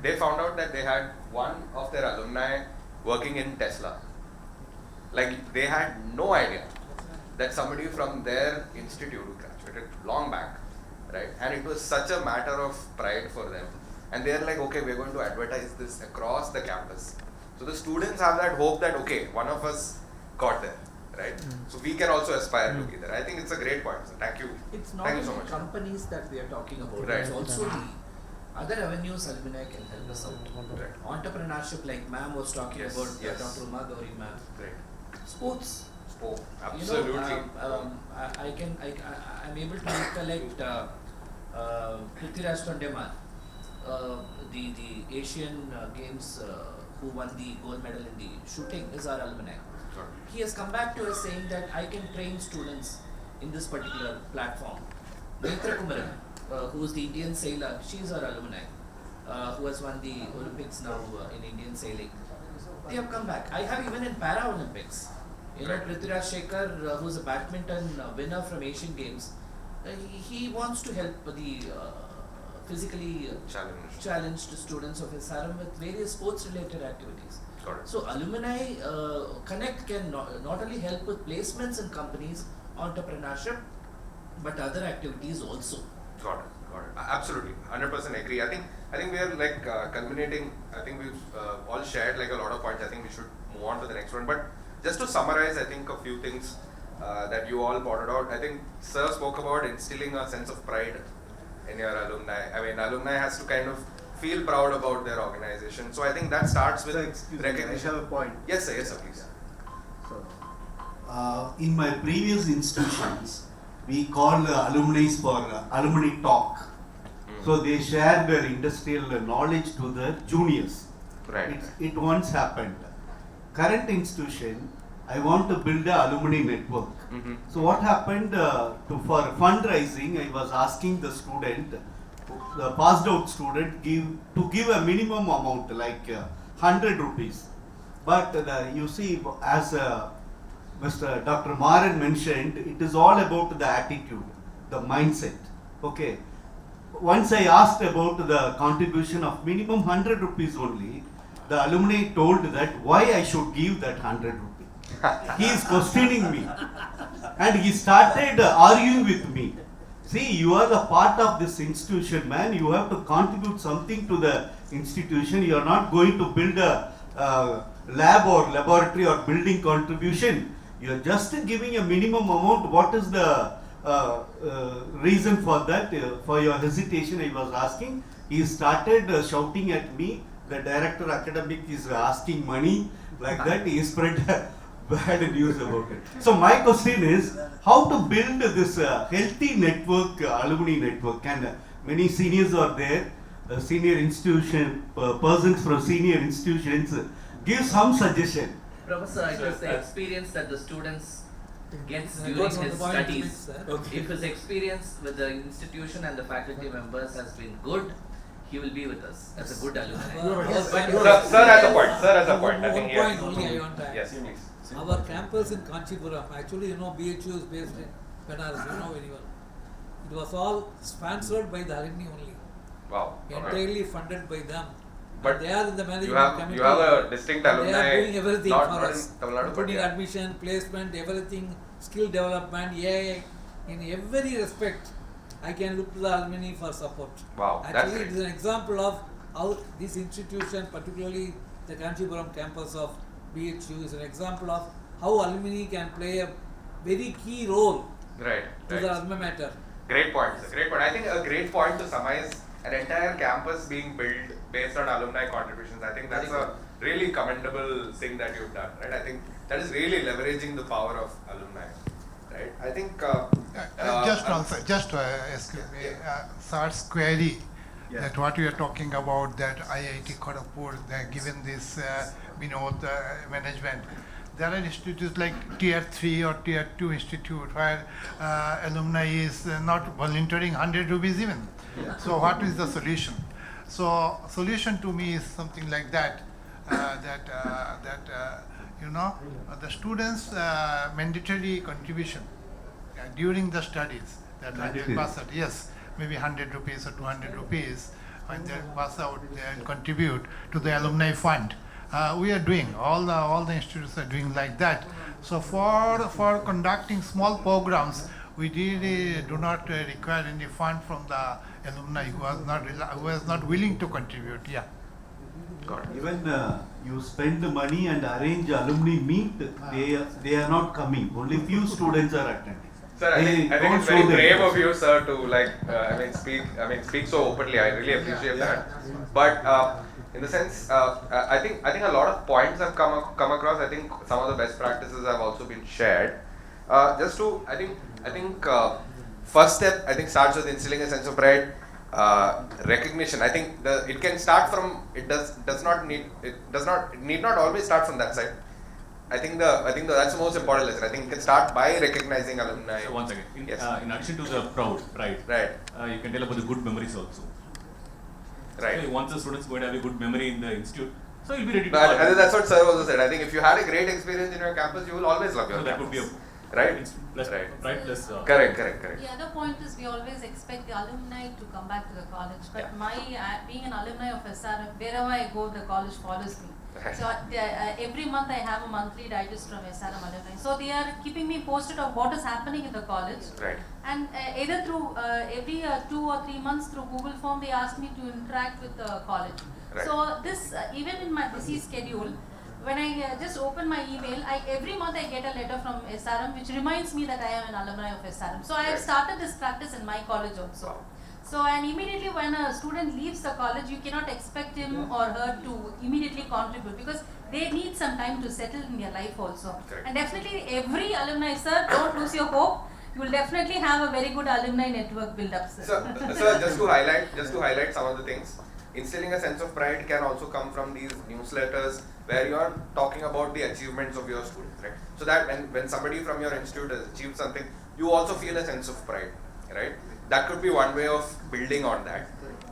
They found out that they had one of their alumni working in Tesla. Like they had no idea that somebody from their institute graduated long back. Right, and it was such a matter of pride for them, and they're like, okay, we're going to advertise this across the campus. So the students have that hope that okay, one of us got there, right? So we can also aspire to be there. I think it's a great point. So thank you. It's not only so much companies that we are talking about. Right. It's also the other avenues alumni can help us out. Right. Entrepreneurship, like ma'am was talking about, Dr. Umagori ma'am. Right. Sports. Absolutely. I'm able to recollect Prithviraj Tondemar, the Asian Games who won the gold medal in the shooting, is our alumni. He has come back to us saying that I can train students in this particular platform. Netra Kumaran, who is the Indian sailor, she is our alumni, who has won the Olympics now in Indian sailing. They have come back. I have even in Paralympics. Prithviraj Shekhar, who is a badminton winner from Asian Games, he wants to help the physically challenged students of his haram with various sports-related activities. So alumni connect can not only help with placements in companies, entrepreneurship, but other activities also. Got it. Absolutely, 100% agree. I think we are like culminating. I think we've all shared like a lot of points. I think we should move on to the next one. But just to summarize, I think a few things that you all pointed out. I think Sir spoke about instilling a sense of pride in your alumni. I mean, alumni has to kind of feel proud about their organization. So I think that starts with recognition. I have a point. Yes, sir. Yes, sir. Please. So, in my previous institutions, we call alumni for alumni talk. So they share their industrial knowledge to the juniors. Right. It once happened. Current institution, I want to build a alumni network. So what happened for fundraising, I was asking the student, the passed out student, to give a minimum amount like 100 rupees. But you see, as Mr. Dr. Maran mentioned, it is all about the attitude, the mindset. Okay. Once I asked about the contribution of minimum 100 rupees only, the alumni told that why I should give that 100 rupees. He is questioning me. And he started arguing with me. See, you are the part of this institution, man. You have to contribute something to the institution. You are not going to build a lab or laboratory or building contribution. You are just giving a minimum amount. What is the reason for that? For your hesitation, I was asking. He started shouting at me. The director academic is asking money. Like that, he spread bad news about it. So my question is, how to build this healthy network, alumni network? And many seniors are there, senior institution, persons from senior institutions. Give some suggestion. Professor, it is the experience that the students gets during his studies. If his experience with the institution and the faculty members has been good, he will be with us as a good alumni. Sir has a point. Sir has a point. I think point only I want to add. Yes, please. Our campus in Kanchipuram, actually, BHU is based in Benares, very well. It was all sponsored by the alumni only. Wow. Entirely funded by them. But they are in the management committee. You have a distinct alumni. They are doing everything not for us, including admission, placement, everything, skill development, AI, in every respect. I can look to the alumni for support. Wow, actually, it is an example of how this institution, particularly the Kanchipuram campus of BHU, is an example of how alumni can play a very key role to the alma mater. Great point, sir. Great point. I think a great point to summarize an entire campus being built based on alumni contributions. I think that's a really commendable thing that you've done, right? I think that is really leveraging the power of alumni, right? I think just excuse me, Sir's query that what we are talking about, that IIT Kharagpur, given this management, there are institutes like tier 3 or tier 2 institute where alumni is not volunteering 100 rupees even. So what is the solution? So solution to me is something like that, the students mandatory contribution during the studies, that when they pass out, yes, maybe 100 rupees or 200 rupees, when they pass out, they contribute to the alumni fund. We are doing, all the institutes are doing like that. So for conducting small programs, we really do not require any fund from the alumni who is not willing to contribute. Yeah. Even you spend the money and arrange alumni meet, they are not coming. Only few students are attending. Sir, I think it's very brave of you, sir, to speak so openly. I really appreciate that. But in the sense, I think a lot of points have come across. I think some of the best practices have also been shared. I think first step, I think, starts with instilling a sense of pride. recognition. I think it can start from, it need not always start from that side. I think that's the most important lesson. I think it can start by recognizing alumni. So one second. Yes. In addition to the proud, right? Right. You can tell about the good memories also. Right. So once the students going to have a good memory in the institute, so you'll be ready to. I think that's what Sir also said. I think if you had a great experience in your campus, you will always love your So that campus. would be right. Plus, right. Right. Plus. Correct. The other point is we always expect the alumni to come back to the college. But being an alumni of SRM, wherever I go, the college follows me. Right. So every month I have a monthly digest from SRM alumni. So they are keeping me posted of what is happening in the college. Right. And either through every 2 or 3 months through Google Form, they ask me to interact with the college. Right. So this, even in my busy schedule, when I just open my email, every month I get a letter from SRM which reminds me that I am an alumni of SRM. So I have started this practice in my college also. So, and immediately when a student leaves the college, you cannot expect him or her to immediately contribute because they need some time to settle in their life also. Correct. And definitely every alumni, sir, don't lose your hope. You will definitely have a very good alumni network build up, sir. So just to highlight some of the things, instilling a sense of pride can also come from these newsletters where you are talking about the achievements of your students, right? So that when somebody from your institute has achieved something, you also feel a sense of pride, right? That could be one way of building on that.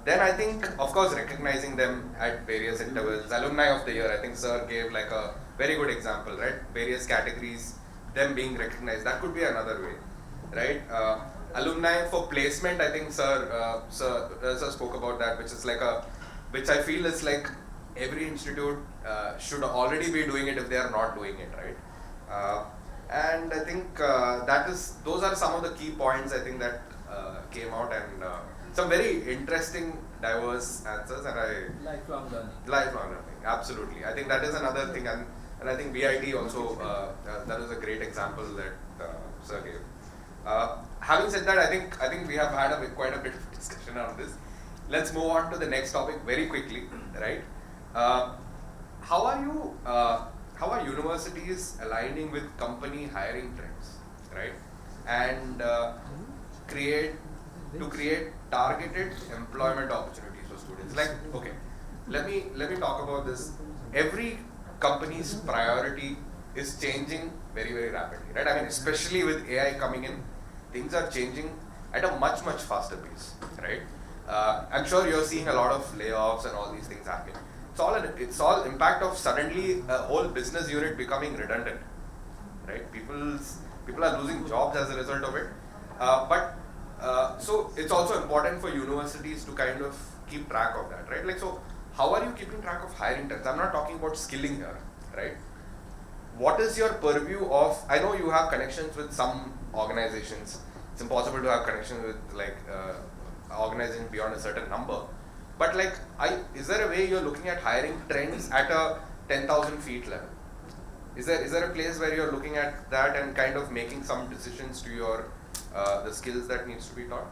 Then I think, of course, recognizing them at various intervals. Alumni of the year, I think Sir gave like a very good example, right? Various categories, them being recognized. That could be another way, right? Alumni for placement, I think Sir spoke about that, which is like which I feel is like every institute should already be doing it if they are not doing it, right? And I think those are some of the key points I think that came out, and some very interesting, diverse answers, and Lifelong learning, absolutely. I think that is another thing, and I think VIT also, that is a great example that Sir gave. Having said that, I think we have had quite a bit of discussion on this. Let's move on to the next topic very quickly, right? How are universities aligning with company hiring trends, right? And create targeted employment opportunities for students. Like, okay, let me talk about this. Every company's priority is changing very, very rapidly, right? I mean, especially with AI coming in, things are changing at a much, much faster pace, right? I'm sure you're seeing a lot of layoffs and all these things happening. It's all impact of suddenly a whole business unit becoming redundant, right? People are losing jobs as a result of it. So it's also important for universities to kind of keep track of that, right? Like, so how are you keeping track of hiring trends? I'm not talking about skilling here, right? What is your purview of, I know you have connections with some organizations. It's impossible to have connections with organizations beyond a certain number. But like, is there a way you're looking at hiring trends at a 10,000 feet level? Is there a place where you're looking at that and kind of making some decisions to your the skills that needs to be taught,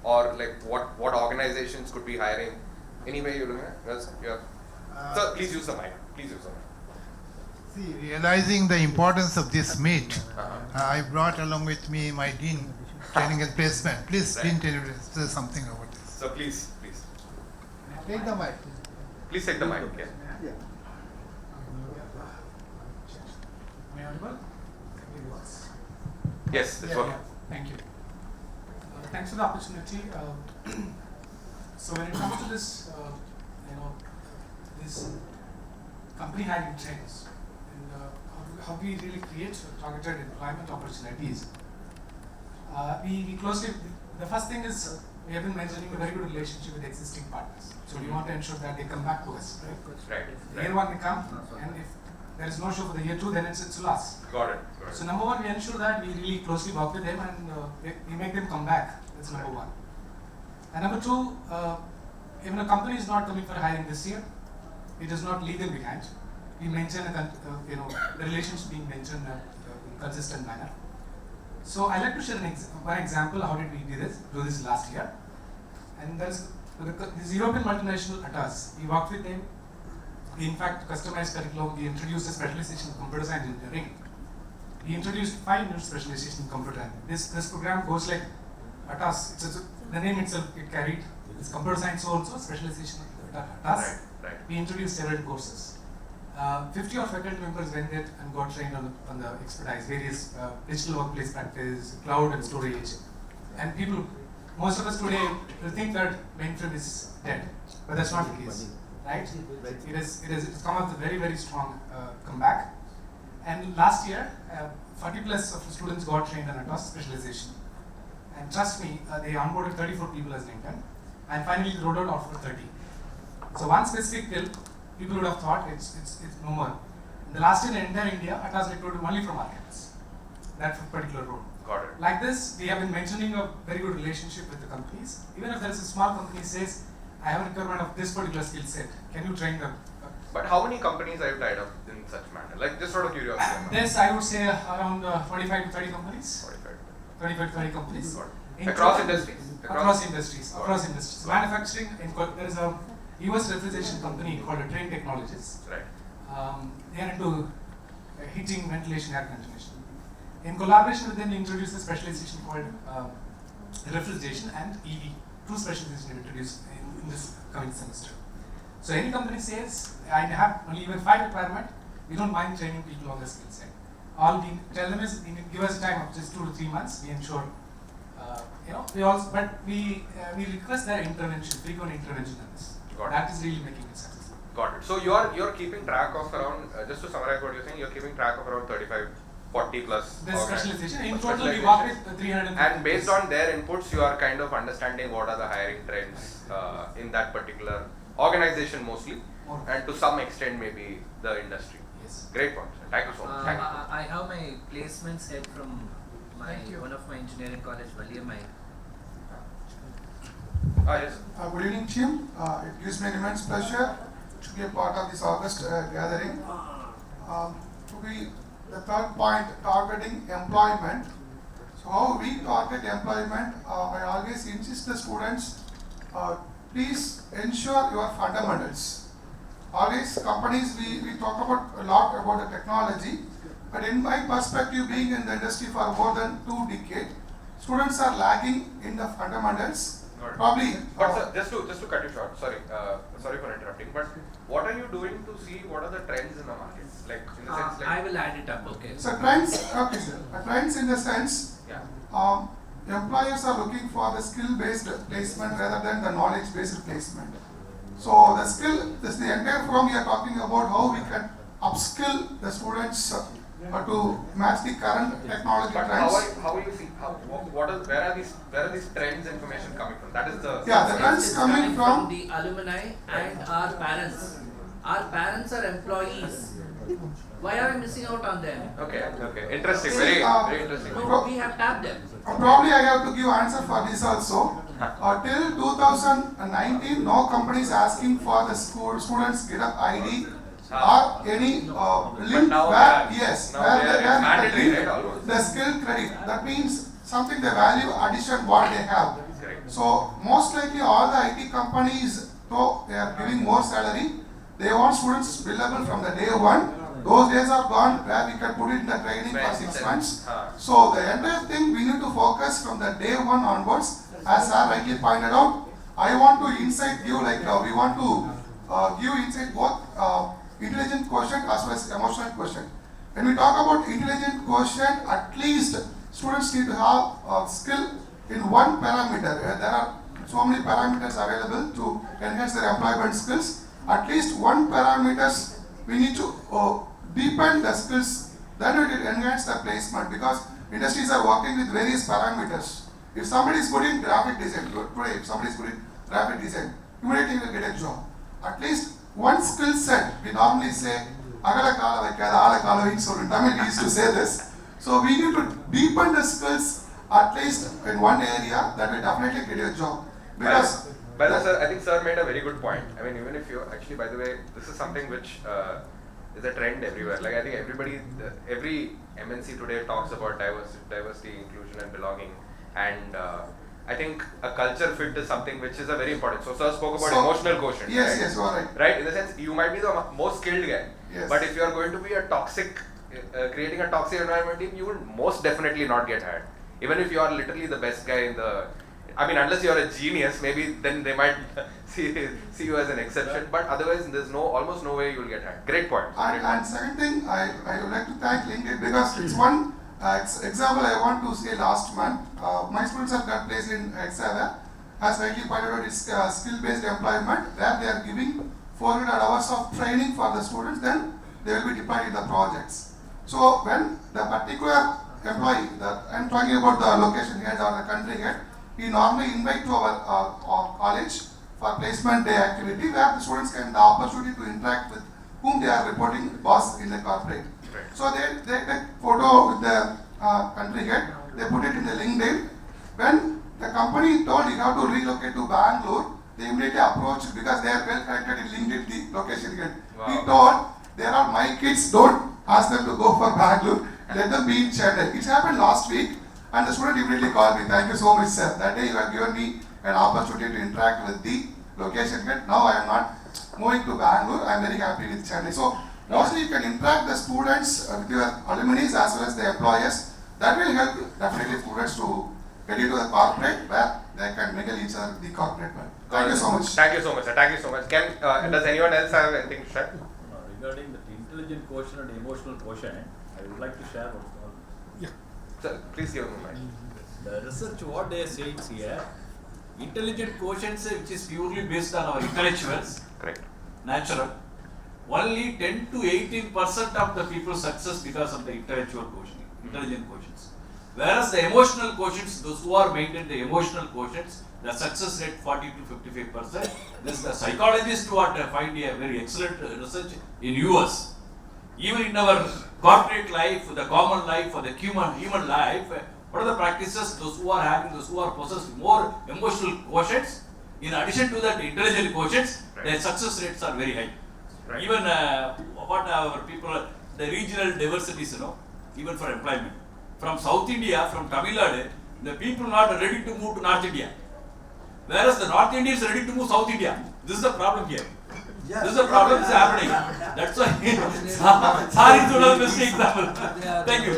or like what organizations could be hiring? Any way you're looking at? Yes, yeah. So please use the mic. See, realizing the importance of this meet, I brought along with me my Dean, Training and Placement. Please, Dean, tell us something about this. So please. Take the mic. Please take the mic. Yeah. Am I audible? Yes, it's working. Thank you. Thanks for the opportunity. So when it comes to this, this company hiring trends and how we really create targeted employment opportunities, we closely. The first thing is we have been maintaining a very good relationship with existing partners. So we want to ensure that they come back to us, right? Year one they come, and if there is no show for the year two, then it's a loss. Got it. So number one, we ensure that we really closely work with them and we make them come back. That's number one. And number two, even a company is not coming for hiring this year, it does not leave them behind. We maintain the relations being maintained in a consistent manner. So I'd like to share one example. How did we do this last year? And there's this European multinational Atas. We worked with them. We in fact customized curriculum. We introduced a specialization in computer science engineering. We introduced 5 new specializations in computer. This program goes like Atas. The name itself it carried it's computer science also, specialization task. Right. We introduced several courses. 50 of faculty members went there and got trained on the expertise, various digital workplace practice, cloud and storage. And people, most of us today will think that mainframe is dead, but that's not the case, right? It's come up with a very, very strong comeback. And last year, 40 plus of the students got trained on a task specialization. And trust me, they onboarded 34 people as an intern, and finally rolled out for 30. So one specific skill, people would have thought it's no more. In the last year in entire India, it was recruited only from our campus. That particular role. Got it. Like this, we have been maintaining a very good relationship with the companies. Even if there is a small company says, I have a requirement of this particular skill set, can you train them? But how many companies are you tied up in such manner? Like just sort of curiosity. This I would say around 25 to 30 companies. 25 to 30 companies. Across industries? Across industries. Manufacturing, there is a US refrigeration company called Train Technologies. Right. They are into heating, ventilation, air conditioning. In collaboration with them, we introduced a specialization called refrigeration and EV. Two specializations we introduced in this coming semester. So any company says, I have only even 5 requirement, we don't mind training people on the skill set. All we tell them is, give us time of just 2 to 3 months, we ensure, we request their intervention, frequent intervention on this. That is really making it successful. Got it. So you're keeping track of around, just to summarize what you're saying, you're keeping track of around 35, 40 plus. This specialization. In total, we work with 350. And based on their inputs, you are kind of understanding what are the hiring trends in that particular organization mostly, and to some extent maybe the industry. Yes. Great point. Thank you so much. Thank you. I have my placements head from one of my engineering college, Valiamai. Yes. Good evening, team. It gives me an immense pleasure to be a part of this August gathering. To be the third point, targeting employment. So how we target employment, I always insist the students, please ensure your fundamentals. Always companies, we talk about a lot about the technology, but in my perspective, being in the industry for more than 2 decades, students are lagging in the fundamentals. Probably. But sir, just to cut you short, sorry for interrupting. But what are you doing to see what are the trends in the market? Like in the sense, like I will add it up. Okay. So trends, okay, sir. Trends in the sense, employers are looking for the skill-based placement rather than the knowledge-based placement. So the skill, the entire forum we are talking about how we can upskill the students to match the current technology trends. How you see where are these trends information coming from? That is the the trends coming from the alumni and our parents. Our parents are employees. Why are we missing out on them? Okay. Interesting. Very interesting. No, we have tapped them. Probably I have to give answer for this also. Till 2019, no company is asking for the students get up ID or any link where the skill credit. That means something the value addition what they have. So most likely all the IT companies, though they are giving more salary, they want students billable from the day one. Those days are gone where we can put it in the training for 6 months. So the entire thing we need to focus from the day one onwards. As Sir rightly pointed out, I want to insight you like we want to give insight both intelligent quotient as well as emotional quotient. When we talk about intelligent quotient, at least students need to have a skill in one parameter. There are so many parameters available to enhance their employment skills. At least one parameters we need to deepen the skills, then it will enhance the placement because industries are working with various parameters. If somebody is good in graphic design, today if somebody is good in graphic design, immediately will get a job. At least one skill set, we normally say, agala kala vaikada, ala kala in Tamil we used to say this. So we need to deepen the skills at least in one area that will definitely get you a job. Because sir, I think sir made a very good point. I mean, even if you actually, by the way, this is something which is a trend everywhere. Like I think every MNC today talks about diversity, inclusion, and belonging. And I think a culture fit is something which is a very important. So sir spoke about emotional quotient. Yes, right? yes, you are right. Right, in the sense you might be the most skilled guy, yes. But if you are going to be a toxic, creating a toxic environment team, you will most definitely not get hired. Even if you are literally the best guy in the I mean, unless you're a genius, maybe then they might see you as an exception. But otherwise, there's almost no way you'll get hacked. Great point. And second thing, I would like to thank LinkedIn because it's one example I want to say last month. My students have got placed in Exava. As rightly pointed out, it's skill-based employment where they are giving 400 hours of training for the students, then they will be deployed in the projects. So when the particular employee, I'm talking about the location head or the country head, we normally invite to our college for placement day activity where the students can have the opportunity to interact with whom they are reporting boss in the corporate. Right. So they take photo with the country head, they put it in the LinkedIn. When the company told you have to relocate to Bangalore, they immediately approached because they are well connected in LinkedIn, the location head. Wow. He told, there are my kids, don't ask them to go for Bangalore, let them be in Chennai. It happened last week and the student immediately called me, thank you so much sir. That day you have given me an opportunity to interact with the location head. Now I am not moving to Bangalore, I am very happy with Chennai. So mostly you can interact the students with your alumni as well as the employers. That will help definitely students to get into the corporate where they can mingle each other the corporate world. Thank you so much. Thank you so much, sir. Thank you so much. Does anyone else have anything to share? Regarding the intelligent quotient and emotional quotient, I would like to share what's called. Yeah. Sir, please give me a mic. The research, what they say is here, intelligent quotient which is purely based on our intellectuals, correct, natural, only 10 to 18% of the people's success because of the intellectual quotient, intelligent quotients. Whereas the emotional quotients, those who are maintained the emotional quotients, the success rate 40 to 55%. This the psychologists who find a very excellent research in US. Even in our corporate life, the common life, or the human life, what are the practices? Those who are possessed more emotional quotients, in addition to that intelligent quotients, their success rates are very high. Right. Even what our people, the regional diversities, even for employment. From South India, from Tamil Nadu, the people not ready to move to North India. Whereas the North Indians are ready to move South India. This is the problem here. Yes. This is the problem is happening. That's why. Sorry to the best example. Thank you.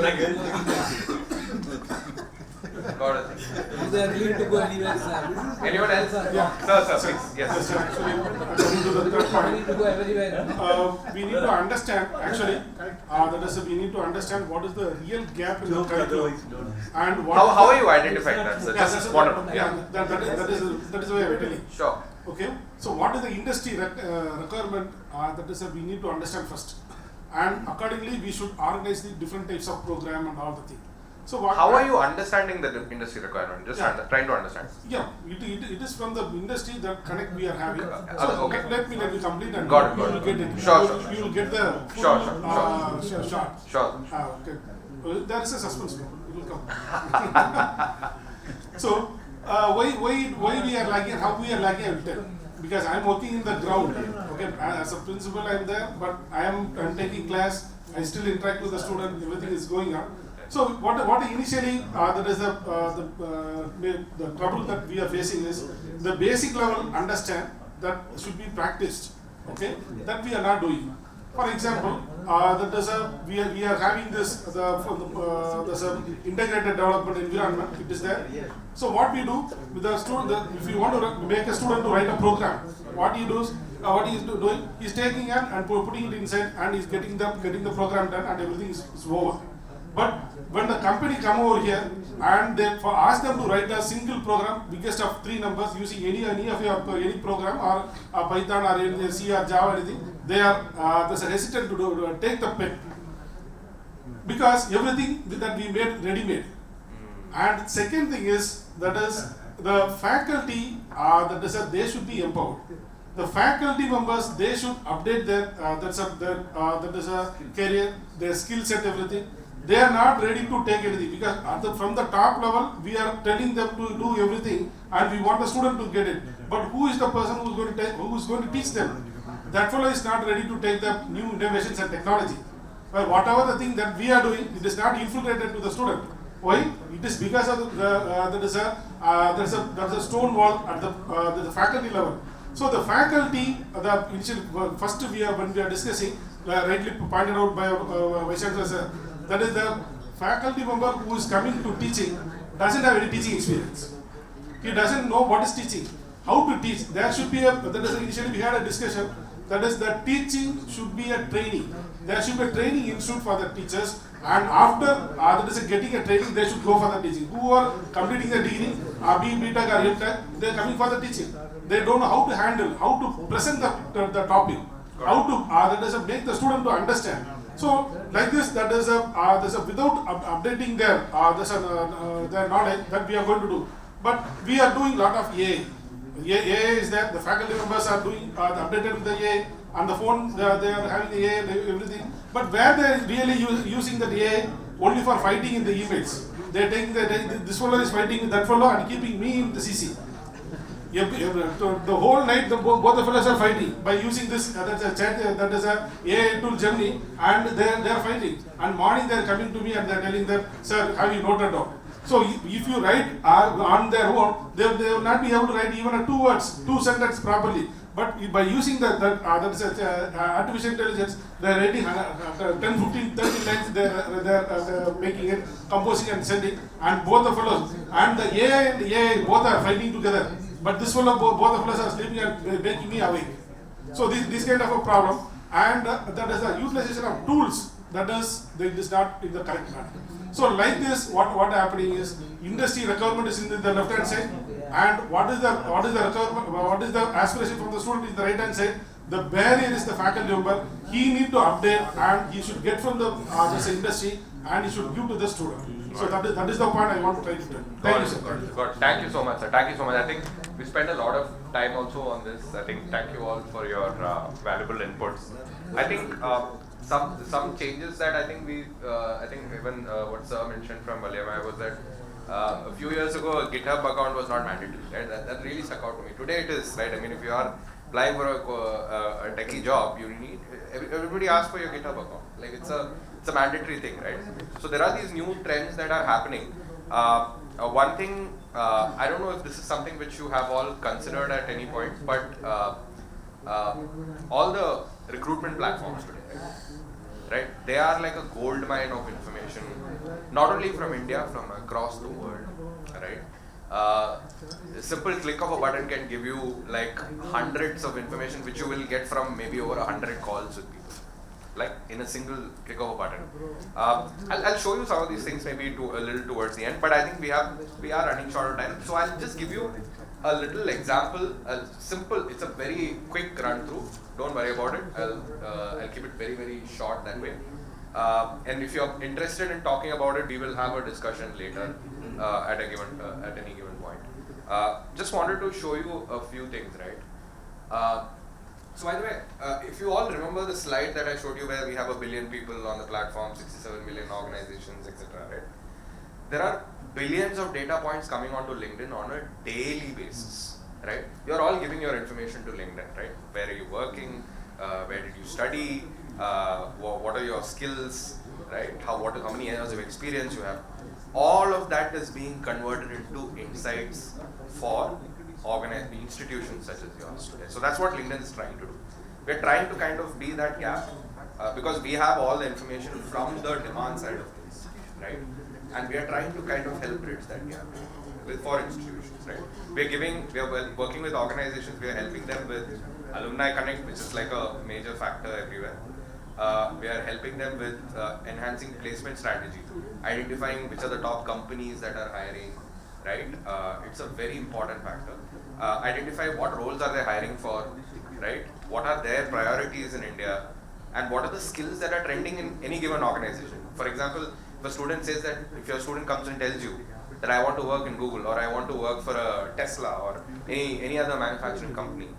Got it. They are willing to go anywhere, sir. Anyone else? Yeah. Sir, please. Yes. Actually, coming to the third point, we need to understand, actually, that is, we need to understand what is the real gap in the curriculum. And what how are you identifying that, sir? Just one of them. Yeah, that is the way I am telling. Sure. Okay, so what is the industry requirement that is we need to understand first, and accordingly we should organize the different types of program and all the thing. So how are you understanding the industry requirement? Just trying to understand. Yeah, it is from the industry that connect we are having. Okay. Let me complete and got you will get it. Sure. You will get the full shot. Sure. Okay. There is a suspense. It will come. So why we are lagging? How we are lagging? I will tell. Because I am working in the ground. Okay, as a principal I am there, but I am taking class. I still interact with the student. Everything is going on. So what initially that is the trouble that we are facing is the basic level understand that should be practiced. Okay, that we are not doing. For example, that is we are having this there's a integrated development environment. It is there. So what we do with the student, if you want to make a student to write a program, what he does. What he is doing, he is taking it and putting it inside, and he is getting the program done, and everything is over. But when the company come over here and they ask them to write a single program, biggest of 3 numbers using any of your any program or Python or any C or Java or anything, they are there's a hesitant to take the pen because everything that we made ready-made. And second thing is that is the faculty that is they should be empowered. The faculty members they should update their that is a career, their skill set, everything. They are not ready to take anything because from the top level we are telling them to do everything and we want the student to get it. But who is the person who is going to teach them? That fellow is not ready to take the new innovations and technology. Well, whatever the thing that we are doing, it is not infiltrated to the student. Why? It is because of there's a stone wall at the faculty level. So the faculty, the initial first when we are discussing, rightly pointed out by Vice Chancellor sir, that is the faculty member who is coming to teaching doesn't have any teaching experience. he doesn't know what is teaching, how to teach. There should be initially we had a discussion, that is that teaching should be a training. There should be a training institute for the teachers, and after getting a training, they should go for the teaching. Who are completing the degree, be BTech or MTech, they are coming for the teaching. They don't know how to handle, how to present the topic, how to make the student to understand. So like this, there's a without updating their knowledge that we are going to do. But we are doing a lot of AI. AI is that the faculty members are doing updated with the AI. On the phone, they are having the AI and everything. But where they are really using the AI only for fighting in the emails. They are taking this fellow is fighting with that fellow and keeping me in the CC. The whole night, both the fellows are fighting by using this that is a AI tool Gemini, and they are fighting. And morning they are coming to me and they are telling them, sir, have you noted down? So if you write on their own, they will not be able to write even two sentences properly. But by using artificial intelligence, they are writing 10, 15, 30 lines, they are making it, composing and sending, and both the fellows, and the AI and the AI both are fighting together. But this fellow, both the fellows are sleeping and making me awake. So this kind of a problem, and that is the utilization of tools, that is not in the correct manner. So like this, what happening is, industry requirement is in the left hand side, and what is the requirement, what is the aspiration from the student is the right hand side. The barrier is the faculty member. He need to update, and he should get from the industry, and he should give to the student. So that is the point I want to try to tell. Thank you, sir. Thank you so much, sir. Thank you so much. I think we spent a lot of time also on this. I think thank you all for your valuable inputs. I think some changes that I think even what sir mentioned from Valyamai was that a few years ago a GitHub account was not mandatory. Right? That really stuck out to me. Today it is, right? I mean, if you are applying for a techie job, you need everybody asks for your GitHub account. Like it's a mandatory thing, right? So there are these new trends that are happening. One thing, I don't know if this is something which you have all considered at any point, but all the recruitment platforms today, right? They are like a gold mine of information, not only from India, from across the world, right? A simple click of a button can give you like hundreds of information which you will get from maybe over 100 calls with people, like in a single click of a button. I'll show you some of these things maybe a little towards the end, but I think we are running short of time, so I'll just give you a little example, simple. It's a very quick run through. Don't worry about it. I'll keep it very, very short that way. And if you're interested in talking about it, we will have a discussion later at any given point. Just wanted to show you a few things, right? So by the way, if you all remember the slide that I showed you where we have 1 billion people on the platform, 67 million organizations, etc., right? There are billions of data points coming onto LinkedIn on a daily basis, right? You're all giving your information to LinkedIn, right? Where are you working? Where did you study? What are your skills, right? How many years of experience you have? All of that is being converted into insights for institutions such as yours today. So that's what LinkedIn is trying to do. We're trying to kind of be that gap because we have all the information from the demand side of things, right? And we are trying to kind of help bridge that gap for institutions, right? We are working with organizations. We are helping them with Alumni Connect, which is like a major factor everywhere. We are helping them with enhancing placement strategy, identifying which are the top companies that are hiring, right? It's a very important factor. Identify what roles are they hiring for, right? What are their priorities in India, and what are the skills that are trending in any given organization. For example, if a student says that, if your student comes and tells you that I want to work in Google, or I want to work for a Tesla or any other manufacturing company,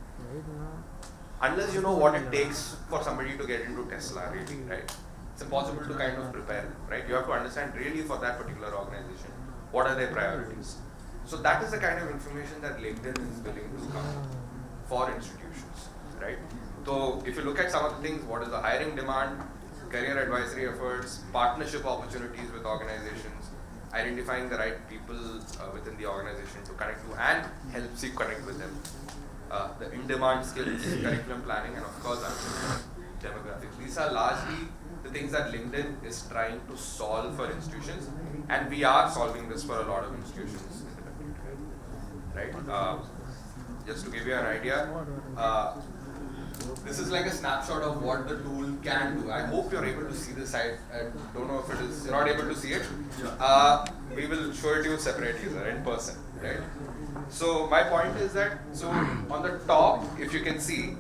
unless you know what it takes for somebody to get into Tesla, really, right? It's impossible to kind of prepare, right? You have to understand really for that particular organization, what are their priorities. So that is the kind of information that LinkedIn is willing to come for institutions, right? So if you look at some of the things, what is the hiring demand, career advisory efforts, partnership opportunities with organizations, identifying the right people within the organization to connect to and helps you connect with them. The in-demand skills, curriculum planning, and of course demographics. These are largely the things that LinkedIn is trying to solve for institutions, and we are solving this for a lot of institutions in the country, right? Just to give you an idea, this is like a snapshot of what the tool can do. I hope you're able to see this. I don't know if it is, you're not able to see it. We will show it to you separately, sir, in person, right? So my point is that, so on the top, if you can see,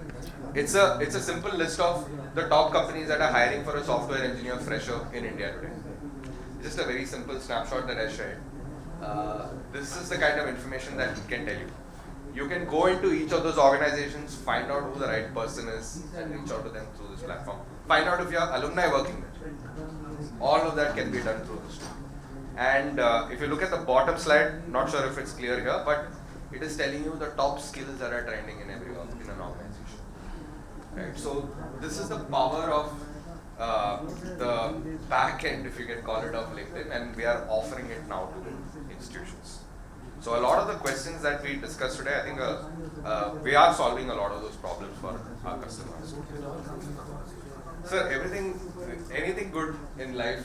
it's a simple list of the top companies that are hiring for a software engineer fresher in India today. Just a very simple snapshot that I shared. This is the kind of information that it can tell you. You can go into each of those organizations, find out who the right person is, and reach out to them through this platform. Find out if you have alumni working there. All of that can be done through this tool. And if you look at the bottom slide, not sure if it's clear here, but it is telling you the top skills that are trending in an organization. Right? So this is the power of the back end, if you can call it, of LinkedIn, and we are offering it now to institutions. So a lot of the questions that we discussed today, I think we are solving a lot of those problems for our customers. Sir, anything good in life?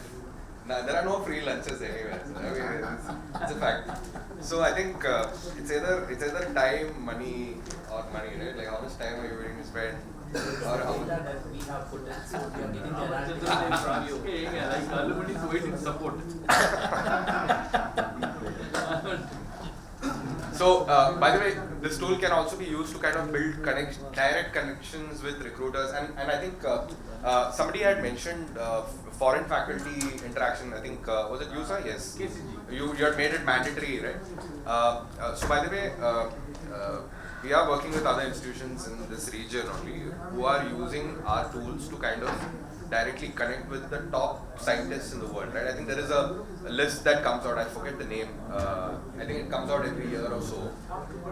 There are no free lunches anywhere. I mean, it's a fact. So I think it's either time, money, or money, right? Like how much time are you willing to spend? Or how much? We have put it, so we are getting the answer from you. Like alumni is waiting support. So, by the way, this tool can also be used to kind of build direct connections with recruiters. And I think somebody had mentioned foreign faculty interaction. I think, was it you, sir? Yes. You had made it mandatory, right? So, by the way, we are working with other institutions in this region only who are using our tools to kind of directly connect with the top scientists in the world, right? I think there is a list that comes out, I forget the name, I think it comes out every year or so,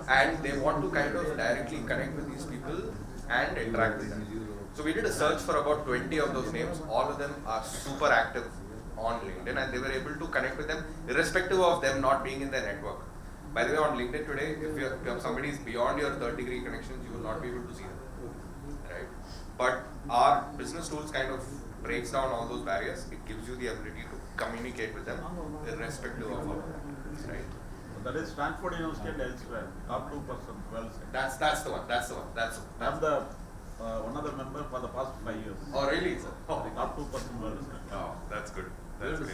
and they want to kind of directly connect with these people and interact with them. So we did a search for about 20 of those names. All of them are super active on LinkedIn, and they were able to connect with them irrespective of them not being in their network. By the way, on LinkedIn today, if you have somebody is beyond your third-degree connections, you will not be able to see them, right? But our business tools kind of breaks down all those barriers. It gives you the ability to communicate with them irrespective of all that, right? That is Stanford University and elsewhere, top 2% well said. That's the one. I'm the one of the member for the past 5 years. Oh really, sir? Oh. The top 2% well said. Oh, that's good. That's good.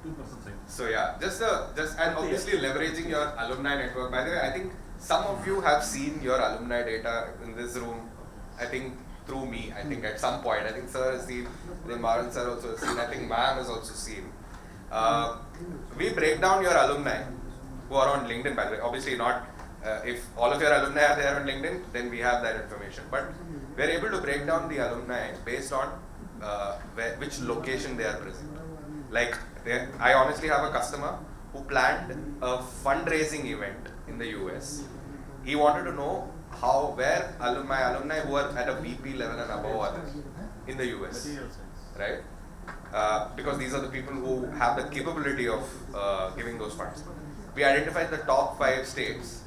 2% So yeah, just and obviously leveraging your alumni network. By the way, I think some of you have seen your alumni data in this room. I think through me. I think at some point. I think sir has seen. Then Maran sir also has seen. I think ma'am has also seen. We break down your alumni who are on LinkedIn. By the way, obviously not. If all of your alumni are there on LinkedIn, then we have that information. But we're able to break down the alumni based on which location they are present. Like, I honestly have a customer who planned a fundraising event in the US. He wanted to know where alumni who are at a VP level and above are in the US, right? Because these are the people who have the capability of giving those funds. We identified the top 5 states,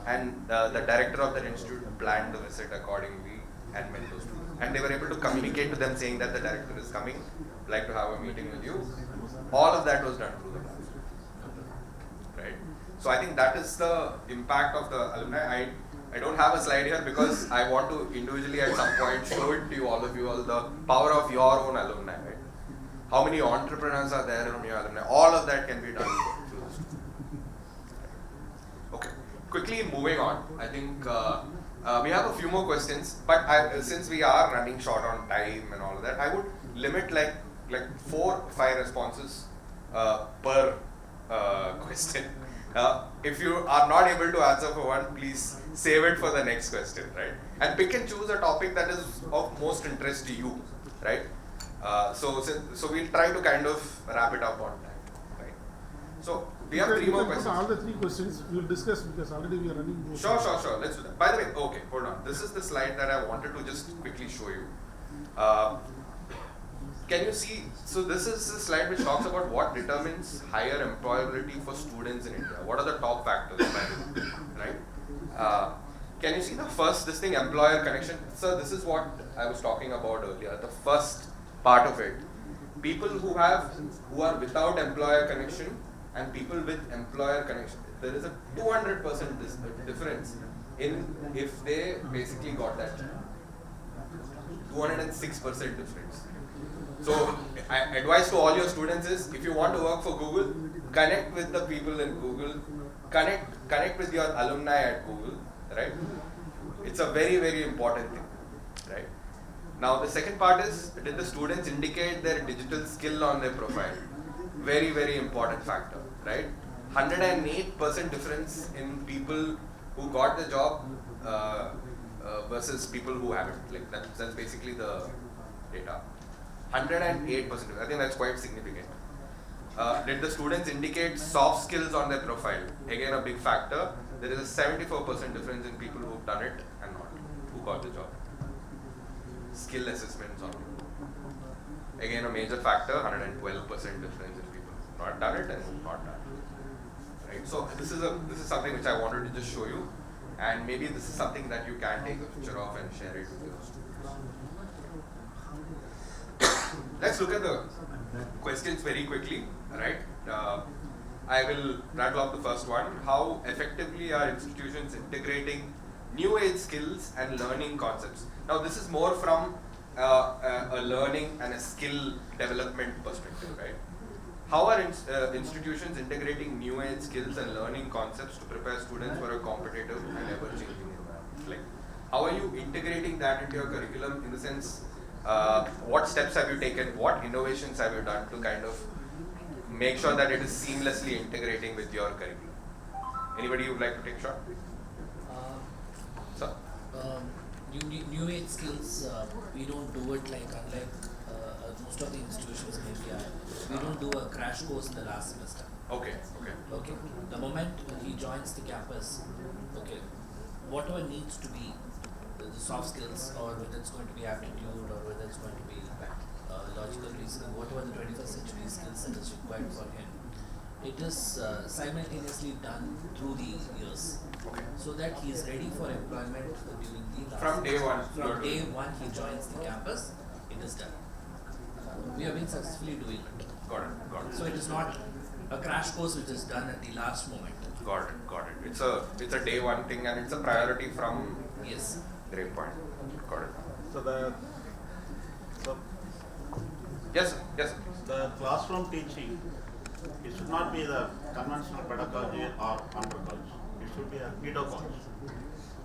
and the director of that institute planned the visit accordingly and met those people. And they were able to communicate to them saying that the director is coming, like to have a meeting with you. All of that was done through the platform, right? So I think that is the impact of the alumni. I don't have a slide here because I want to individually at some point show it to you, all of you, all the power of your own alumni, right? How many entrepreneurs are there from your alumni? All of that can be done through this. Okay, quickly moving on. I think we have a few more questions, but since we are running short on time and all of that, I would limit like 4 or 5 responses per question. If you are not able to answer for one, please save it for the next question, right? And pick and choose a topic that is of most interest to you, right? So we'll try to kind of wrap it up on time, right? So we have 3 more questions. All the 3 questions we'll discuss because already we are running. Sure. Let's do that. By the way, okay, hold on. This is the slide that I wanted to just quickly show you. Can you see? So this is the slide which talks about what determines higher employability for students in India. What are the top factors, right? Can you see the first, this thing, employer connection? So this is what I was talking about earlier, the first part of it. People who are without employer connection and people with employer connection, there is a 200% difference in if they basically got that job. 206% difference. So, advice to all your students is, if you want to work for Google, connect with the people in Google, connect with your alumni at Google, right? It's a very, very important thing, right? Now, the second part is, did the students indicate their digital skill on their profile? Very, very important factor, right? 108% difference in people who got the job versus people who haven't. Like that's basically the data. 108%. I think that's quite significant. Did the students indicate soft skills on their profile? Again, a big factor. There is a 74% difference in people who've done it and not, who got the job. Skill assessments on it. Again, a major factor. 112% difference in people who've not done it and who've not done it. Right. So this is something which I wanted to just show you, and maybe this is something that you can take a picture of and share it with your students. Let's look at the questions very quickly, right? I will rattle off the first one. How effectively are institutions integrating new age skills and learning concepts? Now this is more from a learning and a skill development perspective, right? How are institutions integrating new age skills and learning concepts to prepare students for a competitive and ever-changing environment? Like, how are you integrating that into your curriculum, in the sense, what steps have you taken, what innovations have you done to kind of make sure that it is seamlessly integrating with your curriculum? Anybody would like to take a shot? Sir? New age skills, we don't do it like, unlike most of the institutions in India, we don't do a crash course in the last semester. Okay. The moment he joins the campus, whatever needs to be the soft skills, or whether it's going to be aptitude, or whether it's going to be logical reasoning, whatever the 21st century skills that is required for him, it is simultaneously done through the years, so that he is ready for employment during the last From day one. From day one he joins the campus, it is done. We have been successfully doing it. Got it. So it is not a crash course which is done at the last moment. Got it. It's a day one thing, and it's a priority from. Yes. Great point. Got it. So Yes. the classroom teaching, it should not be the conventional pedagogy or anthropology. It should be a pedagogy.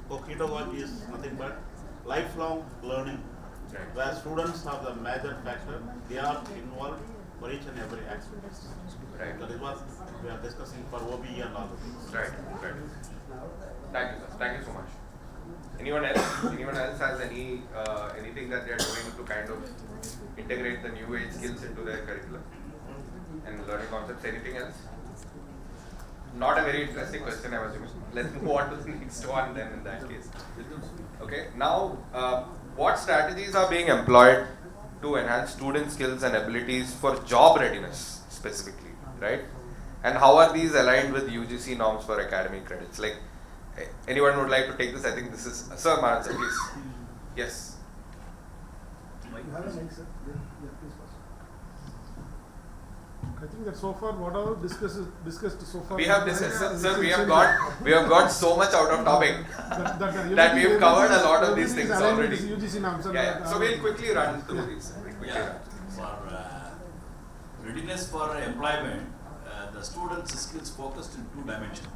So pedagogy is nothing but lifelong learning, where students are the major factor. They are involved for each and every activity. Right. That is what we are discussing for OBE and all the things. Right. Thank you, sir. Thank you so much. Anyone else has anything that they are doing to kind of integrate the new age skills into their curriculum and learning concepts? Anything else? Not a very interesting question, I was assuming. Let's move on to the next one then, in that case. Okay. Now, what strategies are being employed to enhance student skills and abilities for job readiness specifically, right? And how are these aligned with UGC norms for academic credits? Like, anyone would like to take this? I think this is Sir Maran, please. Yes. I think that so far, whatever discussed so far. We have discussed, sir. We have got so much out of topic that we have covered a lot of these things already. So we'll quickly run through these. For readiness for employment, the students' skills focused in two dimensions.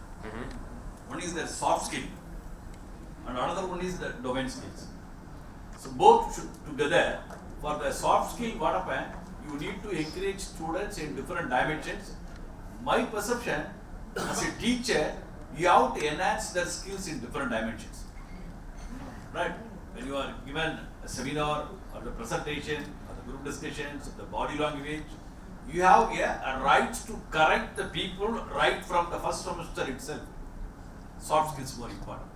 One is their soft skill, and another one is the domain skills. So both should together. For the soft skill, what happened? You need to encourage students in different dimensions. My perception, as a teacher, you have to enhance their skills in different dimensions. Right? When you are given a seminar or the presentation or the group discussions, the body language, you have a right to correct the people right from the first semester itself. Soft skills more important.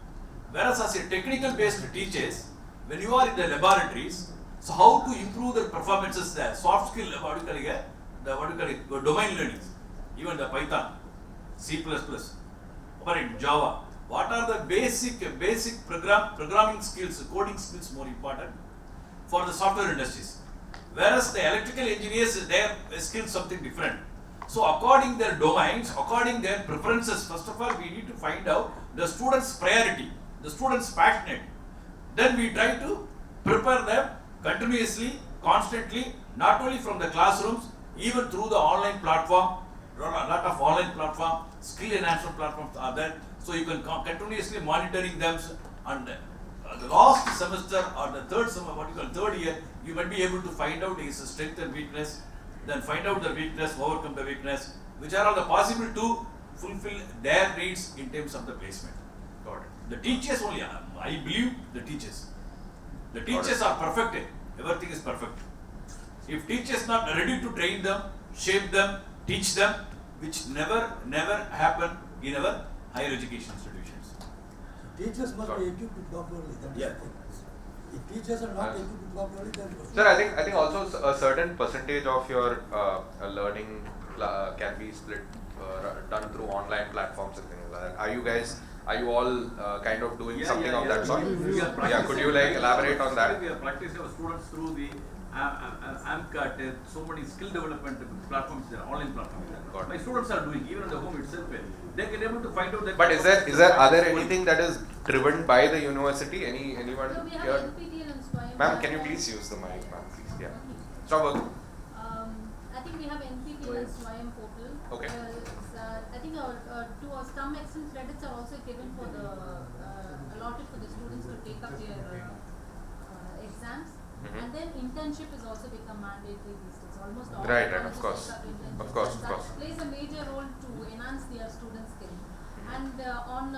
Whereas as a technical based teachers, when you are in the laboratories, so how to improve the performances there? Soft skill, the domain learning, even the Python, C++, or in Java. What are the basic programming skills, coding skills more important for the software industries? Whereas the electrical engineers, their skills something different. So according their domains, according their preferences, first of all we need to find out the student's priority, the student's passionate. Then we try to prepare them continuously, constantly, not only from the classrooms, even through the online platform. A lot of online platform, skill enhancement platforms are there. So you can continuously monitoring them, and the last semester or the third year, you might be able to find out his strength and weakness, then find out the weakness, overcome the weakness, which are all the possible to fulfill their needs in terms of the placement. Got it. The teachers only, I believe the teachers. The teachers are perfected, everything is perfect. If teachers not ready to train them, shape them, teach them, which never happen in our higher education institutions. Teachers must be equipped properly. That is the thing. If teachers are not equipped properly, then. Sir, I think also a certain percentage of your learning can be split, done through online platforms and things like that. Are you all kind of doing something of that sort? Could you like elaborate on that? We are practicing our students through the AMCAT, so many skill development platforms there, online platforms there. My students are doing, even in the home itself, they can able to find out that. But are there anything that is driven by the university? Anyone So we have here? NPTEL and SWAYAM. Ma'am, can you please use the mic, ma'am, please? Yeah. Stop working. I think we have NPTEL and SWAYAM portal. Okay. I think to some extent credits are also given for the allotted for the students to take up their exams. And then internship has also become mandatory these days. Almost all Right, of course. Of course. That plays a major role to enhance their student skill. And on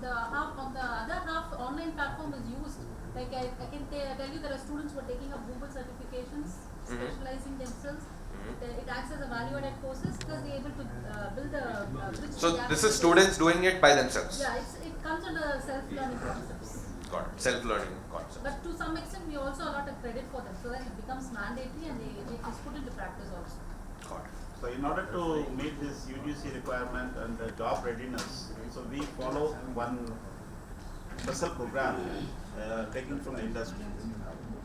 the other half, online platform is used. Like I can tell you there are students who are taking up Google certifications, specializing themselves. It acts as a value-added courses because they're able to build a bridge. So this is students doing it by themselves? Yeah, it comes under self-learning concepts. Got it. Self-learning concepts. But to some extent, we also allot a credit for them so that it becomes mandatory and it is put into practice also. Got it. So in order to meet this UGC requirement and the job readiness, so we follow one special program taken from the industry.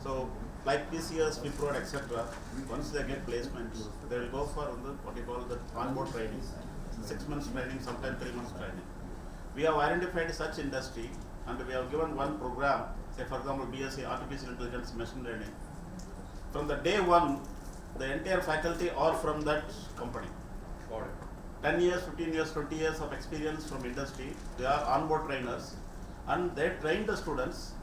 So like PCS, Wipro, etc. Once they get placements, they will go for what you call the onboard training, 6 months training, sometimes 3 months training. We have identified such industry and we have given one program, say for example BSc Artificial Intelligence Machine Learning. From the day one, the entire faculty are from that company. 10 years, 15 years, 20 years of experience from industry. They are onboard trainers and they train the students,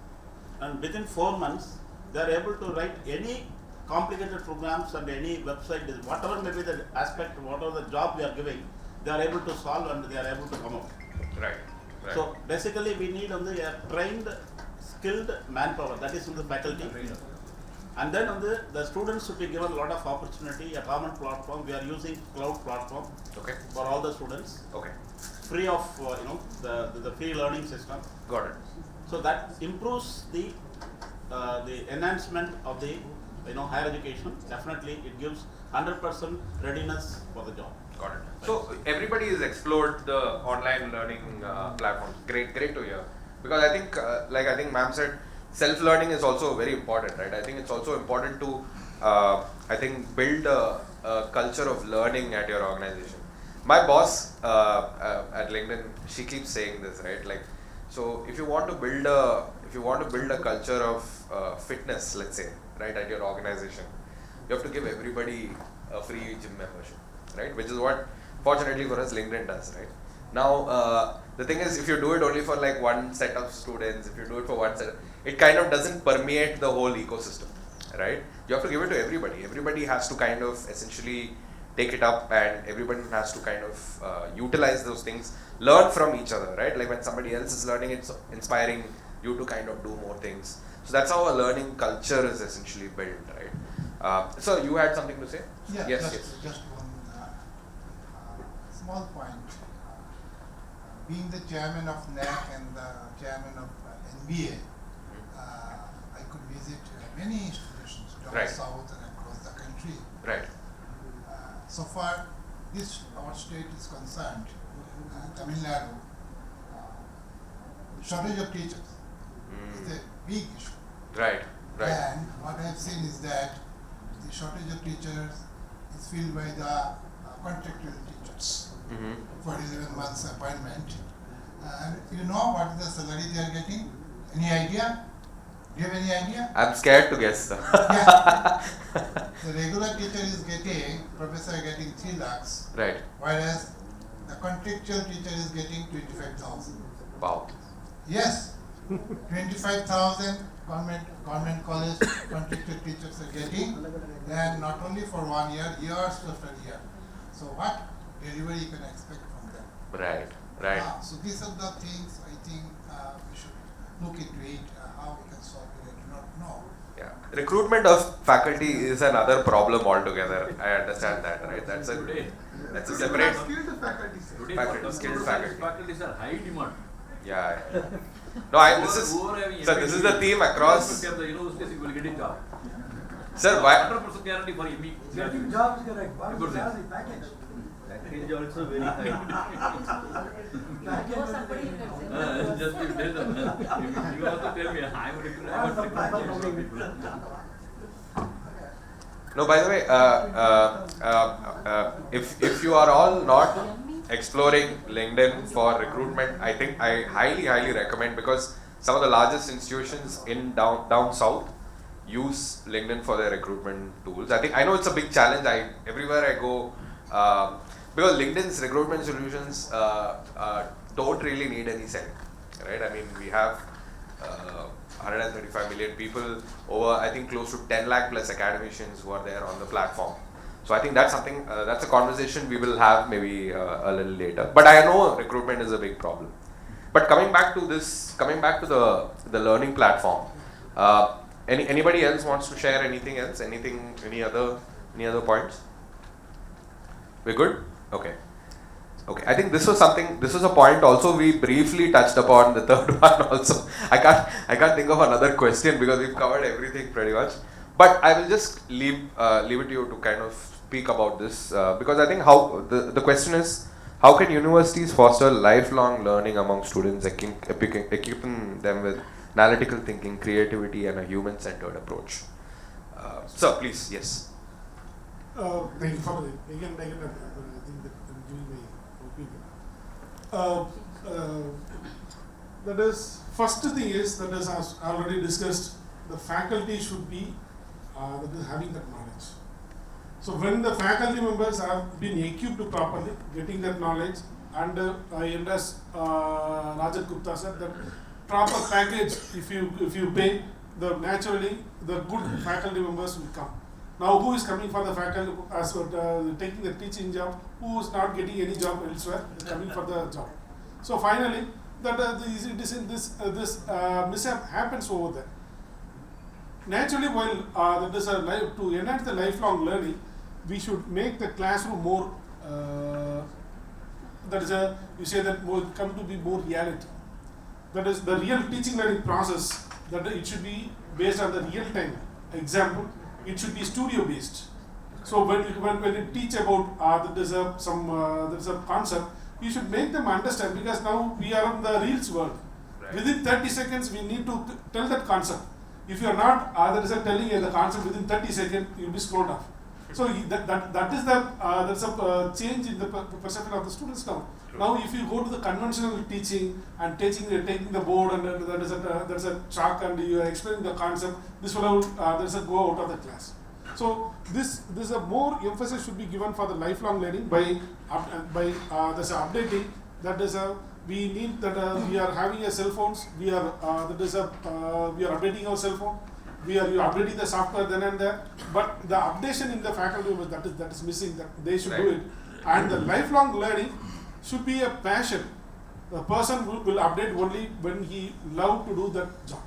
and within 4 months they are able to write any complicated programs and any website, whatever may be the aspect, whatever the job we are giving, they are able to solve and they are able to come out. Right. So basically we need only a trained, skilled manpower, that is from the faculty. And then the students should be given a lot of opportunity, a common platform. We are using cloud platform for all the students. Free of the free learning system. Got it. So that improves the enhancement of the higher education. Definitely it gives 100% readiness for the job. Got it. So everybody has explored the online learning platforms. Great to hear. Because I think, like I think ma'am said, self-learning is also very important, right? I think it's also important to, build a culture of learning at your organization. My boss at LinkedIn, she keeps saying this, right? Like, so if you want to build a culture of fitness, let's say, right, at your organization, you have to give everybody a free gym membership, right? Which is what, fortunately for us, LinkedIn does, right? Now, the thing is, if you do it only for like one set of students, if you do it for one set, it kind of doesn't permeate the whole ecosystem, right? You have to give it to everybody. Everybody has to kind of essentially take it up, and everybody has to kind of utilize those things, learn from each other, right? Like when somebody else is learning, it's inspiring you to kind of do more things. So that's how a learning culture is essentially built, right? So you had something to say? Yeah, Yes. just one small point. Being the chairman of NAC and the chairman of NBA, I could visit many institutions down south and across the country. Right. So far, our state is concerned, Tamil Nadu, shortage of teachers is a big issue. Right. And what I have seen is that the shortage of teachers is filled by the contractual teachers Mm-hmm. for 11 months appointment. You know what is the salary they are getting? Any idea? Do you have any idea? I'm scared to guess. Yeah. The regular teacher is getting, professor is getting 3 lakhs. Right. Whereas the contractual teacher is getting 25,000. Wow. Yes. 25,000 government college contractual teachers are getting, and not only for 1 year, years after year. So what delivery you can expect from them? Right. Right. So these are the things I think we should look into it, how we can solve it. I do not know. Yeah. Recruitment of faculty is another problem altogether. I understand that, right? That's a separate Skilled faculty. skilled faculty. Faculties are high demand. Yeah. No, this is the theme across. The universities will get a job. Sir, why? 100% guarantee for ME. Getting jobs, correct. What is the salary package? Package also very high. Just you tell them. You also tell me, I am recruiting people. No, by the way, if you are all not exploring LinkedIn for recruitment, I think I highly recommend, because some of the largest institutions in down south use LinkedIn for their recruitment tools. I know it's a big challenge. Everywhere I go, because LinkedIn's recruitment solutions don't really need any selling, right? I mean, we have 135 million people, over I think close to 10 lakh plus academicians who are there on the platform. So I think that's something, that's a conversation we will have maybe a little later. But I know recruitment is a big problem. But coming back to the learning platform, anybody else wants to share anything else? Any other points? We're good? Okay. I think this was a point also we briefly touched upon, the third one also. I can't think of another question because we've covered everything pretty much. But I will just leave it to you to kind of speak about this, because I think how the question is, how can universities foster lifelong learning among students, equipping them with analytical thinking, creativity, and a human-centered approach? Sir, please, yes. Thank you for the again. I think that I'm giving my opinion. That is, first thing is that, as already discussed, the faculty should be that is having that knowledge. So when the faculty members have been equipped properly, getting that knowledge, and as Rajat Gupta said, that proper package, if you pay, naturally the good faculty members will come. Now, who is coming for the faculty as taking the teaching job? Who is not getting any job elsewhere? Coming for the job. So finally, this mishap happens over there. Naturally, while to enhance the lifelong learning, we should make the classroom more. You say that come to be more reality. That is the real teaching learning process. That it should be based on the real time example. It should be studio based. So when you teach about there's a concept, you should make them understand, because now we are in the reels world. Right. Within 30 seconds, we need to tell that concept. If you are not telling you the concept within 30 seconds, you will be slowed down. So that's a change in the perception of the students now. True. Now, if you go to the conventional teaching and taking the board and there's a chalk and you are explaining the concept, this will there's a go out of the class. So this a more emphasis should be given for the lifelong learning by there's a updating. That is we need that we are having a cell phones. We are updating our cell phone. We are updating the software then and there, but the updation in the faculty that is missing. That they should do it, and the lifelong learning should be a passion. The person will update only when he love to do that job.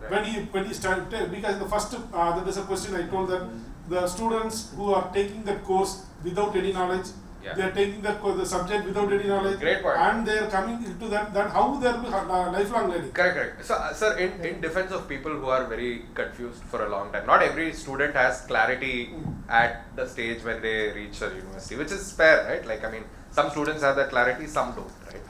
Right. When he start, because in the first there is a question I told that the students who are taking that course without any knowledge, they are taking the subject without any knowledge. Great point. And they are coming into that how they are lifelong learning. Correct. So, sir, in defense of people who are very confused for a long time, not every student has clarity at the stage when they reach a university, which is fair, right? Like, I mean, some students have that clarity, some don't, right?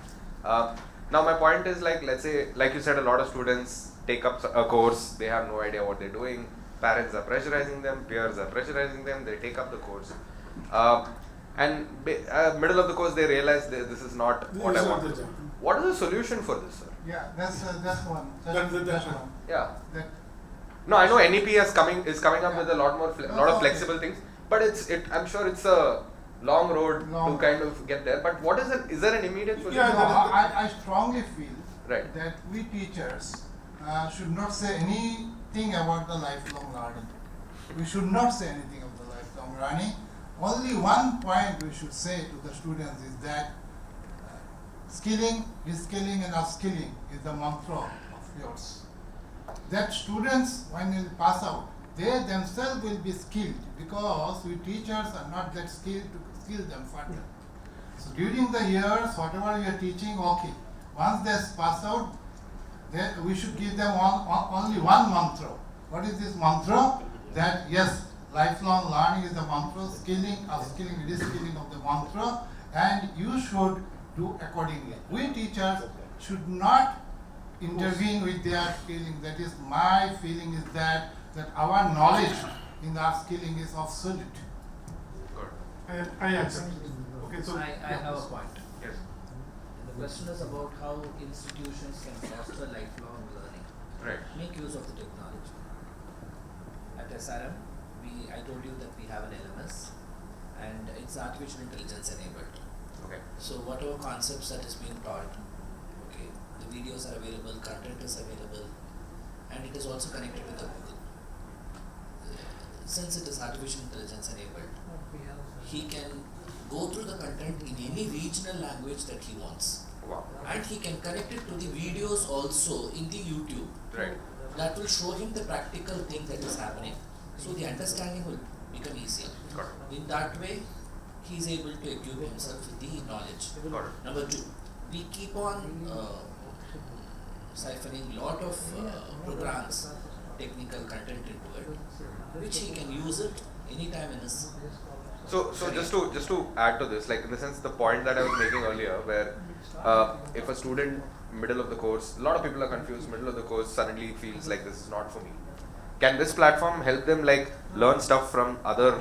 Now, my point is, like, let's say, like you said, a lot of students take up a course, they have no idea what they're doing, parents are pressurizing them, peers are pressurizing them, they take up the course. and middle of the course they realize that this is not what I want to do. What is the solution for this, sir? Yeah, that's one. That's one. Yeah. That No, I know NEP is coming up with a lot more lot of flexible things, but I'm sure it's a long road to kind of get there. But what is it? Is there an immediate solution? I strongly feel Right. that we teachers should not say anything about the lifelong learning. We should not say anything of the lifelong learning. Only one point we should say to the students is that skilling, reskilling and upskilling is the mantra of yours. That students, when they pass out, they themselves will be skilled because we teachers are not that skilled to skill them further. So during the years, whatever we are teaching, okay. Once they pass out, we should give them only one mantra. What is this mantra? That yes, lifelong learning is the mantra, skilling, upskilling, reskilling of the mantra, and you should do accordingly. We teachers should not intervene with their feeling. That is, my feeling is that our knowledge in the upskilling is obsolete. I accept. Okay, so I have a point. Yes. The question is about how institutions can foster lifelong learning. Right. Make use of the technology. At SRM, I told you that we have an LMS and it's artificial intelligence enabled. Okay. So whatever concepts that is being taught, okay, the videos are available, content is available, and it is also connected with the Google. Since it is artificial intelligence enabled, he can go through the content in any regional language that he wants. Wow. And he can connect it to the videos also in the YouTube. Right. That will show him the practical thing that is happening. So the understanding will become easier. In that way, he is able to equip himself with the knowledge. Number two, we keep on siphoning lot of programs, technical content into it, which he can use it anytime in his. So just to add to this, like in the sense the point that I was making earlier, where if a student middle of the course, a lot of people are confused, middle of the course suddenly feels like this is not for me. Can this platform help them like learn stuff from other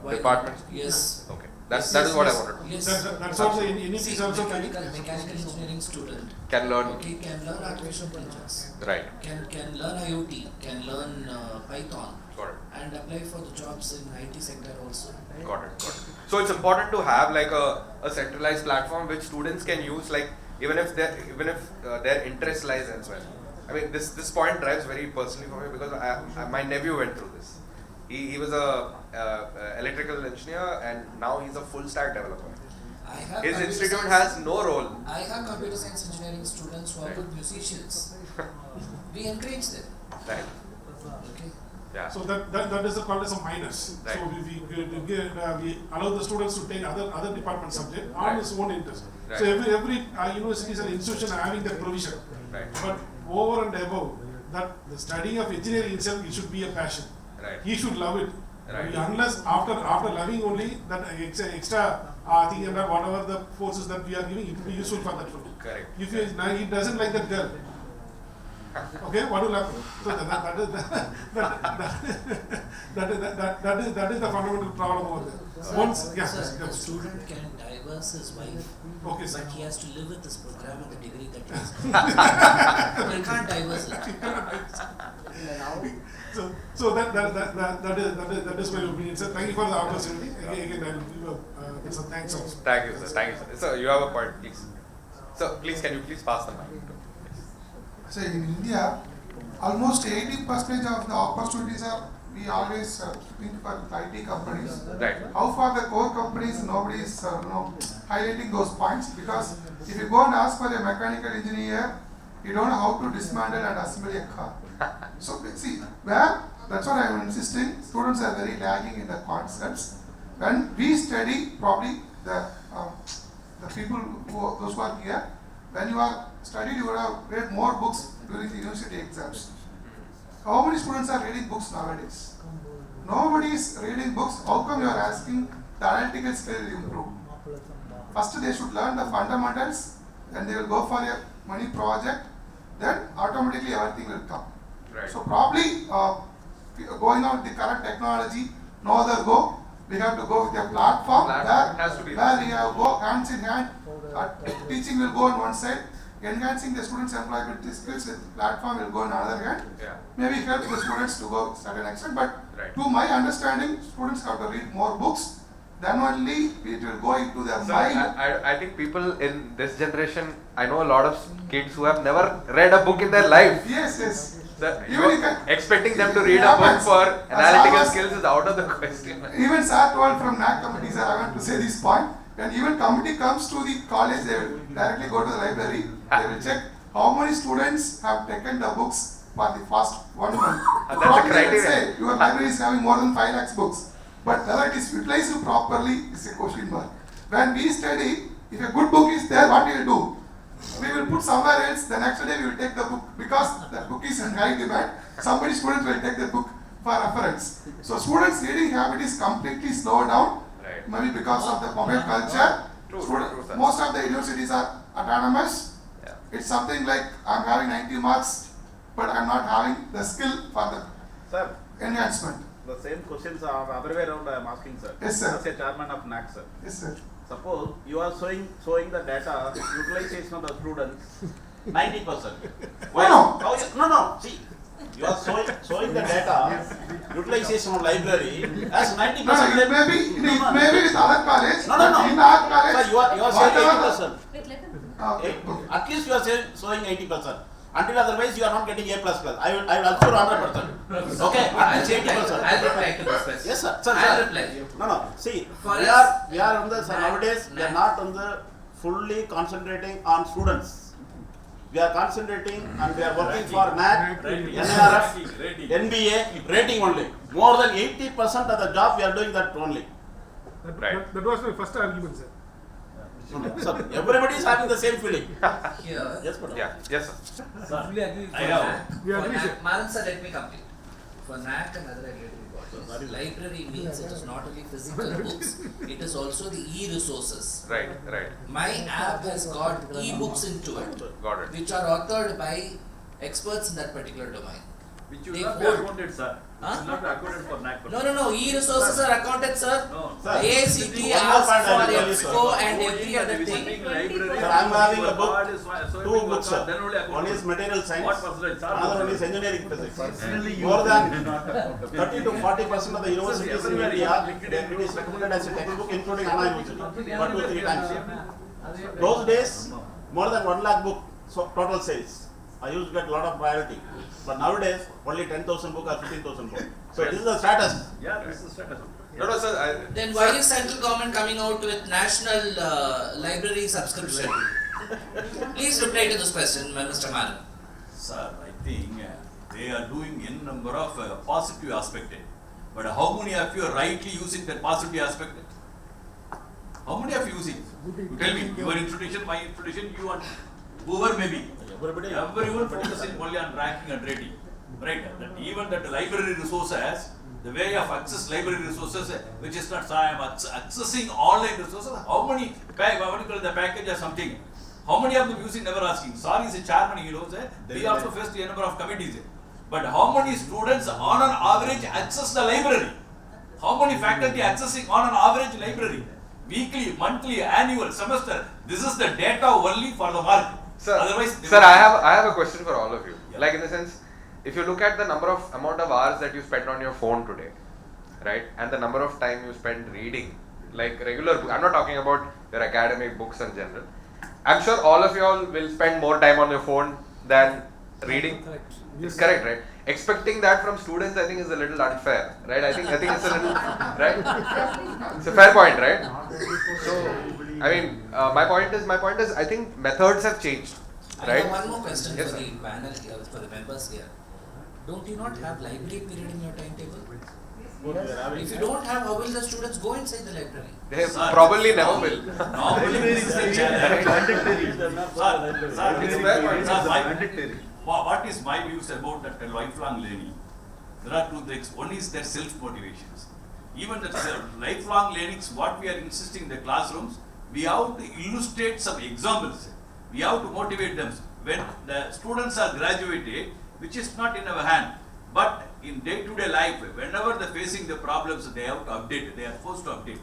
departments? Yes. Okay. That is what I wanted. Yes. That's also in any See, mechanical engineering student can learn. Okay, can learn artificial intelligence. Right. Can learn IoT, can learn Python. Got it. And apply for the jobs in IT sector also. Got it. So it's important to have like a centralized platform which students can use, like even if their interest lies elsewhere. I mean, this point drives very personally for me because my nephew went through this. He was a electrical engineer and now he's a full stack developer. His institute has no role. I have computer science engineering students who are good musicians. We encourage them. Right. Okay. Yeah. So that is the called as a minus. Right. So we allow the students to take other department subject on his own interest. Right. So every universities and institution are having that provision. Right. But over and above that, the studying of engineering itself, it should be a passion. Right. He should love it. Right. Unless after loving only that extra thing and whatever the forces that we are giving, it will be useful for that. Correct. If he doesn't like that girl, okay, what will happen? So that is the fundamental problem over there. Once, The student can divorce his wife, okay, but he has to live with this program and the degree that he has. He can't divorce it. So that is my opinion, sir. Thank you for the opportunity. Again, I will give some thanks also. Thank you, sir. So you have a point, please. So please, can you please pass the mic? So in India, almost 80% of the opportunities are, we always think for IT companies. Right. How far the core companies, nobody is highlighting those points, because if you go and ask for a mechanical engineer, you don't know how to dismantle and assemble a car. So see, that's what I am insisting, students are very lagging in the concepts. When we study, probably the people, those who are here, when you are studied, you would have read more books during the university exams. How many students are reading books nowadays? Nobody is reading books. How come you are asking the analytical skill to improve? First they should learn the fundamentals, then they will go for a money project, then automatically everything will come. Right. So probably going on with the current technology, no other go. we have to go with a platform Platform has to be where we have go hands in hand. Teaching will go on one side, enhancing the students' employability skills with platform will go on another hand. Yeah. Maybe help the students to go certain extent, but Right. to my understanding, students have to read more books. Then only it will go into their Sir, mind. I think people in this generation, I know a lot of kids who have never read a book in their life. Yes, yes. Sir, Even you can- expecting them to it read a book happens. for As analytical I was- skills is out of the question. Even sir told from NAC committee, sir, I want to say this point. When even committee comes to the college, they will directly go to the library. They will check how many students have taken the books for the first 1 month. That's a Probably they will criteria. say your library is having more than 5 lakhs books. But whether it is utilized properly is a question mark. When we study, if a good book is there, what we will do? We will put somewhere else, the next day we will take the book because the book is in high demand. Somebody, students will take the book for reference. So students' reading habit is completely slowed down. Right. Maybe because of the mobile culture. True, sir. Most of the universities are autonomous. Yeah. It's something like I'm having 90 marks, but I'm not having the skill for the Sir, enhancement. the same questions are the other way around I am asking, sir. Yes, sir. As a chairman of NAC, sir. Yes, sir. Suppose you are showing the data utilization of the students 90%. Why? No. No. See, you are showing the data utilization of library as 90%. No, it may be with other college. No. but in our college, Sir, you are saying whatever- 80%. Wait, let them. At least you are showing 80%. Until otherwise you are not getting A++. I will assure 100%. Okay, at least 80%. I'll reply to this question. Yes, sir. I'll reply. No. See, For we us, are on the nowadays we are not on the fully concentrating on students. We are concentrating and we are working for NAC, NRF, NBA, rating only. More than 80% of the job we are doing that only. Right. That was my first argument, sir. So everybody is having the same feeling. Here, Yes, madam. Yeah. Yes, sir. Fully agree with I know. that. We for agree, NAC, sir. Maran sir, let me complete. For NAC and other regulatory bodies, library means it is not only physical books, it is also the e-resources. Right. My app has got e-books into it, Got it. which are authored by experts in that particular domain. Which will They not be hold- accounted, sir. Huh? It will not be accounted for NAC. No, e-resources are accounted, sir. No, Sir, ACT one more asks point I for will tell you, sir. EBSCO and every other thing. Sir, I am having a book, two books, sir. One is material What science, percentage? another one is engineering physics. More than 30 to 40% of the universities in India, it is recommended as a textbook, including Anna University, for 2-3 times. Those days, more than 1 lakh book, so total sales. I used to get a lot of priority. But nowadays, only 10,000 book or 15,000 book. So this is the status. Yeah, this is status. No, sir. Then why is central government coming out with national library subscription? Please reply to this question, Mr. Maran. Sir, I think they are doing n number of positive aspect. But how many of you are rightly using that positive aspect? How many of you using? You tell me, your institution, my institution, you and whoever may be. Everyone focusing only on ranking and rating. Right? That even that library resources, the way of access library resources, which is not, I am accessing online resources, how many, what do you call the package or something? How many of them using, never asking. Sorry, is a chairman, he knows, we also faced a number of committees. But how many students on an average access the library? How many faculty accessing on an average library? Weekly, monthly, annual, semester. This is the data only for the mark. Sir, Otherwise, I have a question for all of you. Yeah. Like in the sense, if you look at the amount of hours that you spend on your phone today, right, and the number of time you spend reading, like regular book, I'm not talking about your academic books in general. I'm sure all of you all will spend more time on your phone than reading. Correct. It's correct, right? Expecting that from students, I think, is a little unfair, right? I think it's a little, right? It's a fair point, right? So, I mean, my point is, I think methods have changed, I right? have one more question Yes, for sir. the panel here, for the members here. Don't you not have library period in your timetable? If you don't have, how will the students go inside the library? They probably never will. Normally, this is the challenge. Mandatory. What is my views about that lifelong learning? There are two things. One is their self-motivations. Even the lifelong learnings, what we are insisting in the classrooms, we have to illustrate some examples. We have to motivate them. When the students are graduated, which is not in our hand, but in day-to-day life, whenever they're facing the problems, they have to update it. They are forced to update it.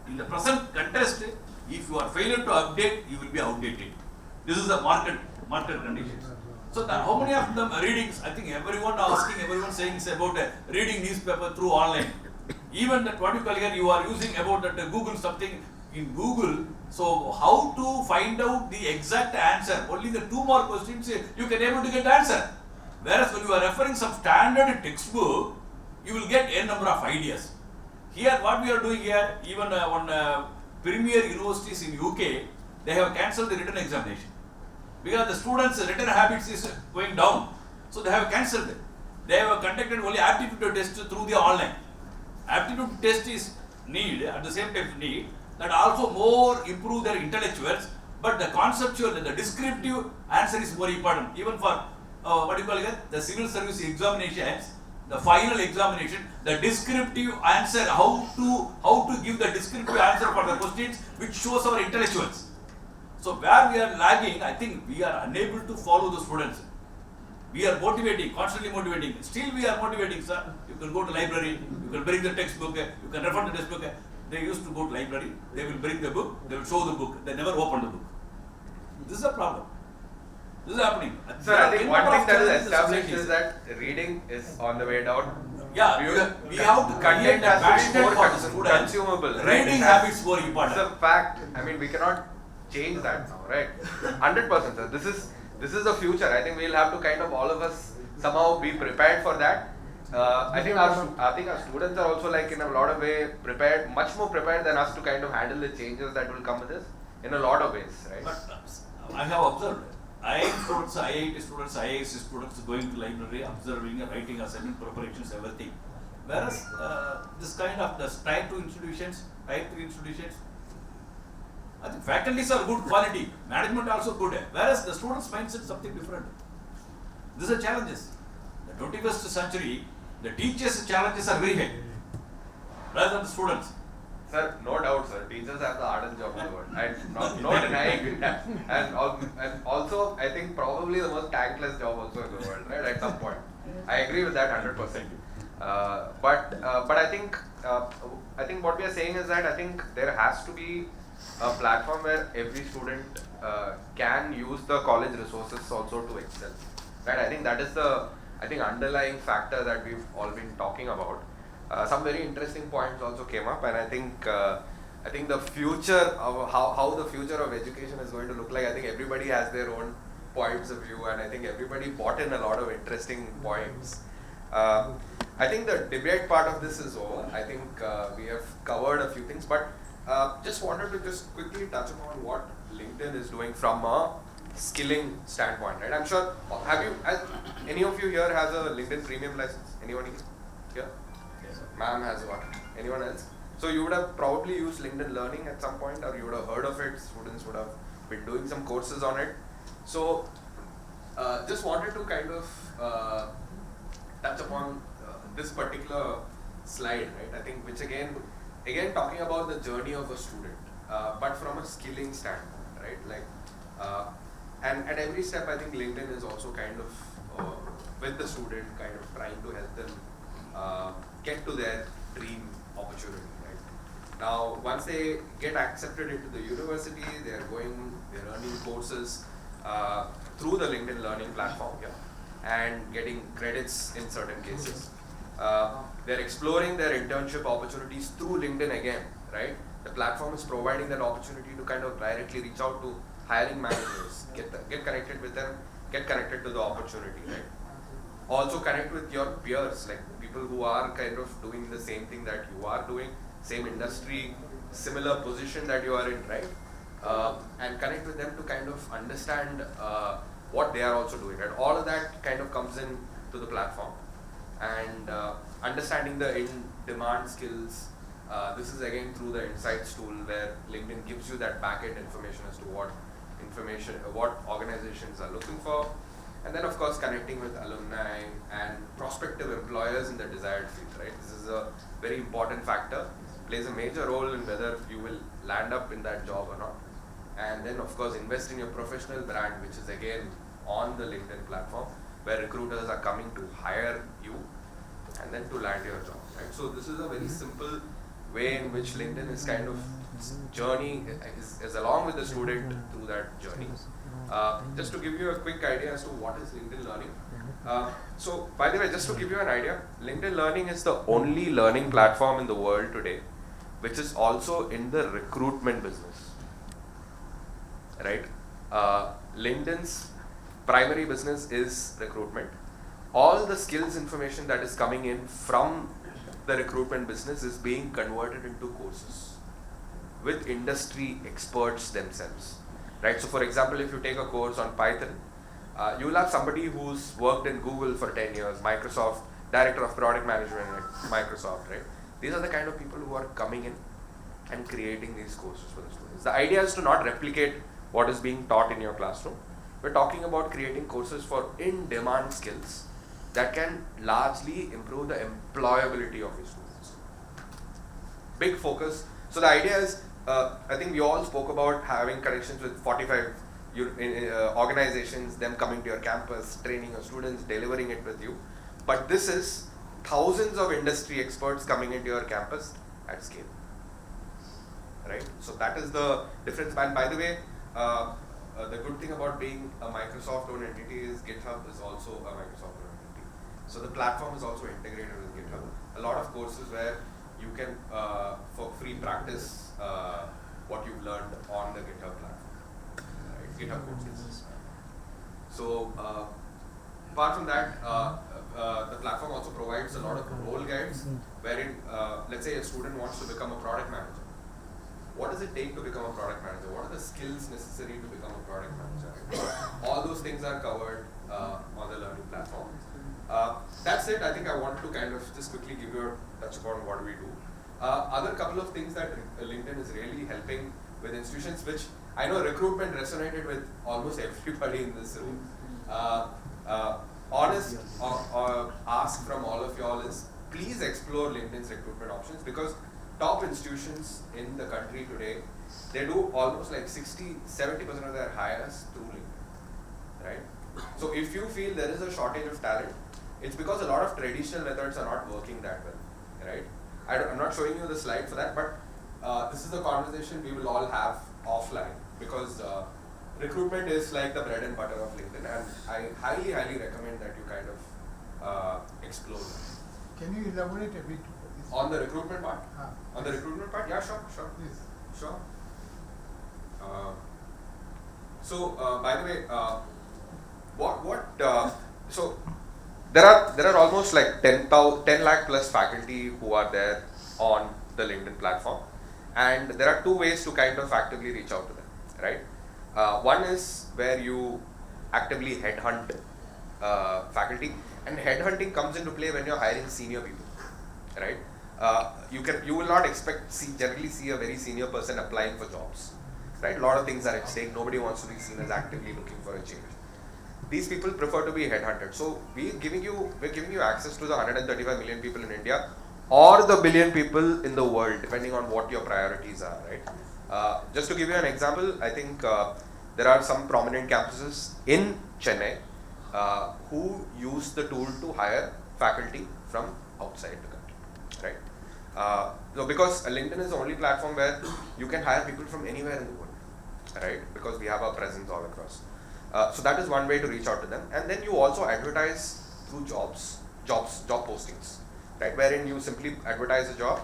In the present context, if you are failure to update, you will be outdated. This is the market conditions. So how many of them are reading? I think everyone asking, everyone saying about reading newspaper through online. Even that what you call here, you are using about that Google something in Google. So how to find out the exact answer? Only the 2 more questions you can able to get answer. Whereas when you are referring some standard textbook, you will get a number of ideas. Here, what we are doing here, even on premier universities in UK, they have cancelled the written examination because the students' written habits is going down. So they have cancelled it. They have conducted only aptitude test through the online. Aptitude test is need at the same time need that also more improve their intellectuals, but the conceptual, the descriptive answer is more important. Even for what you call it, the civil service examinations, the final examination, the descriptive answer, how to give the descriptive answer for the questions which shows our intellectuals. So where we are lagging, I think we are unable to follow the students. We are motivating, constantly motivating. Still we are motivating, sir. You can go to library, you can bring the textbook, you can refer to the textbook. They used to go to library, they will bring the book, they will show the book, they never open the book. This is a problem. This is happening. Sir, I think one thing that is established is that reading is on the way down. Yeah, we have to content has to be more consumable. Reading habits more important. It's a fact. I mean, we cannot change that now, right? 100%, sir. This is the future. I think we'll have to kind of all of us somehow be prepared for that. I think our students are also like in a lot of way prepared, much more prepared than us to kind of handle the changes that will come with this in a lot of ways, right? But I have observed IIT students, IIT students, IIS students going to library, observing, writing assignment preparations, everything. Whereas this kind of the type 2 institutions, type 3 institutions, I think faculties are good quality, management also good. Whereas the students' mindset is something different. These are challenges. The 21st century, the teachers' challenges are very high, rather than the students. Sir, no doubt, sir. Teachers have the hardest job in the world. I'm not denying that. And also, I think probably the most thankless job also in the world, right? At some point, I agree with that 100%. But I think what we are saying is that I think there has to be a platform where every student can use the college resources also to excel. Right? I think that is the underlying factor that we've all been talking about. Some very interesting points also came up, and I think the future of how the future of education is going to look like. I think everybody has their own points of view, and I think everybody brought in a lot of interesting points. I think the debate part of this is over. I think we have covered a few things, but just wanted to just quickly touch upon what LinkedIn is doing from a skilling standpoint. Right? I'm sure. Any of you here has a LinkedIn premium license? Anyone here? Ma'am has one. Anyone else? So you would have probably used LinkedIn Learning at some point, or you would have heard of it. Students would have been doing some courses on it. So just wanted to kind of touch upon this particular slide, right? I think which again talking about the journey of a student, but from a skilling standpoint, right? Like and at every step, I think LinkedIn is also kind of with the student, kind of trying to help them get to their dream opportunity, right? Now, once they get accepted into the university, they're earning courses through the LinkedIn Learning platform, and getting credits in certain cases. They're exploring their internship opportunities through LinkedIn again, right? The platform is providing that opportunity to kind of directly reach out to hiring managers, get connected with them, get connected to the opportunity, right? Also connect with your peers, like people who are kind of doing the same thing that you are doing, same industry, similar position that you are in, right? And connect with them to kind of understand what they are also doing, right? All of that kind of comes in to the platform. And understanding the in-demand skills, this is again through the insights tool where LinkedIn gives you that back-end information as to what organizations are looking for. And then of course connecting with alumni and prospective employers in the desired field, right? This is a very important factor, plays a major role in whether you will land up in that job or not. And then of course invest in your professional brand, which is again on the LinkedIn platform, where recruiters are coming to hire you. and then to land your job, right? So this is a very simple way in which LinkedIn is kind of journey is along with the student through that journey. Just to give you a quick idea as to what is LinkedIn Learning. So by the way, just to give you an idea, LinkedIn Learning is the only learning platform in the world today which is also in the recruitment business, right? LinkedIn's primary business is recruitment. All the skills information that is coming in from the recruitment business is being converted into courses with industry experts themselves, right? So for example, if you take a course on Python, you will have somebody who's worked in Google for 10 years, Microsoft, Director of Product Management at Microsoft, right? These are the kind of people who are coming in and creating these courses for the students. The idea is to not replicate what is being taught in your classroom. We're talking about creating courses for in-demand skills that can largely improve the employability of your students. Big focus. So the idea is, I think we all spoke about having connections with 45 organizations, them coming to your campus, training your students, delivering it with you. But this is thousands of industry experts coming into your campus at scale, right? So that is the difference. And by the way, the good thing about being a Microsoft-owned entity is GitHub is also a Microsoft-owned entity. So the platform is also integrated with GitHub. A lot of courses where you can, for free, practice what you've learned on the GitHub platform, right? GitHub courses. So apart from that, the platform also provides a lot of role guides wherein, let's say a student wants to become a product manager. What does it take to become a product manager? What are the skills necessary to become a product manager? All those things are covered on the learning platform. That's it. I think I wanted to kind of just quickly give you a touch upon what we do. Other couple of things that LinkedIn is really helping with institutions, which I know recruitment resonated with almost everybody in this room. Honest ask from all of y'all is, please explore LinkedIn's recruitment options, because top institutions in the country today, they do almost like 60-70% of their hires through LinkedIn, right? So if you feel there is a shortage of talent, it's because a lot of traditional methods are not working that well, right? I'm not showing you the slide for that, but this is a conversation we will all have offline, because recruitment is like the bread and butter of LinkedIn, and I highly, highly recommend that you kind of explore that. Can you elaborate a bit? On the recruitment part? On the recruitment part? Yeah, sure. Please. Sure. So, by the way, so there are almost like 10 lakh plus faculty who are there on the LinkedIn platform, and there are two ways to kind of actively reach out to them, right? One is where you actively headhunt faculty, and headhunting comes into play when you're hiring senior people, right? You will not generally see a very senior person applying for jobs, right? A lot of things are at stake. Nobody wants to be seen as actively looking for a change. These people prefer to be headhunted. So we're giving you access to the 135 million people in India, or the billion people in the world, depending on what your priorities are, right? Just to give you an example, I think there are some prominent campuses in Chennai who use the tool to hire faculty from outside the country, right? So because LinkedIn is the only platform where you can hire people from anywhere in the world, right? Because we have our presence all across. So that is one way to reach out to them. And then you also advertise through job postings, right? Wherein you simply advertise a job,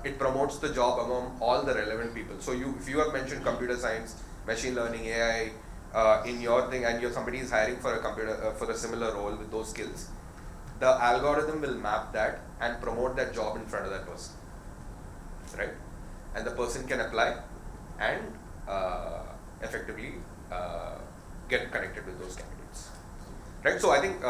it promotes the job among all the relevant people. So if you have mentioned computer science, machine learning, AI in your thing, and somebody is hiring for for a similar role with those skills, the algorithm will map that and promote that job in front of that person, right? And the person can apply and effectively get connected with those candidates, right? So I think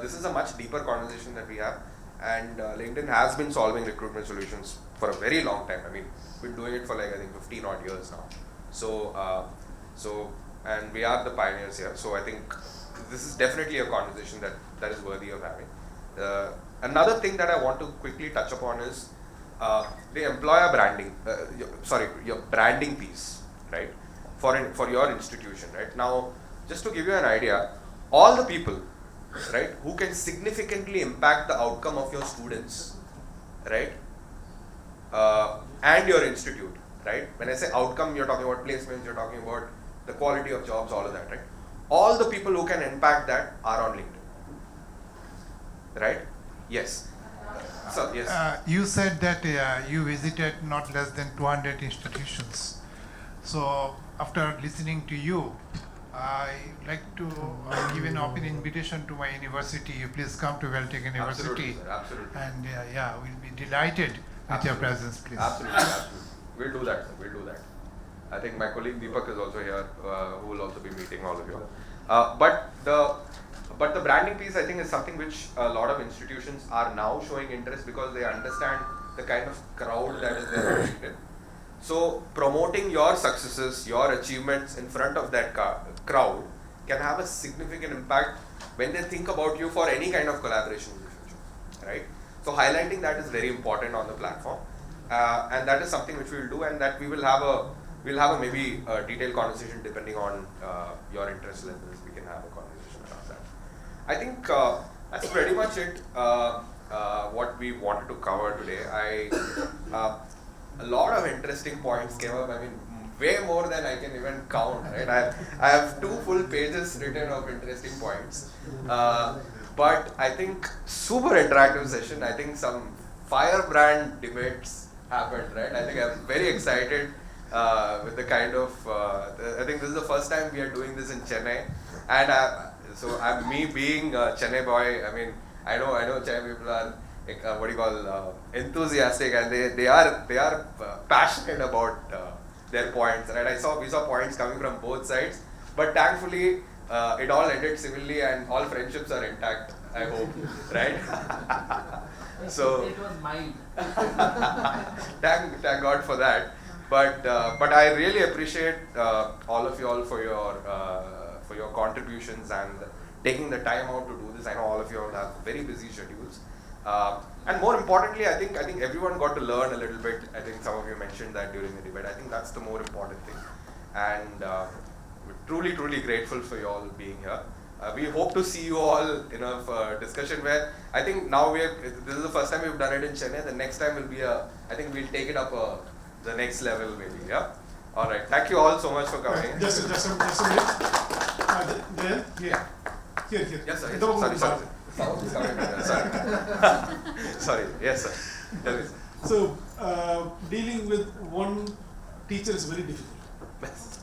this is a much deeper conversation that we have, and LinkedIn has been solving recruitment solutions for a very long time. I mean, we've been doing it for like, I think 15 odd years now. So and we are the pioneers here. So I think this is definitely a conversation that is worthy of having. Another thing that I want to quickly touch upon is the employer branding, your branding piece, right? For your institution, right? Now, just to give you an idea, all the people right, who can significantly impact the outcome of your students, right, and your institute, right? When I say outcome, you're talking about placements, you're talking about the quality of jobs, all of that, right? All the people who can impact that are on LinkedIn, right? Yes. So, yes. You said that you visited not less than 200 institutions. So after listening to you, I like to give an open invitation to my university. You please come to Well Taken University. Absolutely, sir, absolutely. And we'll be delighted with your presence, please. Absolutely, absolutely. We'll do that, sir. We'll do that. I think my colleague Deepak is also here, who will also be meeting all of you. But the branding piece, I think, is something which a lot of institutions are now showing interest because they understand the kind of crowd that is there on LinkedIn. So promoting your successes, your achievements in front of that crowd can have a significant impact when they think about you for any kind of collaboration in the future, right? So highlighting that is very important on the platform, and that is something which we will do, and that we'll have a maybe a detailed conversation depending on your interest levels. We can have a conversation around that. I think that's pretty much it. What we wanted to cover today. A lot of interesting points came up. I mean, way more than I can even count. Right? I have 2 full pages written of interesting points. But I think super interactive session. I think some firebrand debates happened. Right? I think I'm very excited with the kind of. I think this is the first time we are doing this in Chennai, and so me being a Chennai boy. I mean, I know Chennai people are. What do you call enthusiastic, and they are passionate about their points, right? We saw points coming from both sides, but thankfully it all ended civilly and all friendships are intact, I hope, right? So it was mine. thank God for that. But I really appreciate all of you all for your contributions and taking the time out to do this. I know all of you all have very busy schedules. And more importantly, I think everyone got to learn a little bit. I think some of you mentioned that during the debate. I think that's the more important thing. And we're truly grateful for you all being here. We hope to see you all in a discussion where I think now this is the first time we've done it in Chennai. The next time will be I think we'll take it up the next level maybe. Yeah. All right. Thank you all so much for coming. Just a minute. There. Here. Yes, sir. Yes, sorry. Sound is coming. Sorry. Yes, sir. Tell me, sir. So, dealing with one teacher is very difficult.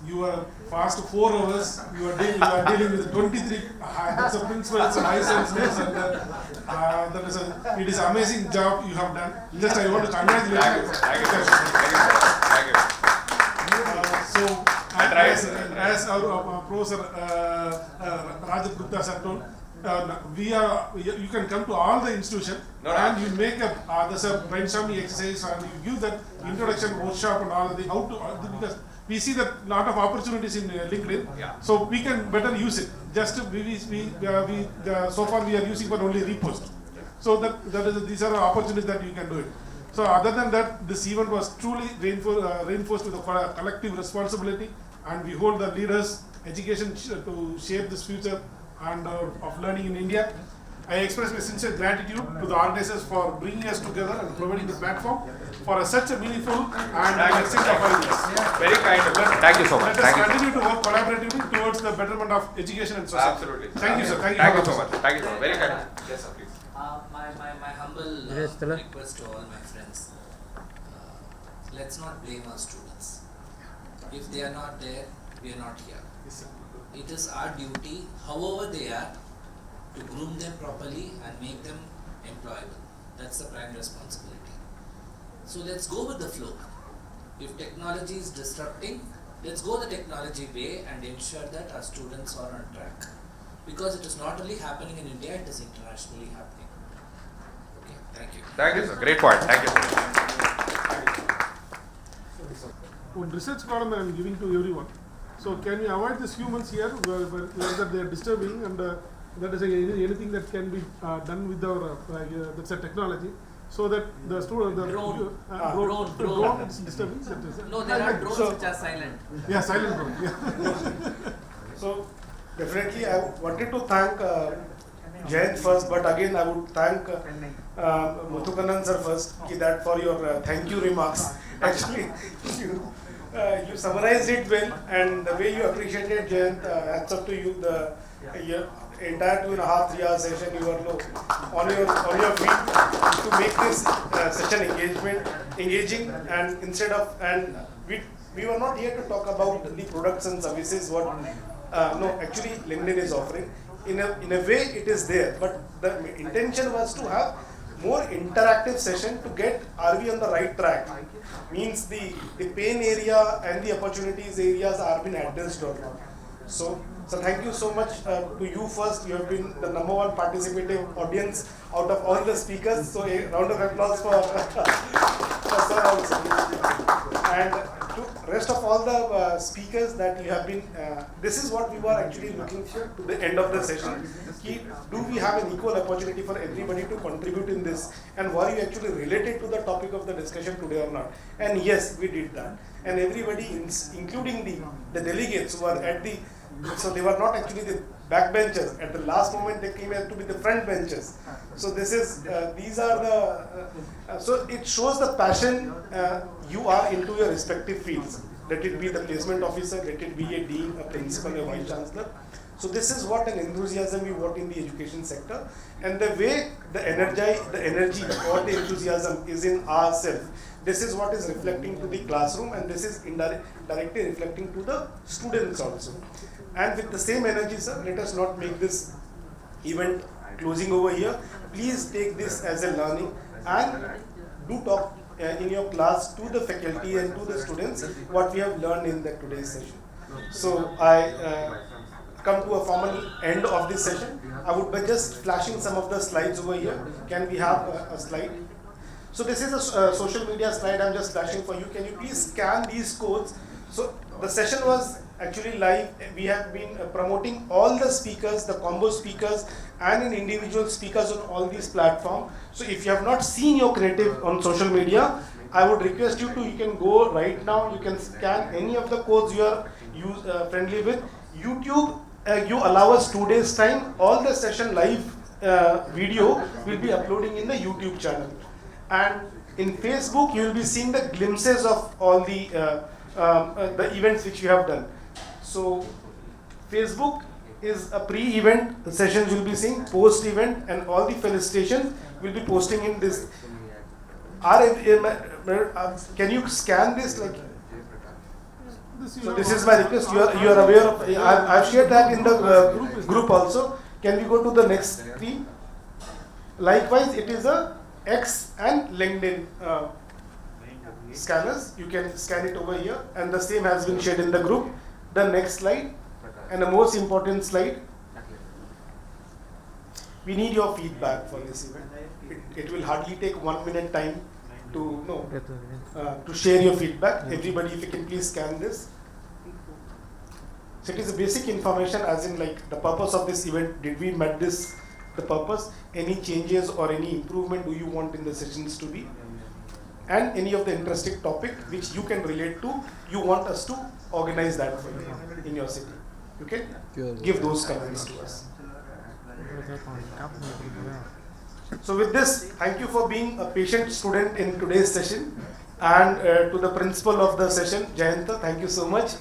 You are fast 4 hours. You are dealing with 23. That's a principal, it's a vice chancellor, and it is an amazing job you have done. Just I want to congratulate you. Thank you. So, as our professor Rajat Gupta sir told, you can come to all the institutions and you make there's a brainstorming exercise and you give that introduction workshop and all of the because we see that lot of opportunities in LinkedIn, so we can better use it. Just so far we are using for only repost. So these are opportunities that you can do it. So other than that, this event was truly reinforced with a collective responsibility, and we hold the leaders' education to shape this future and of learning in India. I express my sincere gratitude to the organizers for bringing us together and providing the platform for such a meaningful and exchange of ideas. Very kind of you. Thank you so much. Let us continue to work collaboratively towards the betterment of education and society. Absolutely. Thank you, sir. Thank you so much. Thank you so much. Very kind of you. Yes, sir, please. My humble request to all my friends, let's not blame our students. If they are not there, we are not here. Yes, sir. It is our duty, however they are, to groom them properly and make them employable. That's the prime responsibility. So let's go with the flow. If technology is disrupting, let's go the technology way and ensure that our students are on track. Because it is not only happening in India, it is internationally happening. Okay, thank you. Thank you, sir. Great point. Thank you. One research column I am giving to everyone. So can we avoid these humans here where they are disturbing, and that is anything that can be done with our that's a technology, so that the student drone is disturbing. No, there are drones which are silent. Yeah, silent drone. Yeah. So definitely I wanted to thank Jayant first, but again I would thank Muthukannan sir first that for your thank you remarks. Actually, you summarized it well, and the way you appreciated Jayant, hats up to you. The entire 2.5 3 hour session you were on your feet to make this session engaging, and instead of we were not here to talk about the products and services what no actually LinkedIn is offering. In a way it is there, but the intention was to have more interactive session to get are we on the right track, means the pain area and the opportunities areas are being addressed or not. So thank you so much to you first. You have been the number one participative audience out of all the speakers. So a round of applause for sir also. And to rest of all the speakers that you have been, this is what we were actually looking for to the end of the session. Do we have an equal opportunity for everybody to contribute in this, and were you actually related to the topic of the discussion today or not? And yes, we did that. And everybody, including the delegates who were at the, so they were not actually the backbenchers. At the last moment, they came to be the front benches. So this is, these are the, so it shows the passion you are into your respective fields. Let it be the placement officer, let it be a dean, a principal, a vice chancellor. So this is what an enthusiasm we want in the education sector, and the way the energy or the enthusiasm is in ourselves. This is what is reflecting to the classroom, and this is directly reflecting to the students also. And with the same energy, sir, let us not make this event closing over here. Please take this as a learning and do talk in your class to the faculty and to the students what we have learned in the today's session. So I come to a formal end of this session. I would be just flashing some of the slides over here. Can we have a slide? So this is a social media slide I'm just flashing for you. Can you please scan these codes? So the session was actually live. We have been promoting all the speakers, the combo speakers, and in individual speakers on all these platforms. So if you have not seen your creative on social media, I would request you can go right now. You can scan any of the codes you are friendly with. YouTube, you allow us 2 days time. All the session live video will be uploading in the YouTube channel. And in Facebook, you will be seeing the glimpses of all the events which you have done. So Facebook is a pre-event, the sessions you will be seeing, post-event, and all the felicitations will be posting in this. Can you scan this? Like, so this is my request. You are aware of. I've shared that in the group also. Can we go to the next screen? Likewise, it is a X and LinkedIn scanners. You can scan it over here, and the same has been shared in the group. The next slide, and the most important slide. We need your feedback for this event. It will hardly take 1 minute time to share your feedback. Everybody, if you can please scan this. So it is a basic information, as in like the purpose of this event. Did we met this? The purpose, any changes or any improvement do you want in the sessions to be, and any of the interesting topic which you can relate to, you want us to organize that for you in your city. You can give those comments to us. So with this, thank you for being a patient student in today's session, and to the principal of the session, Jayanta, thank you so much.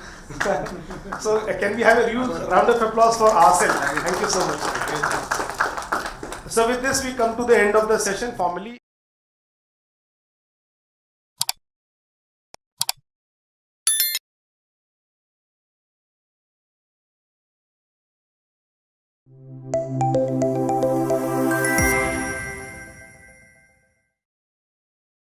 So can we have a huge round of applause for ourselves? Thank you so much. So with this, we come to the end of the session formally.